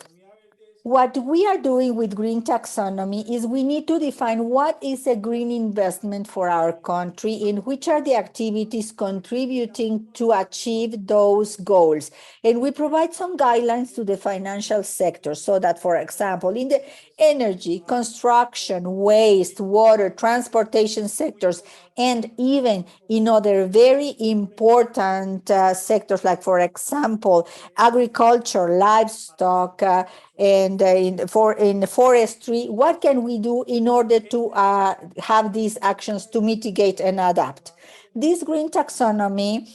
what we are doing with green taxonomy is we need to define what is a green investment for our country and which are the activities contributing to achieve those goals. And we provide some guidelines to the financial sector so that, for example, in the energy, construction, waste, water, transportation sectors, and even in other very important sectors, like, for example, agriculture, livestock, and in forestry, what can we do in order to have these actions to mitigate and adapt? This green taxonomy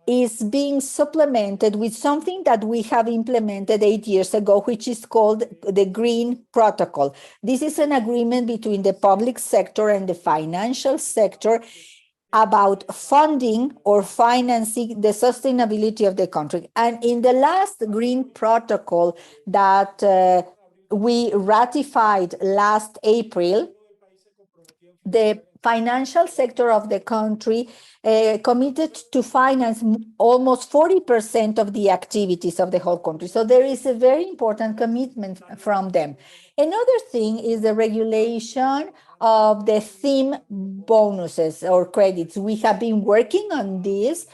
is being supplemented with something that we have implemented 8 years ago, which is called the Green Protocol. This is an agreement between the public sector and the financial sector about funding or financing the sustainability of the country. And in the last Green Protocol that we ratified last April, the financial sector of the country committed to finance almost 40% of the activities of the whole country. So there is a very important commitment from them. Another thing is the regulation of the theme bonuses or credits. We have been working on this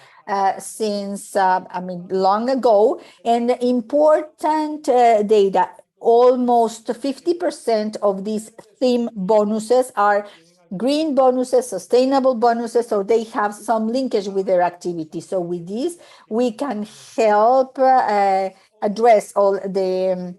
since, long ago, and important data. Almost 50% of these theme bonuses are green bonuses, sustainable bonuses, so they have some linkage with their activity. So with this, we can help address all the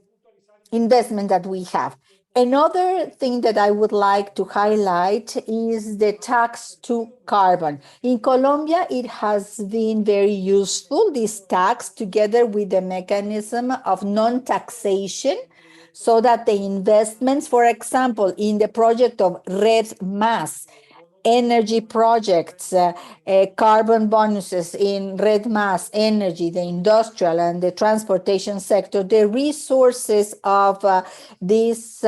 investment that we have. Another thing that I would like to highlight is the tax to carbon. In Colombia, it has been very useful, this tax, together with the mechanism of non-taxation, so that the investments, for example, in the project of Red Mass, energy projects, carbon bonuses in Red Mass, energy, the industrial and the transportation sector, the resources of this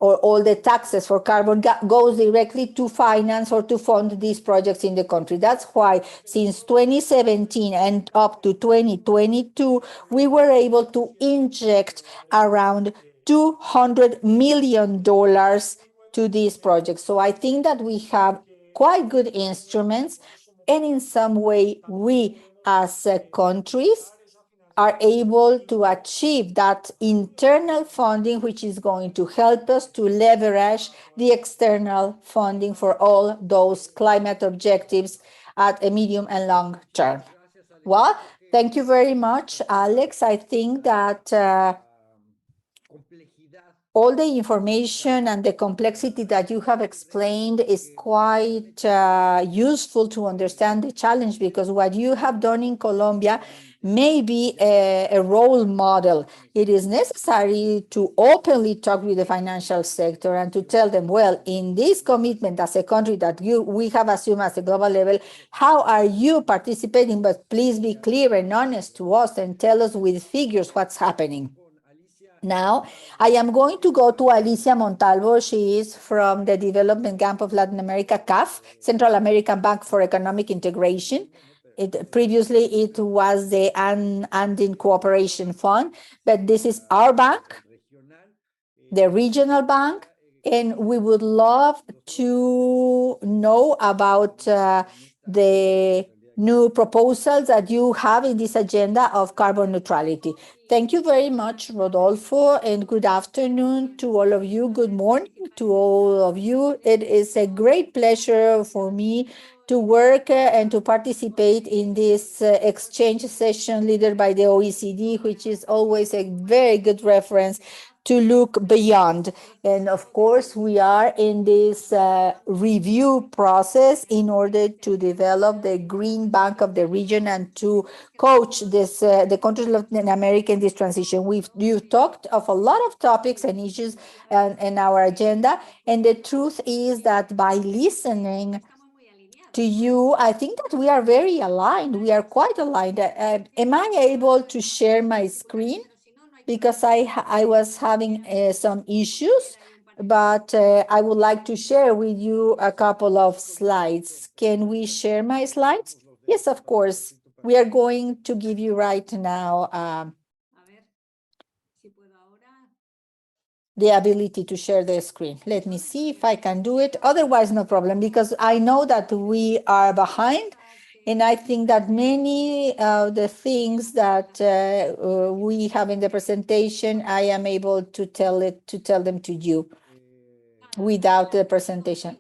or all the taxes for carbon goes directly to finance or to fund these projects in the country. That's why since 2017 and up to 2022, we were able to inject around $200 million to these projects. So I think that we have quite good instruments, and in some way we as countries are able to achieve that internal funding, which is going to help us to leverage the external funding for all those climate objectives at a medium and long term. Well, thank you very much, Alex. I think that all the information and the complexity that you have explained is quite useful to understand the challenge, because what you have done in Colombia may be a role model. It is necessary to openly talk with the financial sector and to tell them, well, in this commitment as a country that we have assumed as a global level, how are you participating? But please be clear and honest to us and tell us with figures what's happening. Now, I am going to go to Lijia Montalvo. She is from the Development Bank of Latin America, CAF, Central American Bank for Economic Integration. Previously, it was the Andean Cooperation Fund, but this is our bank, the regional bank, and we would love to know about the new proposals that you have in this agenda of carbon neutrality. Thank you very much, Rodolfo, and good afternoon to all of you. Good morning to all of you. It is a great pleasure for me to work and to participate in this exchange session led by the OECD, which is always a very good reference to look beyond. And of course, we are in this review process in order to develop the Green Bank of the region and to coach this the countries of Latin America in this transition. You've talked of a lot of topics and issues in our agenda, and the truth is that by listening to you, I think that we are very aligned. We are quite aligned. Am I able to share my screen? Because I was having some issues, but I would like to share with you a couple of slides. Can we share my slides? Yes, of course. We are going to give you right now the ability to share the screen. Let me see if I can do it. Otherwise, no problem, because I know that we are behind. And I think that many of the things that we have in the presentation, I am able to tell them to you without the presentation.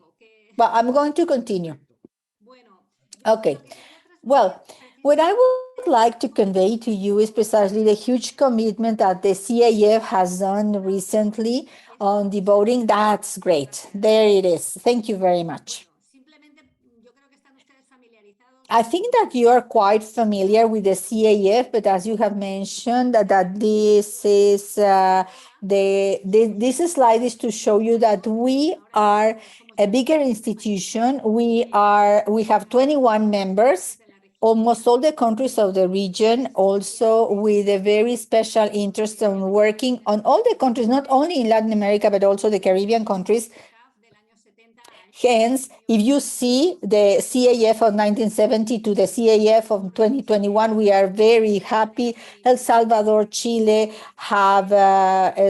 But I'm going to continue. Okay. Well, what I would like to convey to you is precisely the huge commitment that the CAF has done recently on the voting. That's great. There it is. Thank you very much. I think that you are quite familiar with the CAF, but as you have mentioned, that this is this slide is to show you that we are a bigger institution. We have 21 members, almost all the countries of the region, also with a very special interest in working on all the countries, not only in Latin America, but also the Caribbean countries. Hence, if you see the CAF of 1970 to the CAF of 2021, we are very happy. El Salvador, Chile have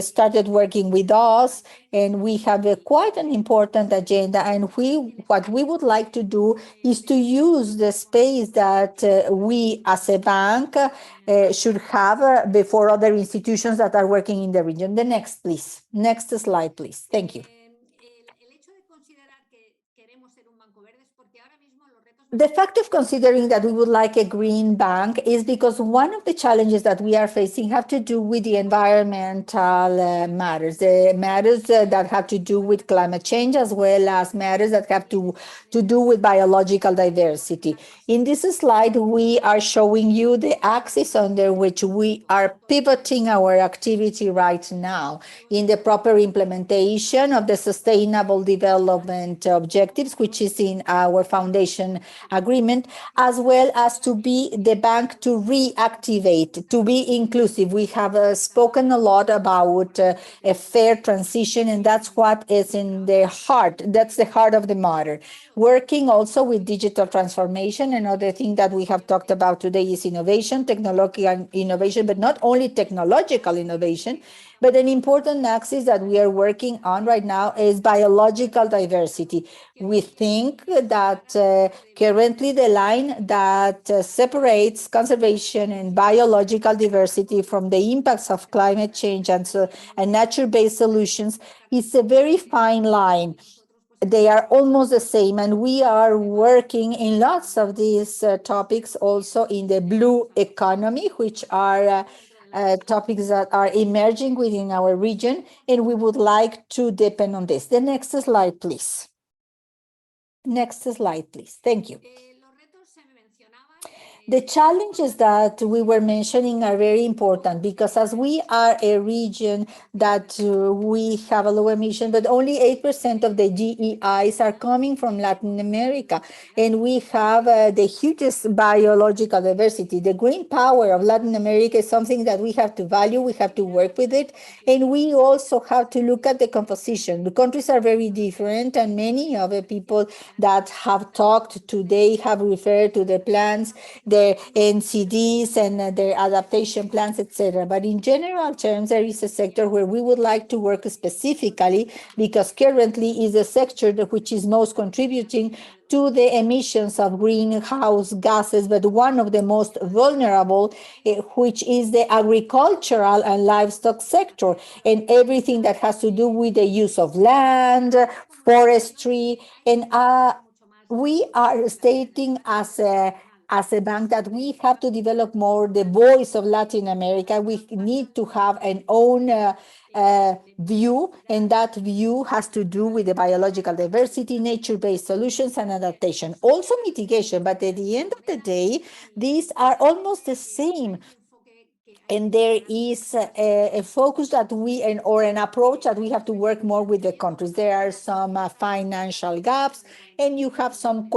started working with us, and we have quite an important agenda. And what we would like to do is to use the space that we as a bank should have before other institutions that are working in the region. The next, please. Next slide, please. Thank you. The fact of considering that we would like a green bank is because one of the challenges that we are facing have to do with the environmental matters, the matters that have to do with climate change, as well as matters that have to do with biological diversity. In this slide, we are showing you the axis under which we are pivoting our activity right now in the proper implementation of the Sustainable Development Objectives, which is in our foundation agreement, as well as to be the bank to reactivate, to be inclusive. We have spoken a lot about a fair transition, and that's what is in the heart. That's the heart of the matter. Working also with digital transformation. Another thing that we have talked about today is innovation, technological innovation, but not only technological innovation, but an important axis that we are working on right now is biological diversity. We think that currently the line that separates conservation and biological diversity from the impacts of climate change and nature-based solutions is a very fine line. They are almost the same, and we are working in lots of these topics also in the blue economy, which are topics that are emerging within our region, and we would like to depend on this. The next slide, please. Next slide, please. Thank you. The challenges that we were mentioning are very important because as we are a region that we have a low emission, but only 8% of the GEIs are coming from Latin America, and we have the hugest biological diversity. The green power of Latin America is something that we have to value, we have to work with it, and we also have to look at the composition. The countries are very different, and many of the people that have talked today have referred to the plans, the NCDs and their adaptation plans, etc. But in general terms, there is a sector where we would like to work specifically because currently is a sector which is most contributing to the emissions of greenhouse gases, but one of the most vulnerable, which is the agricultural and livestock sector, and everything that has to do with the use of land, forestry, and we are stating as a bank that we have to develop more the voice of Latin America. We need to have an own view, and that view has to do with the biological diversity, nature-based solutions, and adaptation. Also mitigation, but at the end of the day, these are almost the same. And there is a focus that or an approach that we have to work more with the countries. There are some financial gaps, and you have some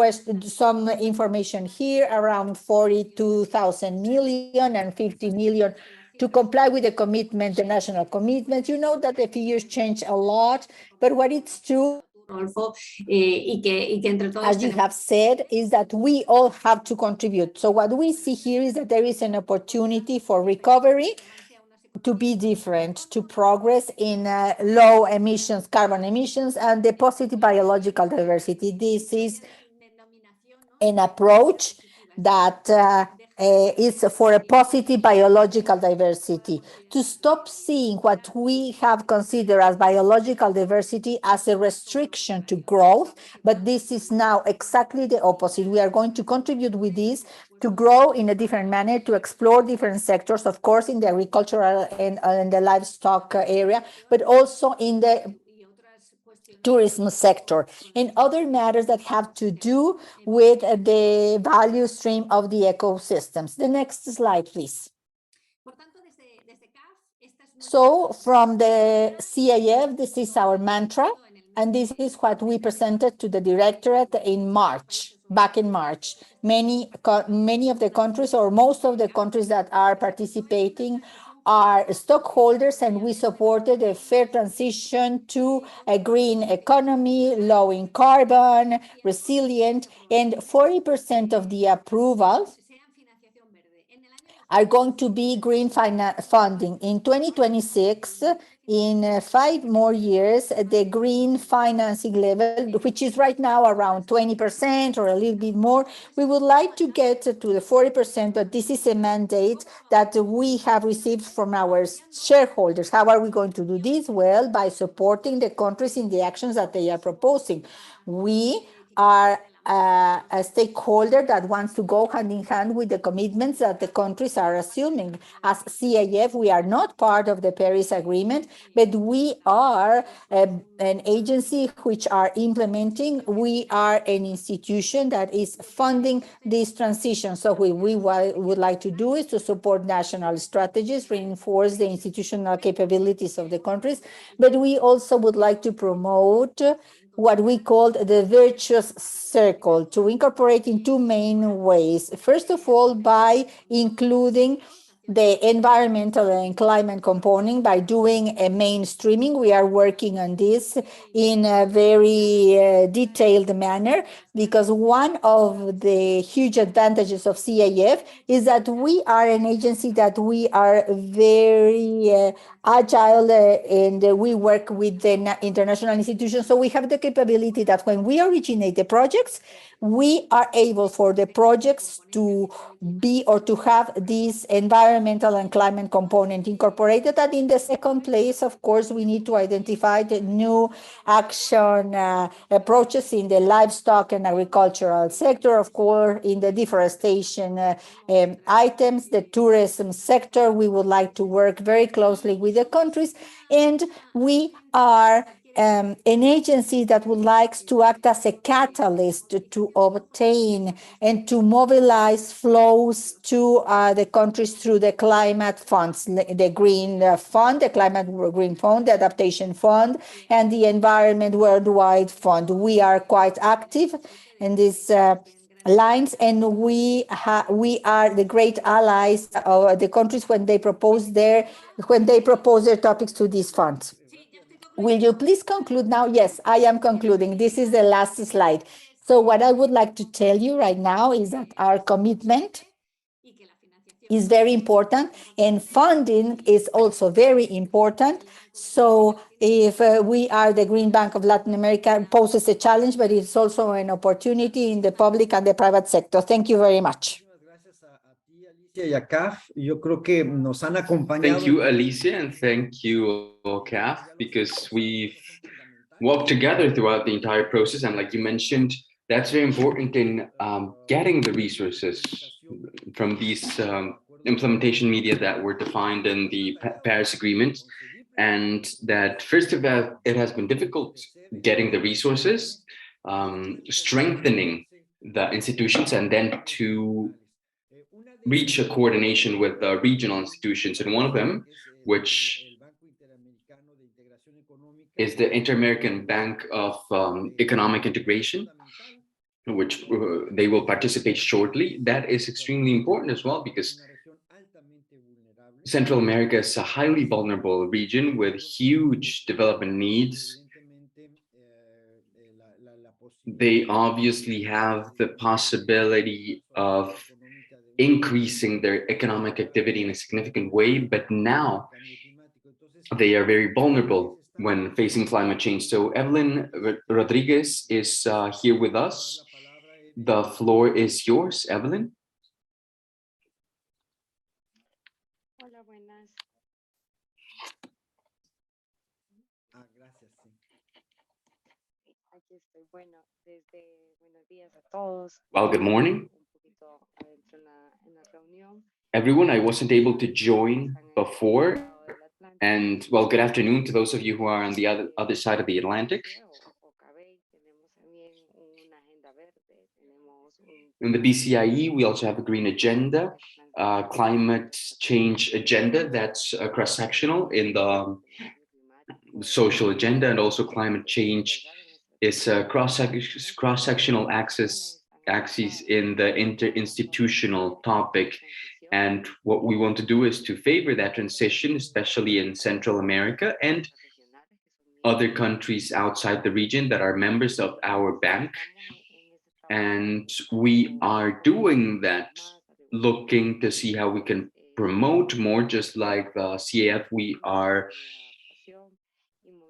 information here around 42,000 million and 50 million to comply with the commitment, the national commitments. You know that the figures change a lot, but what it's true, as you have said, is that we all have to contribute. So what we see here is that there is an opportunity for recovery to be different, to progress in low emissions, carbon emissions, and the positive biological diversity. This is an approach that is for a positive biological diversity, to stop seeing what we have considered as biological diversity as a restriction to growth, but this is now exactly the opposite. We are going to contribute with this to grow in a different manner, to explore different sectors, of course, in the agricultural and the livestock area, but also in the tourism sector, and other matters that have to do with the value stream of the ecosystems. The next slide, please. So from the CIF, this is our mantra, and this is what we presented to the Directorate in March, back in March. Many of the countries, or most of the countries that are participating, are stockholders, and we supported a fair transition to a green economy, low in carbon, resilient, and 40% of the approvals are going to be green funding. In 2026, in 5 more years, the green financing level, which is right now around 20% or a little bit more, we would like to get to the 40%, but this is a mandate that we have received from our shareholders. How are we going to do this? Well, by supporting the countries in the actions that they are proposing. We are a stakeholder that wants to go hand in hand with the commitments that the countries are assuming. As CIF, we are not part of the Paris Agreement, but we are an agency which are implementing. We are an institution that is funding this transition. So what we would like to do is to support national strategies, reinforce the institutional capabilities of the countries, but we also would like to promote what we called the virtuous circle, to incorporate in 2 main ways. First of all, by including the environmental and climate component by doing a mainstreaming. We are working on this in a very detailed manner, because one of the huge advantages of CIF is that we are an agency that we are very agile and we work with the international institutions. So we have the capability that when we originate the projects, we are able for the projects to be or to have this environmental and climate component incorporated. And in the second place, of course, we need to identify the new action approaches in the livestock and agricultural sector, of course, in the deforestation items, the tourism sector. We would like to work very closely with the countries, and we are an agency that would like to act as a catalyst to obtain and to mobilize flows to the countries through the climate funds, the Green Fund, the Climate Green Fund, the Adaptation Fund, and the Environment Worldwide Fund. We are quite active in these lines, and we are the great allies of the countries when they propose their topics to these funds. Will you please conclude now? Yes, I am concluding. This is the last slide. So what I would like to tell you right now is that our commitment is very important, and funding is also very important. So if we are the Green Bank of Latin America, poses a challenge, but it's also an opportunity in the public and the private sector. Thank you very much. Thank you, Alicia, and thank you, CAF, because we've worked together throughout the entire process. And like you mentioned, that's very important in getting the resources from these implementation media that were defined in the Paris Agreement. And that first of all, it has been difficult getting the resources, strengthening the institutions, and then to reach a coordination with the regional institutions. And one of them, which is the Inter-American Bank of Economic Integration, which they will participate shortly. That is extremely important as well, because Central America is a highly vulnerable region with huge development needs. They obviously have the possibility of increasing their economic activity in a significant way, but now they are very vulnerable when facing climate change. So Evelyn Rodriguez is here with us. The floor is yours, Evelyn. Hola, buenas. Aquí estoy. Bueno, buenos días a todos. Well, good morning, everyone. I wasn't able to join before, and well, good afternoon to those of you who are on the other side of the Atlantic. In the BCIE, we also have a green agenda, climate change agenda that's cross-sectional in the social agenda, and also climate change is a cross-sectional axis in the interinstitutional topic. And what we want to do is to favor that transition, especially in Central America and other countries outside the region that are members of our bank. And we are doing that, looking to see how we can promote more, just like the CAF, we are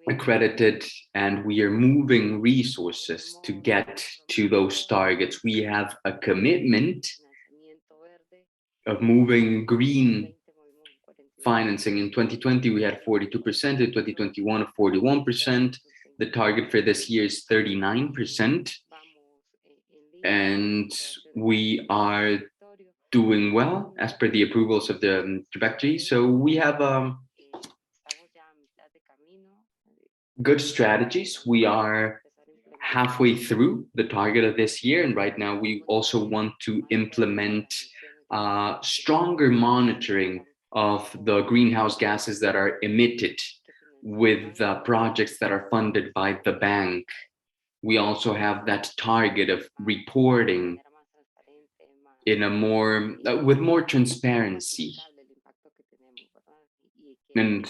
accredited and we are moving resources to get to those targets. We have a commitment of moving green financing. In 2020, we had 42%, in 2021, 41%. The target for this year is 39%. And we are doing well as per the approvals of the trajectory. So we have good strategies. We are halfway through the target of this year. And right now we also want to implement stronger monitoring of the greenhouse gases that are emitted with projects that are funded by the bank. We also have that target of reporting in a more with more transparency and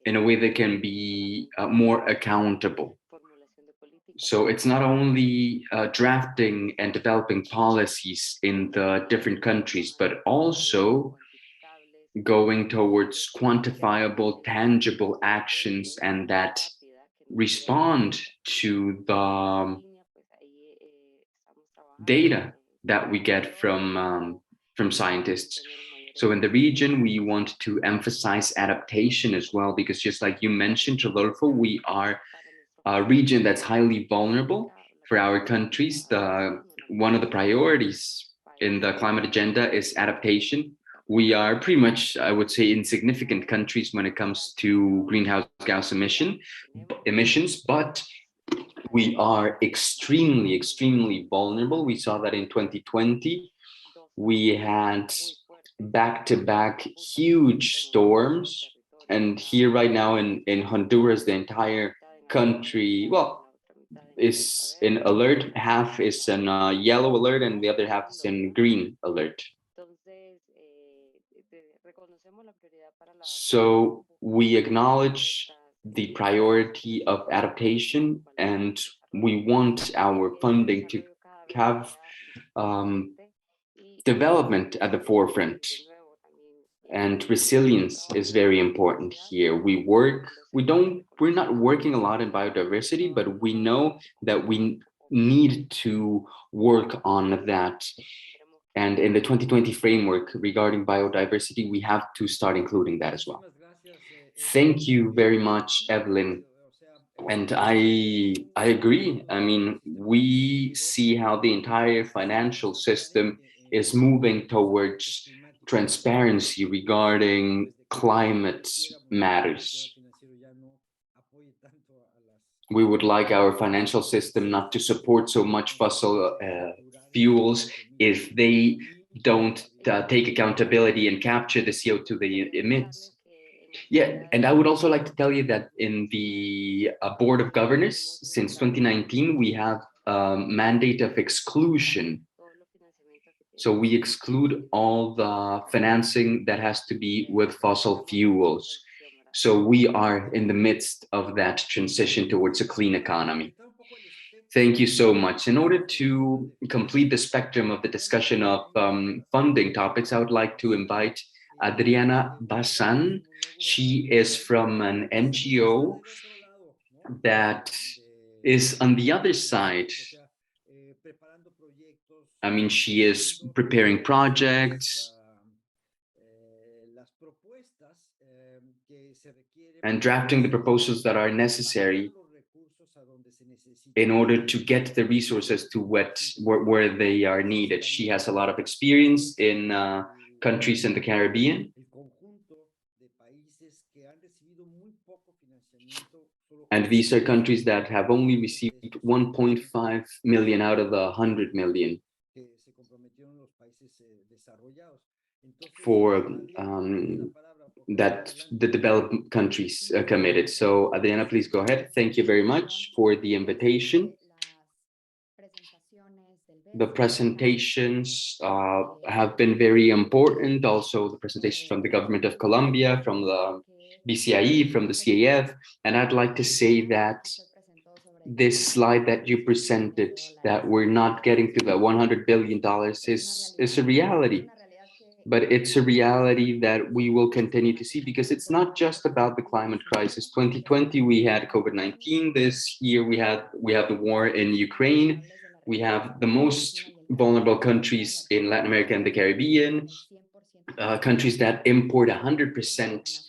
in a way that can be more accountable. So it's not only drafting and developing policies in the different countries, but also going towards quantifiable, tangible actions and that respond to the data that we get from scientists. So in the region, we want to emphasize adaptation as well, because just like you mentioned, Rodolfo, we are a region that's highly vulnerable for our countries. One of the priorities in the climate agenda is adaptation. We are pretty much, I would say, insignificant countries when it comes to greenhouse gas emissions, but we are extremely, extremely vulnerable. We saw that in 2020. We had back-to-back huge storms. And here right now in Honduras, the entire country, well, is in alert. Half is in yellow alert and the other half is in green alert. So we acknowledge the priority of adaptation, and we want our funding to have development at the forefront. And resilience is very important here. We're not working a lot in biodiversity, but we know that we need to work on that. And in the 2020 framework regarding biodiversity, we have to start including that as well. Thank you very much, Evelyn. And I agree. I mean, we see how the entire financial system is moving towards transparency regarding climate matters. We would like our financial system not to support so much fossil fuels if they don't take accountability and capture the CO2 they emit. Yeah, and I would also like to tell you that in the Board of Governors, since 2019, we have a mandate of exclusion. So we exclude all the financing that has to be with fossil fuels. So we are in the midst of that transition towards a clean economy. Thank you so much. In order to complete the spectrum of the discussion of funding topics, I would like to invite Adriana Bazan. She is from an NGO that is on the other side. I mean, she is preparing projects and drafting the proposals that are necessary in order to get the resources to where they are needed. She has a lot of experience in countries in the Caribbean. And these are countries that have only received 1.5 million out of the 100 million for that the developed countries committed. So Adriana, please go ahead. Thank you very much for the invitation. The presentations have been very important. Also, the presentations from the government of Colombia, from the BCIE, from the CAF. And I'd like to say that this slide that you presented, that we're not getting to the $100 billion is a reality. But it's a reality that we will continue to see, because it's not just about the climate crisis. 2020, we had COVID-19. This year, we have the war in Ukraine. We have the most vulnerable countries in Latin America and the Caribbean, countries that import 100%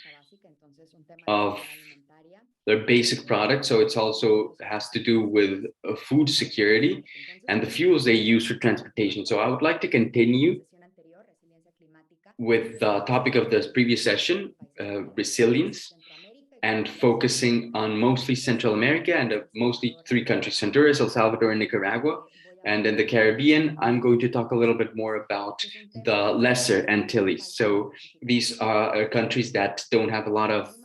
of their basic products. So it's also has to do with food security and the fuels they use for transportation. So I would like to continue with the topic of this previous session, resilience, and focusing on mostly Central America and mostly three countries, Honduras, El Salvador, and Nicaragua. And in the Caribbean, I'm going to talk a little bit more about the Lesser Antilles. So these are countries that don't have a lot of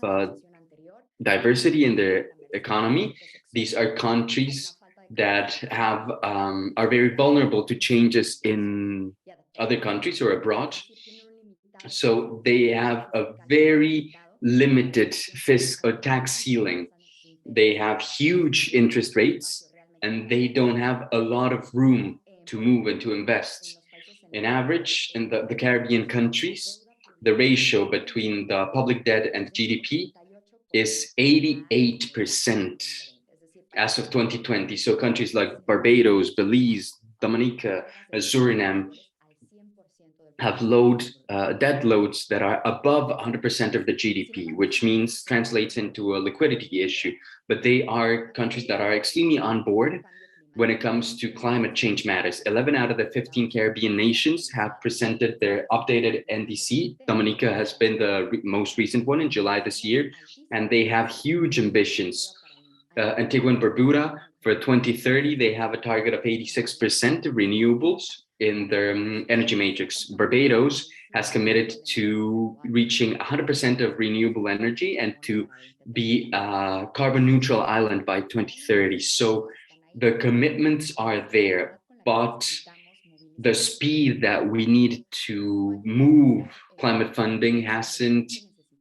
diversity in their economy. These are countries that have are very vulnerable to changes in other countries or abroad. So they have a very limited fiscal tax ceiling. They have huge interest rates, and they don't have a lot of room to move and to invest. In average, in the Caribbean countries, the ratio between the public debt and GDP is 88% as of 2020. So countries like Barbados, Belize, Dominica, Suriname have debt loads that are above 100% of the GDP, which means translates into a liquidity issue. But they are countries that are extremely on board when it comes to climate change matters. 11 out of the 15 Caribbean nations have presented their updated NDC. Dominica has been the most recent one in July this year, and they have huge ambitions. Antigua and Barbuda, for 2030, they have a target of 86% of renewables in their energy matrix. Barbados has committed to reaching 100% of renewable energy and to be a carbon neutral island by 2030. So the commitments are there, but the speed that we need to move climate funding hasn't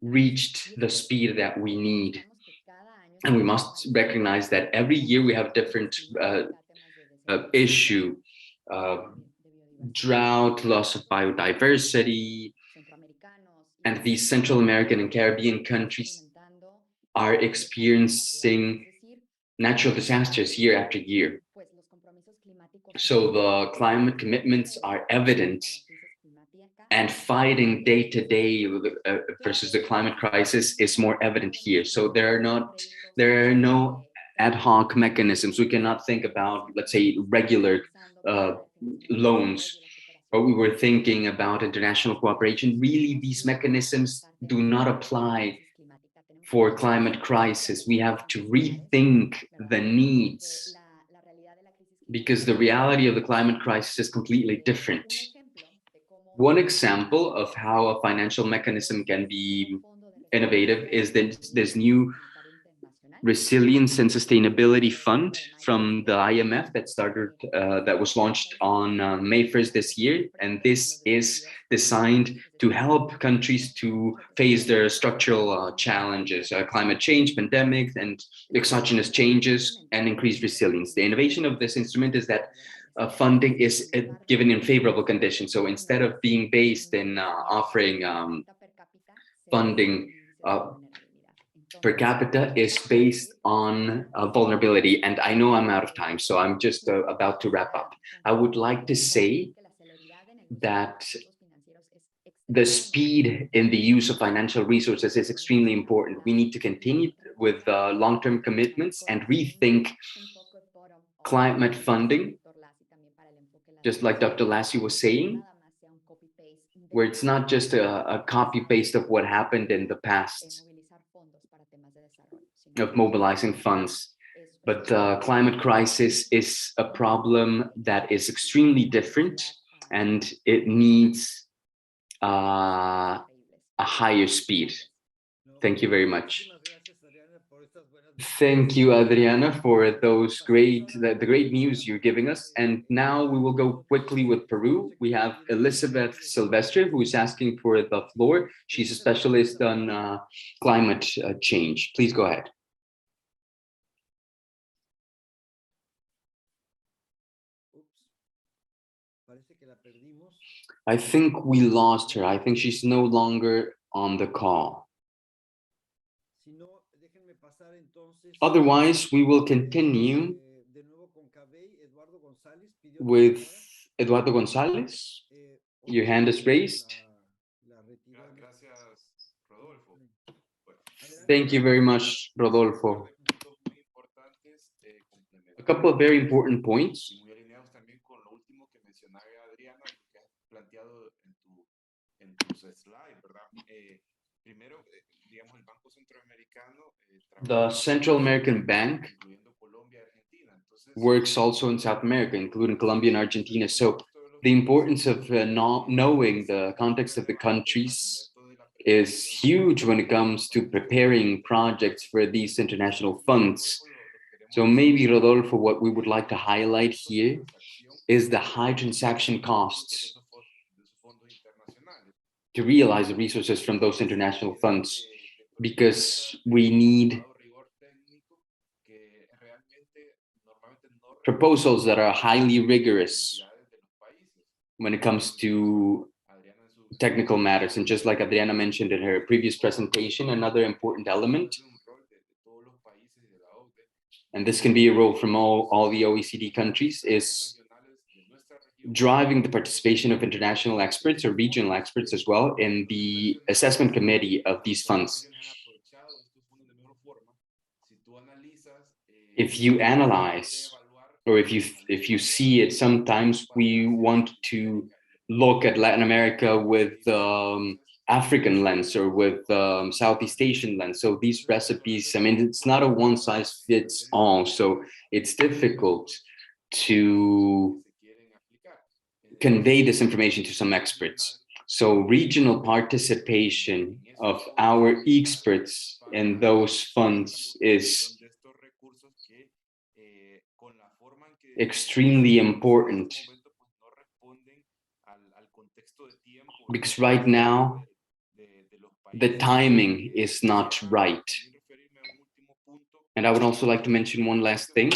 reached the speed that we need. And we must recognize that every year we have a different issue. Drought, loss of biodiversity, and these Central American and Caribbean countries are experiencing natural disasters year after year. So the climate commitments are evident, and fighting day to day versus the climate crisis is more evident here. So there are no ad hoc mechanisms. We cannot think about, let's say, regular loans, but we were thinking about international cooperation. Really, these mechanisms do not apply for climate crisis. We have to rethink the needs, because the reality of the climate crisis is completely different. One example of how a financial mechanism can be innovative is this new Resilience and Sustainability Fund from the IMF that was launched on May 1st this year. And this is designed to help countries to face their structural challenges, climate change, pandemics, and exogenous changes, and increase resilience. The innovation of this instrument is that funding is given in favorable conditions. So instead of being based in offering funding per capita, is based on vulnerability. And I know I'm out of time, so I'm just about to wrap up. I would like to say that the speed in the use of financial resources is extremely important. We need to continue with long-term commitments and rethink climate funding, just like Dr. Lassie was saying, where it's not just a copy-paste of what happened in the past. of mobilizing funds. But the climate crisis is a problem that is extremely different, and it needs a higher speed. Thank you very much. Thank you, Adriana, for those the great news you're giving us. And now we will go quickly with Peru. We have Elizabeth Silvestre, who is asking for the floor. She's a specialist on climate change. Please go ahead. I think we lost her. I think she's no longer on the call. Otherwise, we will continue with Eduardo Gonzalez. Your hand is raised. Thank you very much, Rodolfo. A couple of very important points. The Central American Bank works also in South America, including Colombia and Argentina. So the importance of knowing the context of the countries is huge when it comes to preparing projects for these international funds. So maybe, Rodolfo, what we would like to highlight here is the high transaction costs to realize the resources from those international funds, because we need proposals that are highly rigorous when it comes to technical matters. And just like Adriana mentioned in her previous presentation, another important element, and this can be a role from all the OECD countries, is driving the participation of international experts or regional experts as well in the assessment committee of these funds. If you analyze, or if you see it, sometimes we want to look at Latin America with African lens or with Southeast Asian lens. So these recipes, I mean, it's not a one size fits all. So it's difficult to convey this information to some experts. So regional participation of our experts in those funds is extremely important, because right now the timing is not right. And I would also like to mention one last thing,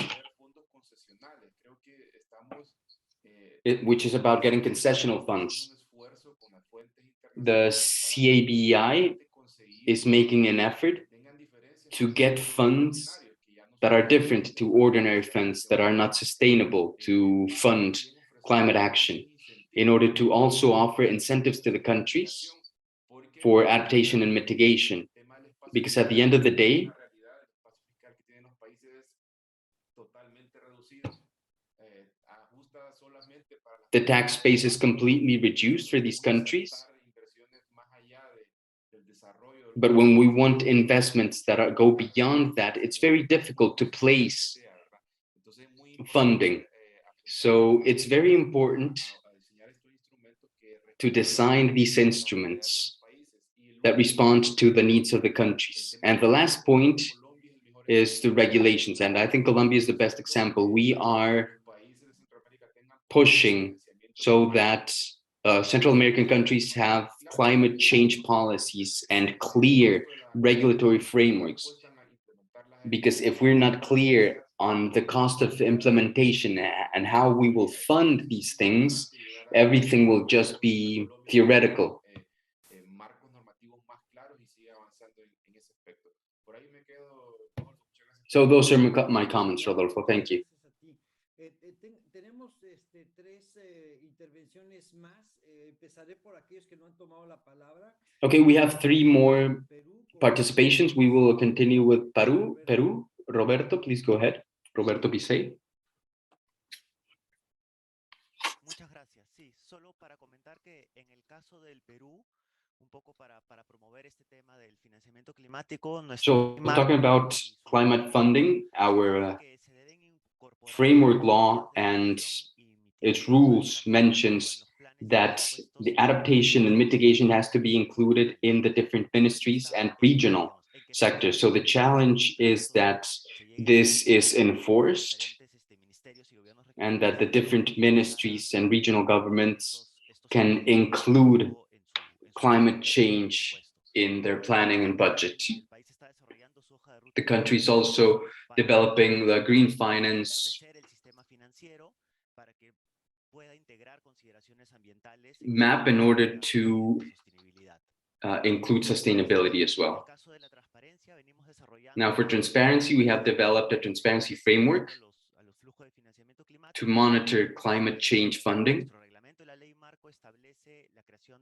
which is about getting concessional funds. The CABEI is making an effort to get funds that are different to ordinary funds, that are not sustainable to fund climate action, in order to also offer incentives to the countries for adaptation and mitigation. Because at the end of the day, the tax base is completely reduced for these countries. But when we want investments that go beyond that, it's very difficult to place funding. So it's very important to design these instruments that respond to the needs of the countries. And the last point is the regulations. And I think Colombia is the best example. We are pushing so that Central American countries have climate change policies and clear regulatory frameworks. Because if we're not clear on the cost of implementation and how we will fund these things, everything will just be theoretical. So those are my comments, Rodolfo. Thank you. Okay, we have 3 more participations. We will continue with Peru. Roberto, please go ahead. Roberto Picey. Muchas gracias. Sí, solo para comentar que en el caso del Perú, So talking about climate funding, our framework law and its rules mentions that the adaptation and mitigation has to be included in the different ministries and regional sectors. So the challenge is that this is enforced and that the different ministries and regional governments can include climate change in their planning and budget. The country is also developing the green finance map in order to include sustainability as well. Now, for transparency, we have developed a transparency framework to monitor climate change funding.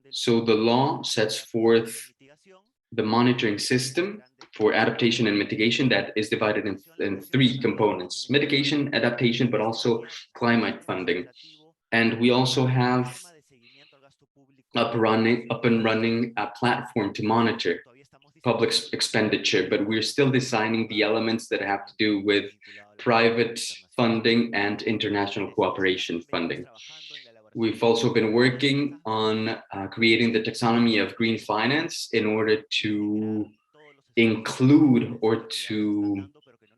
So the law sets forth the monitoring system for adaptation and mitigation that is divided in three components: mitigation, adaptation, but also climate funding. And we also have up and running a platform to monitor public expenditure, but we're still designing the elements that have to do with private funding and international cooperation funding. We've also been working on creating the taxonomy of green finance in order to include or to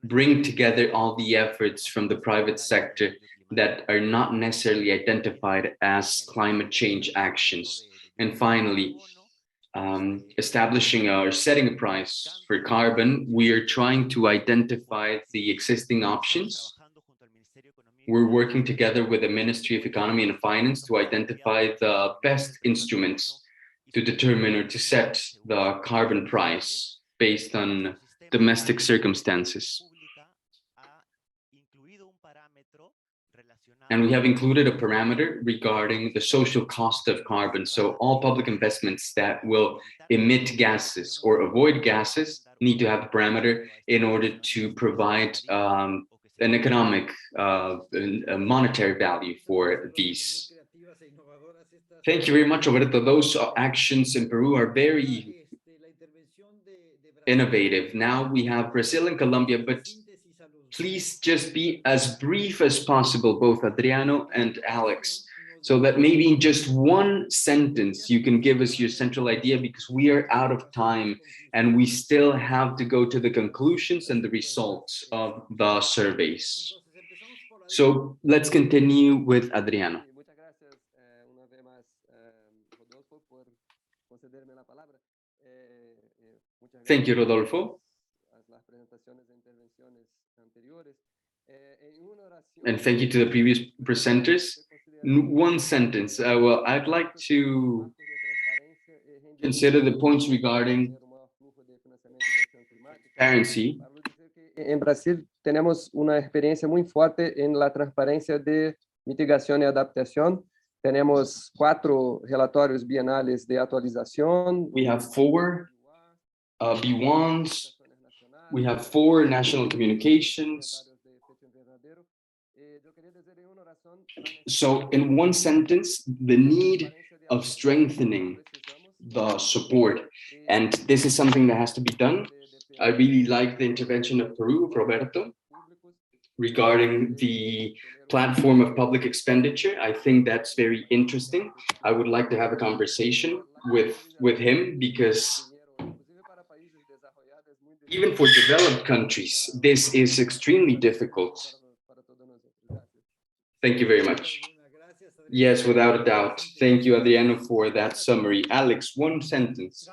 bring together all the efforts from the private sector that are not necessarily identified as climate change actions. And finally, establishing or setting a price for carbon, we are trying to identify the existing options. We're working together with the Ministry of Economy and Finance to identify the best instruments to determine or to set the carbon price based on domestic circumstances. And we have included a parameter regarding the social cost of carbon. So all public investments that will emit gases or avoid gases need to have a parameter in order to provide an economic, a monetary value for these. Thank you very much, Roberto. Those actions in Peru are very innovative. Now we have Brazil and Colombia, but please just be as brief as possible, both Adriano and Alex, so that maybe in just one sentence you can give us your central idea, because we are out of time and we still have to go to the conclusions and the results of the surveys. So let's continue with Adriano. Thank you, Rodolfo. And thank you to the previous presenters. One sentence. Well, I'd like to consider the points regarding transparency. En Brasil tenemos una experiencia muy fuerte en la transparencia de mitigación y adaptación. Tenemos 4 relatórios bienales de actualización. We have 4 B1s. We have 4 national communications. So in one sentence, the need of strengthening the support. And this is something that has to be done. I really like the intervention of Peru, Roberto, regarding the platform of public expenditure. I think that's very interesting. I would like to have a conversation with him, because even for developed countries, this is extremely difficult. Thank you very much. Yes, without a doubt. Thank you, Adriano, for that summary. Alex, one sentence.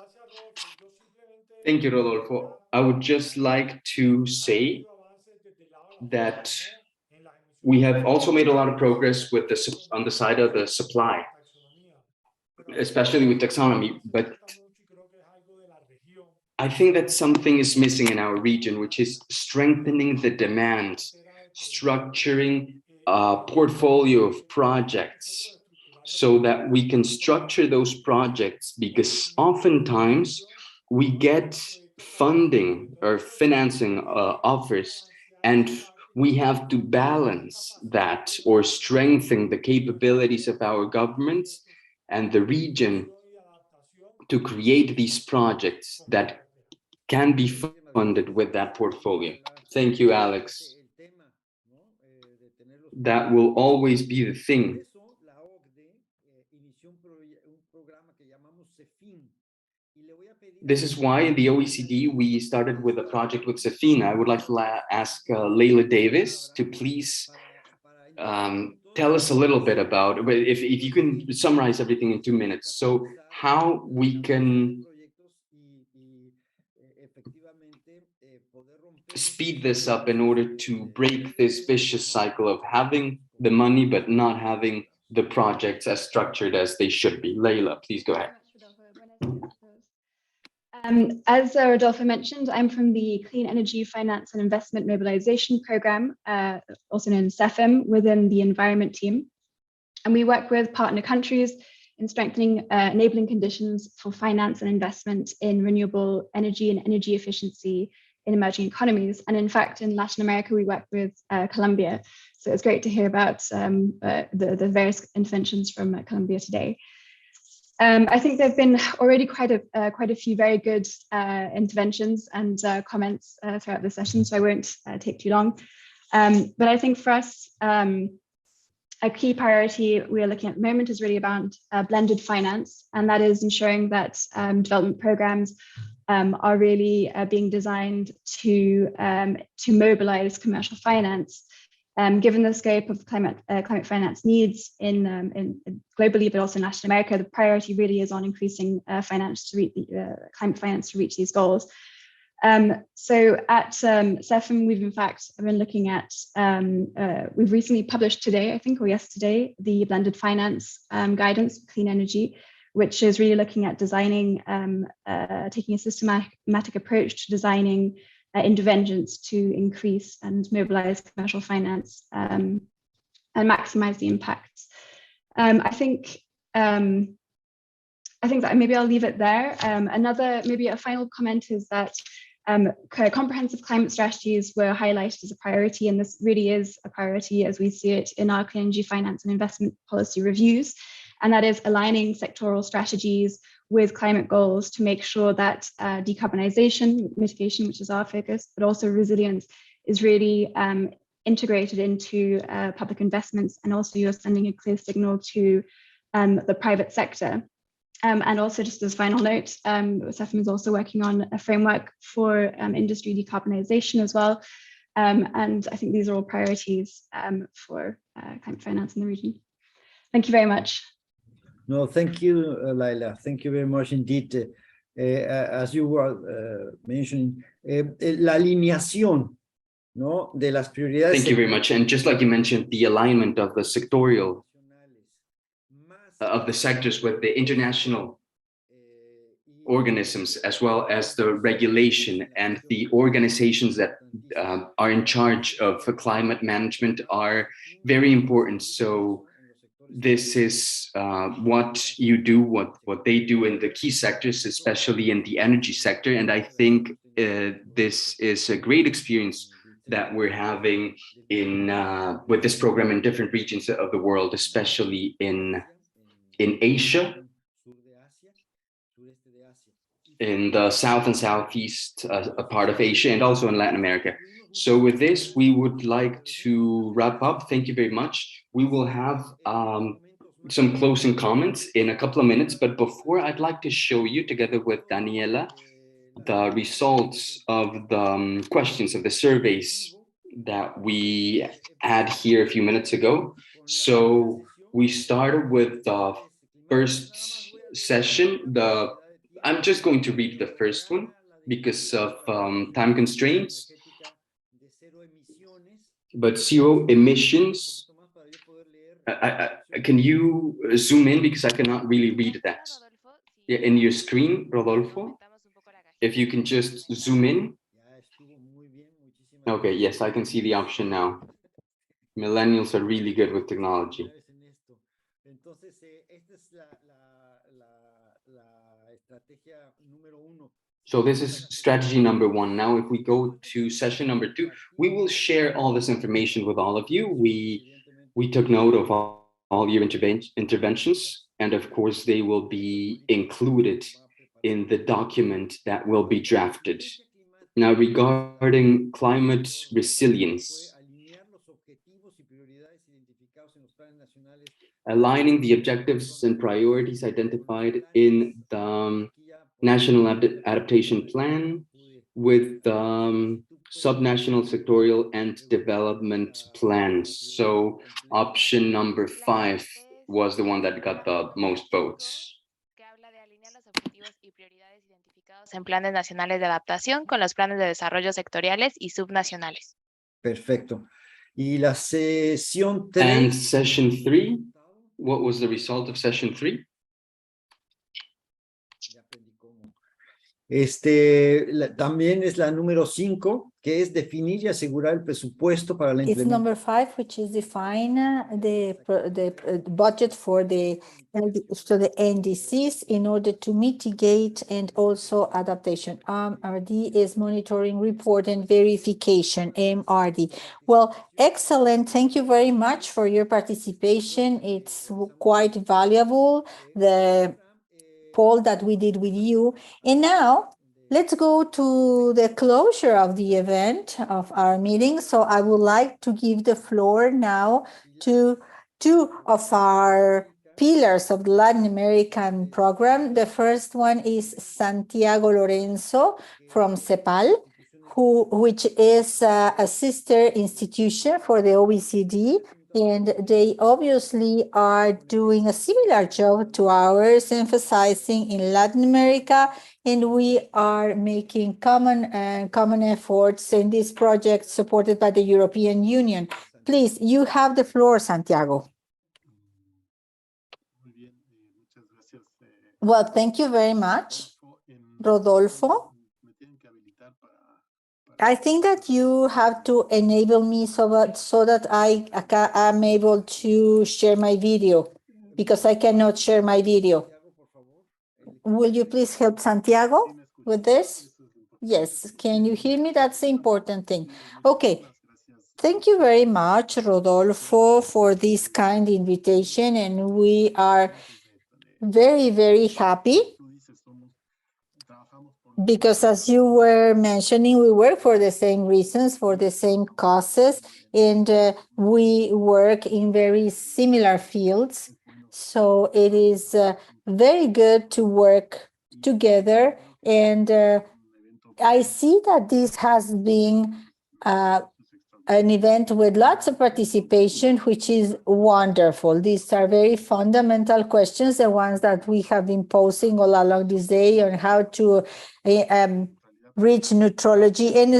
Thank you, Rodolfo. I would just like to say that we have also made a lot of progress with on the side of the supply, especially with taxonomy. But I think that something is missing in our region, which is strengthening the demand, structuring a portfolio of projects so that we can structure those projects, because oftentimes we get funding or financing offers and we have to balance that or strengthen the capabilities of our governments and the region to create these projects that can be funded with that portfolio. Thank you, Alex. That will always be the thing. This is why in the OECD, we started with a project with Safina. I would like to ask Leila Davis to please tell us a little bit about, if you can summarize everything in 2 minutes. So how we can speed this up in order to break this vicious cycle of having the money, but not having the projects as structured as they should be. Leila, please go ahead. As Rodolfo mentioned, I'm from the Clean Energy Finance and Investment Mobilization Program, also known as CEFIM, within the Environment team. And we work with partner countries in strengthening enabling conditions for finance and investment in renewable energy and energy efficiency in emerging economies. And in fact, in Latin America, we work with Colombia. So it's great to hear about the various interventions from Colombia today. I think there have been already quite a few very good interventions and comments throughout the session, so I won't take too long. But I think for us, a key priority we are looking at the moment is really about blended finance, and that is ensuring that development programs are really being designed to mobilize commercial finance. Given the scope of climate finance needs in globally, but also in Latin America, the priority really is on increasing finance to reach climate finance to reach these goals. So at CEFIM, we've in fact been looking at, we've recently published today, I think, or yesterday, the blended finance guidance for clean energy, which is really looking at designing, taking a systematic approach to designing interventions to increase and mobilize commercial finance and maximize the impacts. I think that maybe I'll leave it there. Maybe a final comment is that comprehensive climate strategies were highlighted as a priority, and this really is a priority as we see it in our clean energy finance and investment policy reviews, and that is aligning sectoral strategies with climate goals to make sure that decarbonization, mitigation, which is our focus, but also resilience is really integrated into public investments, and also you're sending a clear signal to the private sector. And also just as a final note, CEFIM is also working on a framework for industry decarbonization as well. And I think these are all priorities for climate finance in the region. Thank you very much. No, thank you, Leila. Thank you very much indeed. As you were mentioning, la alineación, ¿no? De las prioridades. Thank you very much. And just like you mentioned, the alignment of the sectorial, of the sectors with the international organisms, as well as the regulation and the organizations that are in charge of climate management are very important. So this is what you do, what they do in the key sectors, especially in the energy sector. And I think this is a great experience that we're having in with this program in different regions of the world, especially in Asia, in the South and Southeast a part of Asia, and also in Latin America. So with this, we would like to wrap up. Thank you very much. We will have some closing comments in a couple of minutes, but before, I'd like to show you, together with Daniela, the results of the questions of the surveys that we had here a few minutes ago. So we started with the first session. I'm just going to read the first one because of time constraints. But zero emissions. Can you zoom in, because I cannot really read that? Yeah, in your screen, Rodolfo, if you can just zoom in. Okay, yes, I can see the option now. Millennials are really good with technology. So this is strategy number one. Now, if we go to session number two, we will share all this information with all of you. We took note of all your interventions, and of course, they will be included in the document that will be drafted. Now, regarding climate resilience, aligning the objectives and priorities identified in the National Adaptation Plan with the subnational, sectorial, and development plans. So option number 5 was the one that got the most votes. En planes nacionales de adaptación con los planes de desarrollo sectoriales y subnacionales. Perfecto. Y la sesión 3. And session 3, what was the result of session 3? También es la número 5, que es definir y asegurar el presupuesto para la It's implementación. number 5, which is define the budget for the NDCs in order to mitigate and also adaptation. MRD is monitoring, report, and verification, MRD. Well, excellent. Thank you very much for your participation. It's quite valuable, the poll that we did with you. And now let's go to the closure of the event of our meeting. So I would like to give the floor now to 2 of our pillars of the Latin American program. The first one is Santiago Lorenzo from CEPAL, which is a sister institution for the OECD. And they obviously are doing a similar job to ours, emphasizing in Latin America, and we are making common efforts in this project supported by the European Union. Please, you have the floor, Santiago. Well, thank you very much, Rodolfo. I think that you have to enable me so that I am able to share my video, because I cannot share my video. Will you please help Santiago with this? Yes, can you hear me? That's the important thing. Okay, thank you very much, Rodolfo, for this kind invitation, and we are very, very happy. Because as you were mentioning, we work for the same reasons, for the same causes, and we work in very similar fields. So it is very good to work together. And I see that this has been an event with lots of participation, which is wonderful. These are very fundamental questions, the ones that we have been posing all along this day on how to reach neutrality and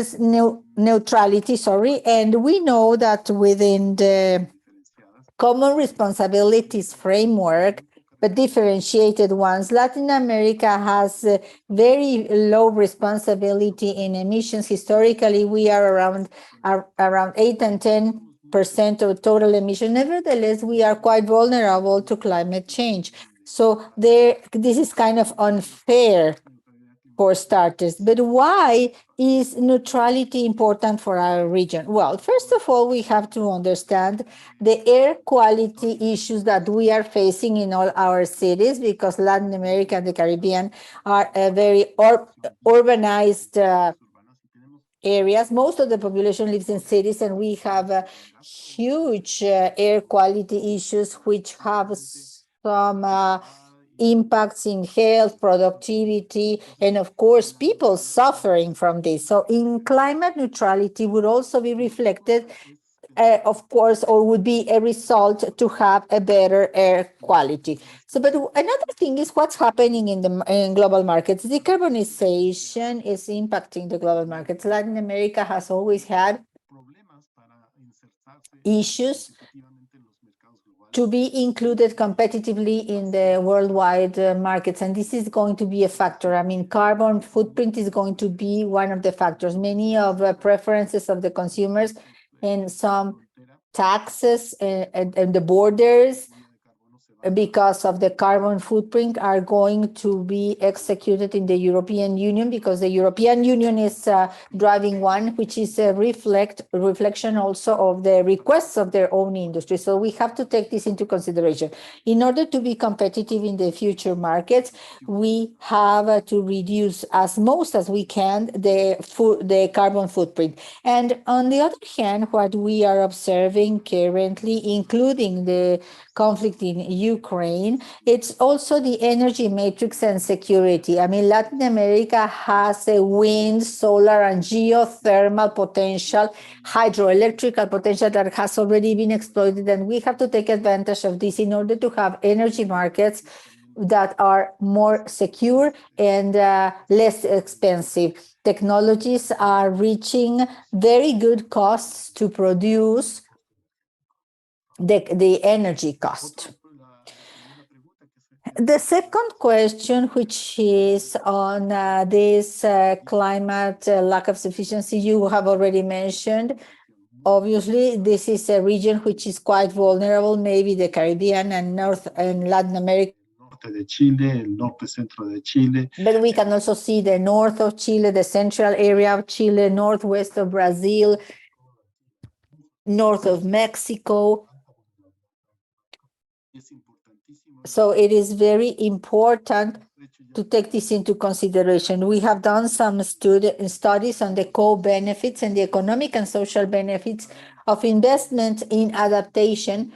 neutrality, And we know that within the common responsibilities framework, but differentiated ones, Latin America has very low responsibility in emissions. Historically, we are around 8 and 10% of total emission. Nevertheless, we are quite vulnerable to climate change. So this is kind of unfair for starters. But why is neutrality important for our region? Well, first of all, we have to understand the air quality issues that we are facing in all our cities, because Latin America and the Caribbean are very urbanized areas. Most of the population lives in cities, and we have huge air quality issues, which have some impacts in health, productivity, and of course, people suffering from this. So in climate neutrality would also be reflected, of course, or would be a result to have a better air quality. So, but another thing is what's happening in global markets. Decarbonization is impacting the global markets. Latin America has always had issues to be included competitively in the worldwide markets. And this is going to be a factor. I mean, carbon footprint is going to be one of the factors. Many of the preferences of the consumers and some taxes and the borders because of the carbon footprint are going to be executed in the European Union, because the European Union is driving one, which is a reflection also of the requests of their own industry. So we have to take this into consideration. In order to be competitive in the future markets, we have to reduce as most as we can the carbon footprint. And on the other hand, what we are observing currently, including the conflict in Ukraine, it's also the energy matrix and security. I mean, Latin America has a wind, solar, and geothermal potential, hydroelectrical potential that has already been exploited, and we have to take advantage of this in order to have energy markets that are more secure and less expensive. Technologies are reaching very good costs to produce the energy cost. The second question, which is on this climate lack of sufficiency, you have already mentioned. Obviously, this is a region which is quite vulnerable, maybe the Caribbean and North and Latin America. De Chile, el norte centro de Chile. But we can also see the north of Chile, the central area of Chile, northwest of Brazil, north of Mexico. So it is very important to take this into consideration. We have done some studies on the co-benefits and the economic and social benefits of investment in adaptation.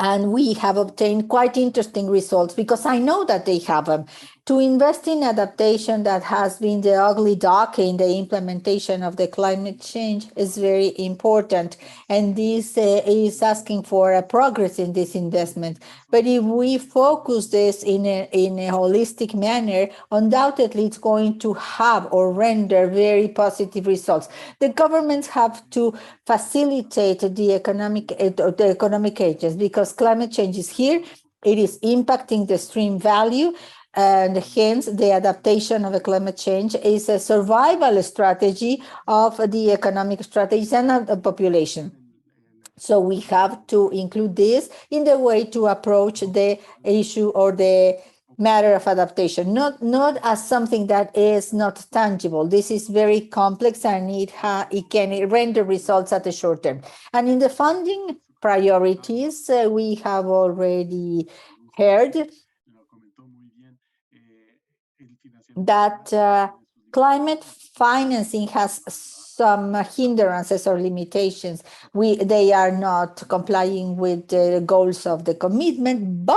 And we have obtained quite interesting results, because I know that they have them. To invest in adaptation that has been the ugly duck in the implementation of the climate change is very important. And this is asking for a progress in this investment. But if we focus this in a holistic manner, undoubtedly it's going to have or render very positive results. The governments have to facilitate the economic agents, because climate change is here. It is impacting the stream value. And hence, the adaptation of the climate change is a survival strategy of the economic strategies and of the population. So we have to include this in the way to approach the issue or the matter of adaptation, not as something that is not tangible. This is very complex, and it can render results at the short term. And in the funding priorities, we have already heard that climate financing has some hindrances or limitations. They are not complying with the goals of the commitment,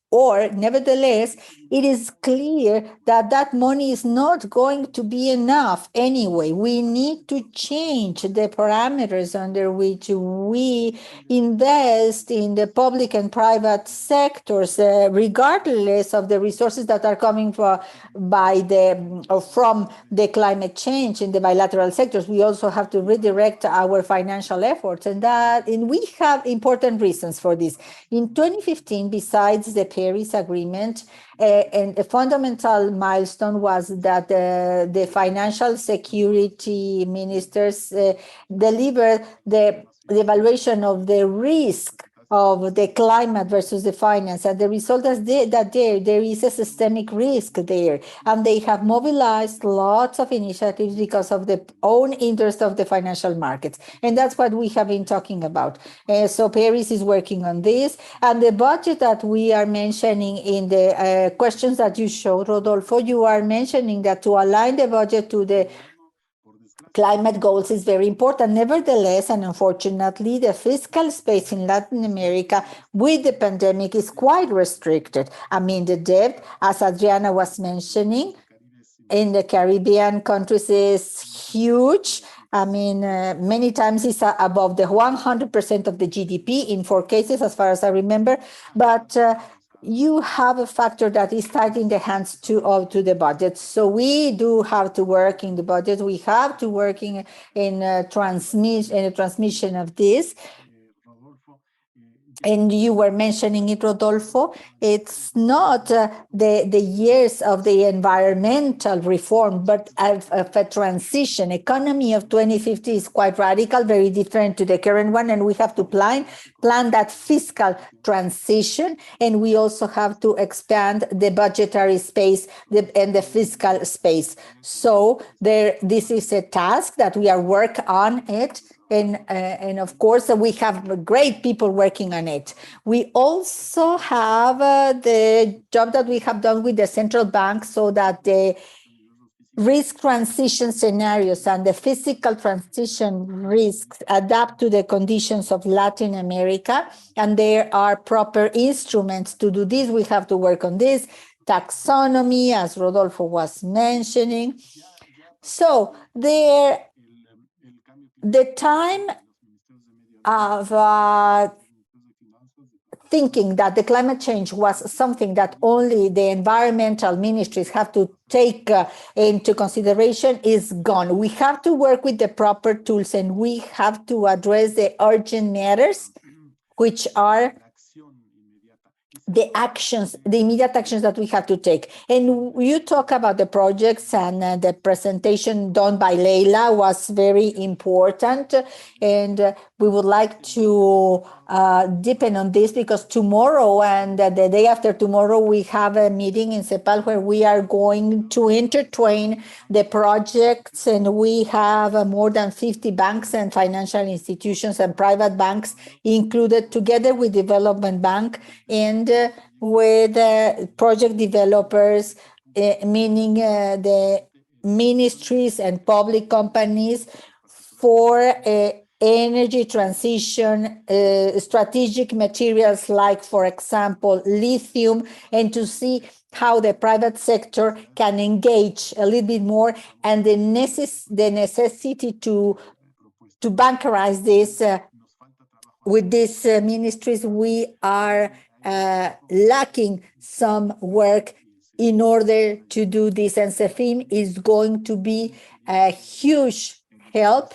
or nevertheless, it is clear that that money is not going to be enough anyway. We need to change the parameters under which we invest in the public and private sectors, regardless of the resources that are coming from the climate change in the bilateral sectors. We also have to redirect our financial efforts, and we have important reasons for this. In 2015, besides the Paris Agreement, and a fundamental milestone was that the financial security ministers delivered the evaluation of the risk of the climate versus the finance, and the result is that there is a systemic risk there, and they have mobilized lots of initiatives because of the own interest of the financial markets, and that's what we have been talking about. So Paris is working on this, and the budget that we are mentioning in the questions that you showed, Rodolfo, you are mentioning that to align the budget to the climate goals is very important. Nevertheless, and unfortunately, the fiscal space in Latin America with the pandemic is quite restricted. I mean, the debt, as Adriana was mentioning, in the Caribbean countries is huge. I mean, many times it's above the 100% of the GDP in 4 cases, as far as I remember. But you have a factor that is tied in the hands to the budget. So we do have to work in the budget. We have to work in a transmission of this. and you were mentioning it, Rodolfo, it's not the years of the environmental reform, but of a transition. Economy of 2050 is quite radical, very different to the current one, and we have to plan that fiscal transition, and we also have to expand the budgetary space and the fiscal space. So this is a task that we are working on it. And of course, we have great people working on it. We also have the job that we have done with the central bank so that the risk transition scenarios and the physical transition risks adapt to the conditions of Latin America. And there are proper instruments to do this. We have to work on this. Taxonomy, as Rodolfo was mentioning. So the time of thinking that the climate change was something that only the environmental ministries have to take into consideration is gone. We have to work with the proper tools, and we have to address the urgent matters, which are the actions, the immediate actions that we have to take. And you talk about the projects, and the presentation done by Leila was very important. And we would like to deepen on this, because tomorrow and the day after tomorrow, we have a meeting in CEPAL where we are going to intertwine the projects, and we have more than 50 banks and financial institutions and private banks included, together with Development Bank and with project developers, meaning the ministries and public companies, for energy transition, strategic materials like, for example, lithium, and to see how the private sector can engage a little bit more, and the necessity to bankerize this with these ministries. We are lacking some work in order to do this, and CEFIM is going to be a huge help.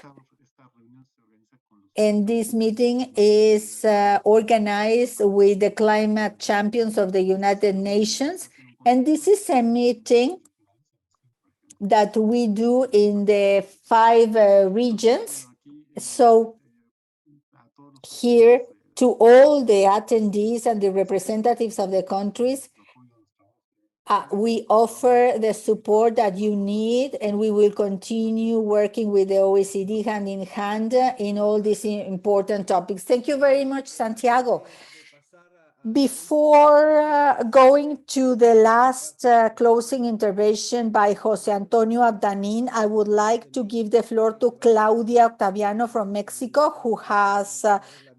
And this meeting is organized with the climate champions of the United Nations. And this is a meeting that we do in the 5 regions. So here, to all the attendees and the representatives of the countries, we offer the support that you need, and we will continue working with the OECD hand in hand in all these important topics. Thank you very much, Santiago. Before going to the last closing intervention by Jose Antonio Abdanin, I would like to give the floor to Claudia Octaviano from Mexico, who has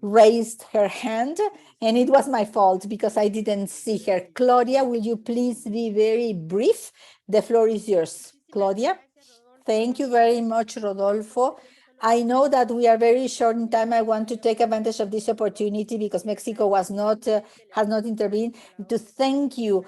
raised her hand, and it was my fault because I didn't see her. Claudia, will you please be very brief? The floor is yours, Claudia. Thank you very much, Rodolfo. I know that we are very short in time. I want to take advantage of this opportunity, because Mexico has not intervened, to thank you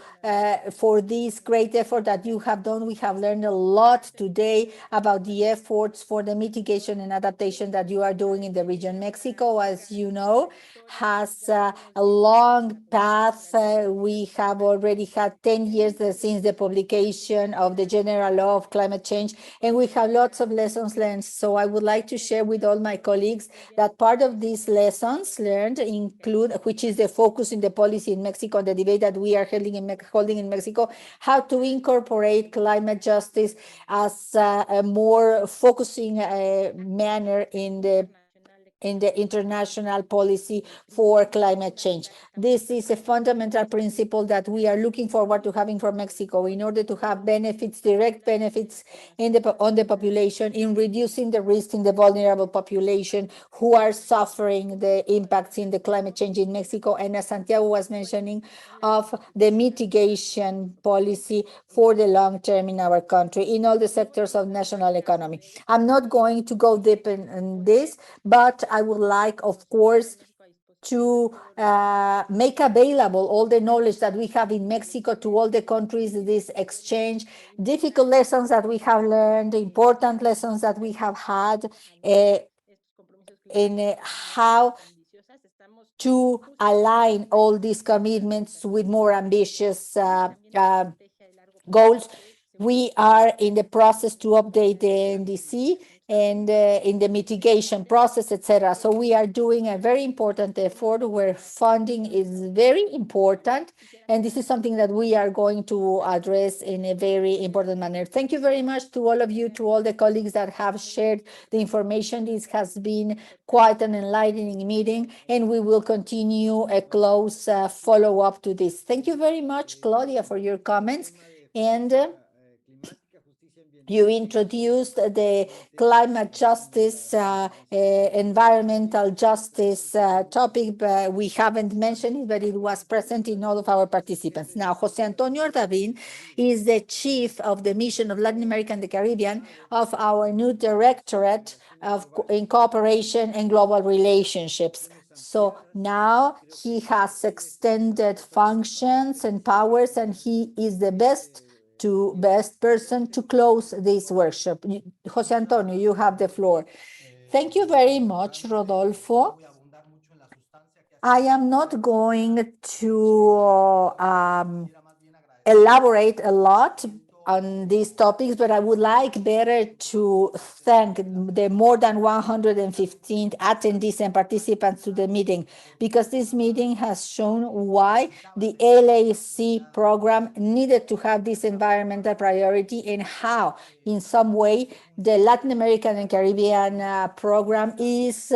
for this great effort that you have done. We have learned a lot today about the efforts for the mitigation and adaptation that you are doing in the region. Mexico, as you know, has a long path. We have already had 10 years since the publication of the General Law of Climate Change, and we have lots of lessons learned. So I would like to share with all my colleagues that part of these lessons learned include, which is the focus in the policy in Mexico, the debate that we are holding in Mexico, how to incorporate climate justice as a more focusing manner in the international policy for climate change. This is a fundamental principle that we are looking forward to having for Mexico in order to have benefits, direct benefits on the population, in reducing the risk in the vulnerable population who are suffering the impacts in the climate change in Mexico. And as Santiago was mentioning, of the mitigation policy for the long term in our country, in all the sectors of national economy. I'm not going to go deep in this, but I would like, of course, to make available all the knowledge that we have in Mexico to all the countries, this exchange, difficult lessons that we have learned, important lessons that we have had, in how to align all these commitments with more ambitious goals. We are in the process to update the NDC and in the mitigation process, etc. So we are doing a very important effort where funding is very important. And this is something that we are going to address in a very important manner. Thank you very much to all of you, to all the colleagues that have shared the information. This has been quite an enlightening meeting, and we will continue a close follow-up to this. Thank you very much, Claudia, for your comments. And you introduced the climate justice, environmental justice topic. But we haven't mentioned it, but it was present in all of our participants. Now, Jose Antonio Ardavin is the chief of the mission of Latin America and the Caribbean of our new directorate in cooperation and global relationships. So now he has extended functions and powers, and he is the best person to close this workshop. Jose Antonio, you have the floor. Thank you very much, Rodolfo. I am not going to elaborate a lot on these topics, but I would like better to thank the more than 115 attendees and participants to the meeting, because this meeting has shown why the LAC program needed to have this environmental priority and how, in some way, the Latin American and Caribbean program is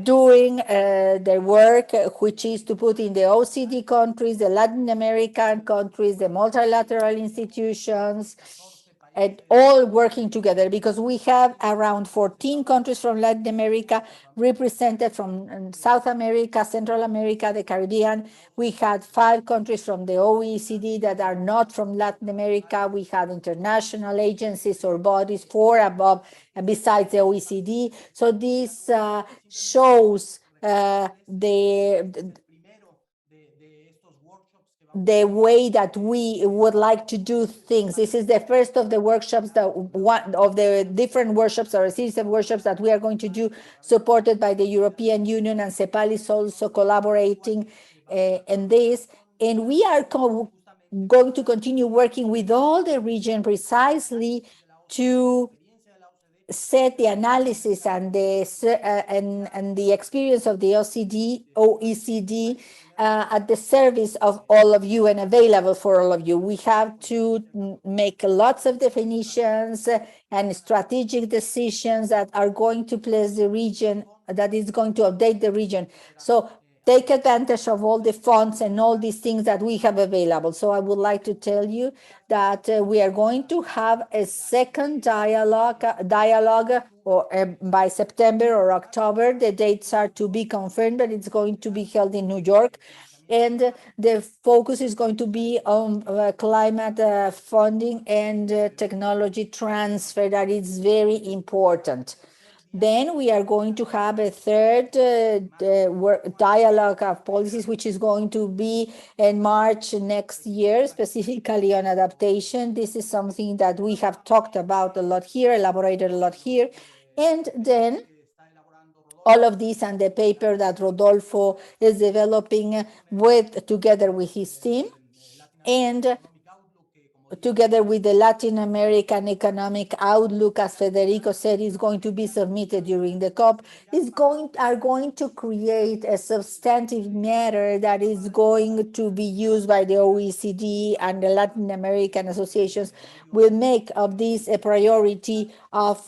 doing the work, which is to put in the OECD countries, the Latin American countries, the multilateral institutions, and all working together, because we have around 14 countries from Latin America represented from South America, Central America, the Caribbean. We had 5 countries from the OECD that are not from Latin America. We had international agencies or bodies, 4 above, besides the OECD. So this shows the way that we would like to do things. This is the first of the workshops, one of the different workshops or a series of workshops that we are going to do, supported by the European Union, and CEPAL is also collaborating in this. And we are going to continue working with all the region precisely to set the analysis and the experience of the OECD at the service of all of you and available for all of you. We have to make lots of definitions and strategic decisions that are going to place the region, that is going to update the region. So take advantage of all the funds and all these things that we have available. So I would like to tell you that we are going to have a second dialogue or by September or October. The dates are to be confirmed, but it's going to be held in New York. And the focus is going to be on climate funding and technology transfer. That is very important. Then we are going to have a third dialogue of policies, which is going to be in March next year, specifically on adaptation. This is something that we have talked about a lot here, elaborated a lot here. And then all of this and the paper that Rodolfo is developing together with his team, and together with the Latin American Economic Outlook, as Federico said, is going to be submitted during the COP, are going to create a substantive matter that is going to be used by the OECD, and the Latin American associations will make of this a priority of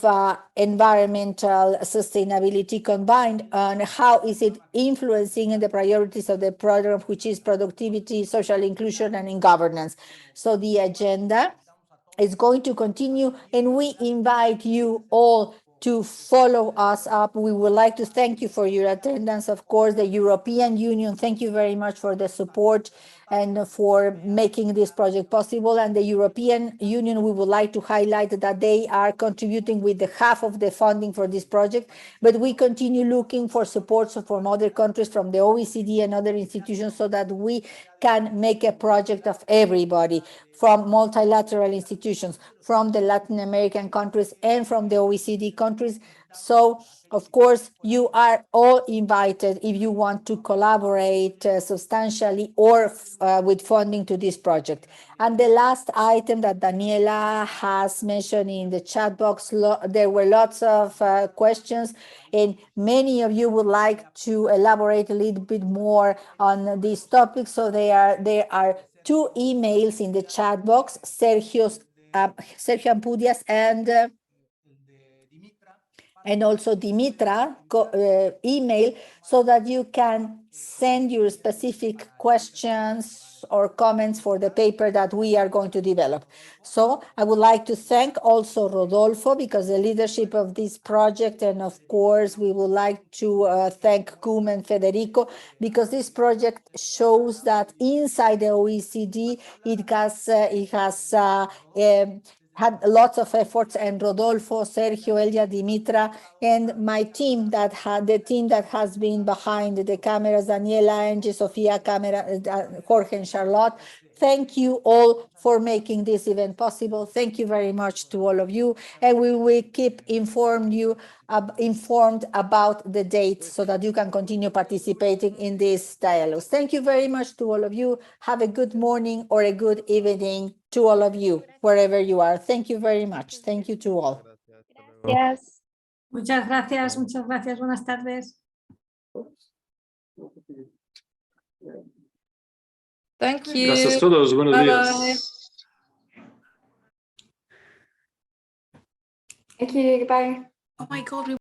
environmental sustainability, combined on how is it influencing the priorities of the program, which is productivity, social inclusion, and in governance. So the agenda is going to continue, and we invite you all to follow us up. We would like to thank you for your attendance. Of course, the European Union, thank you very much for the support and for making this project possible. And the European Union, we would like to highlight that they are contributing with half of the funding for this project, but we continue looking for support from other countries, from the OECD and other institutions, so that we can make a project of everybody, from multilateral institutions, from the Latin American countries, and from the OECD countries, So, of course, you are all invited if you want to collaborate substantially or with funding to this project. And the last item that Daniela has mentioned in the chat box, there were lots of questions, and many of you would like to elaborate a little bit more on this topic. So there are two emails in the chat box, Sergio Ampudias and also Dimitra email, so that you can send your specific questions or comments for the paper that we are going to develop. So I would like to thank also Rodolfo, because the leadership of this project, and of course we would like to thank Cum and Federico, because this project shows that inside the OECD it has had lots of efforts, and Rodolfo, Sergio, Elia, Dimitra, and my team that has been behind the cameras, Daniela, Angie, Sofia, Jorge, and Charlotte. Thank you all for making this event possible. Thank you very much to all of you, and we will keep informed about the date so that you can continue participating in these dialogues. Thank you very much to all of you. Have a good morning or a good evening to all of you, wherever you are. Thank you very much. Thank you to all. Yes. Muchas gracias, muchas gracias. Buenas tardes. Thank you. Gracias a todos. Buenos Bye-bye. días. Thank you. Goodbye. Oh my God.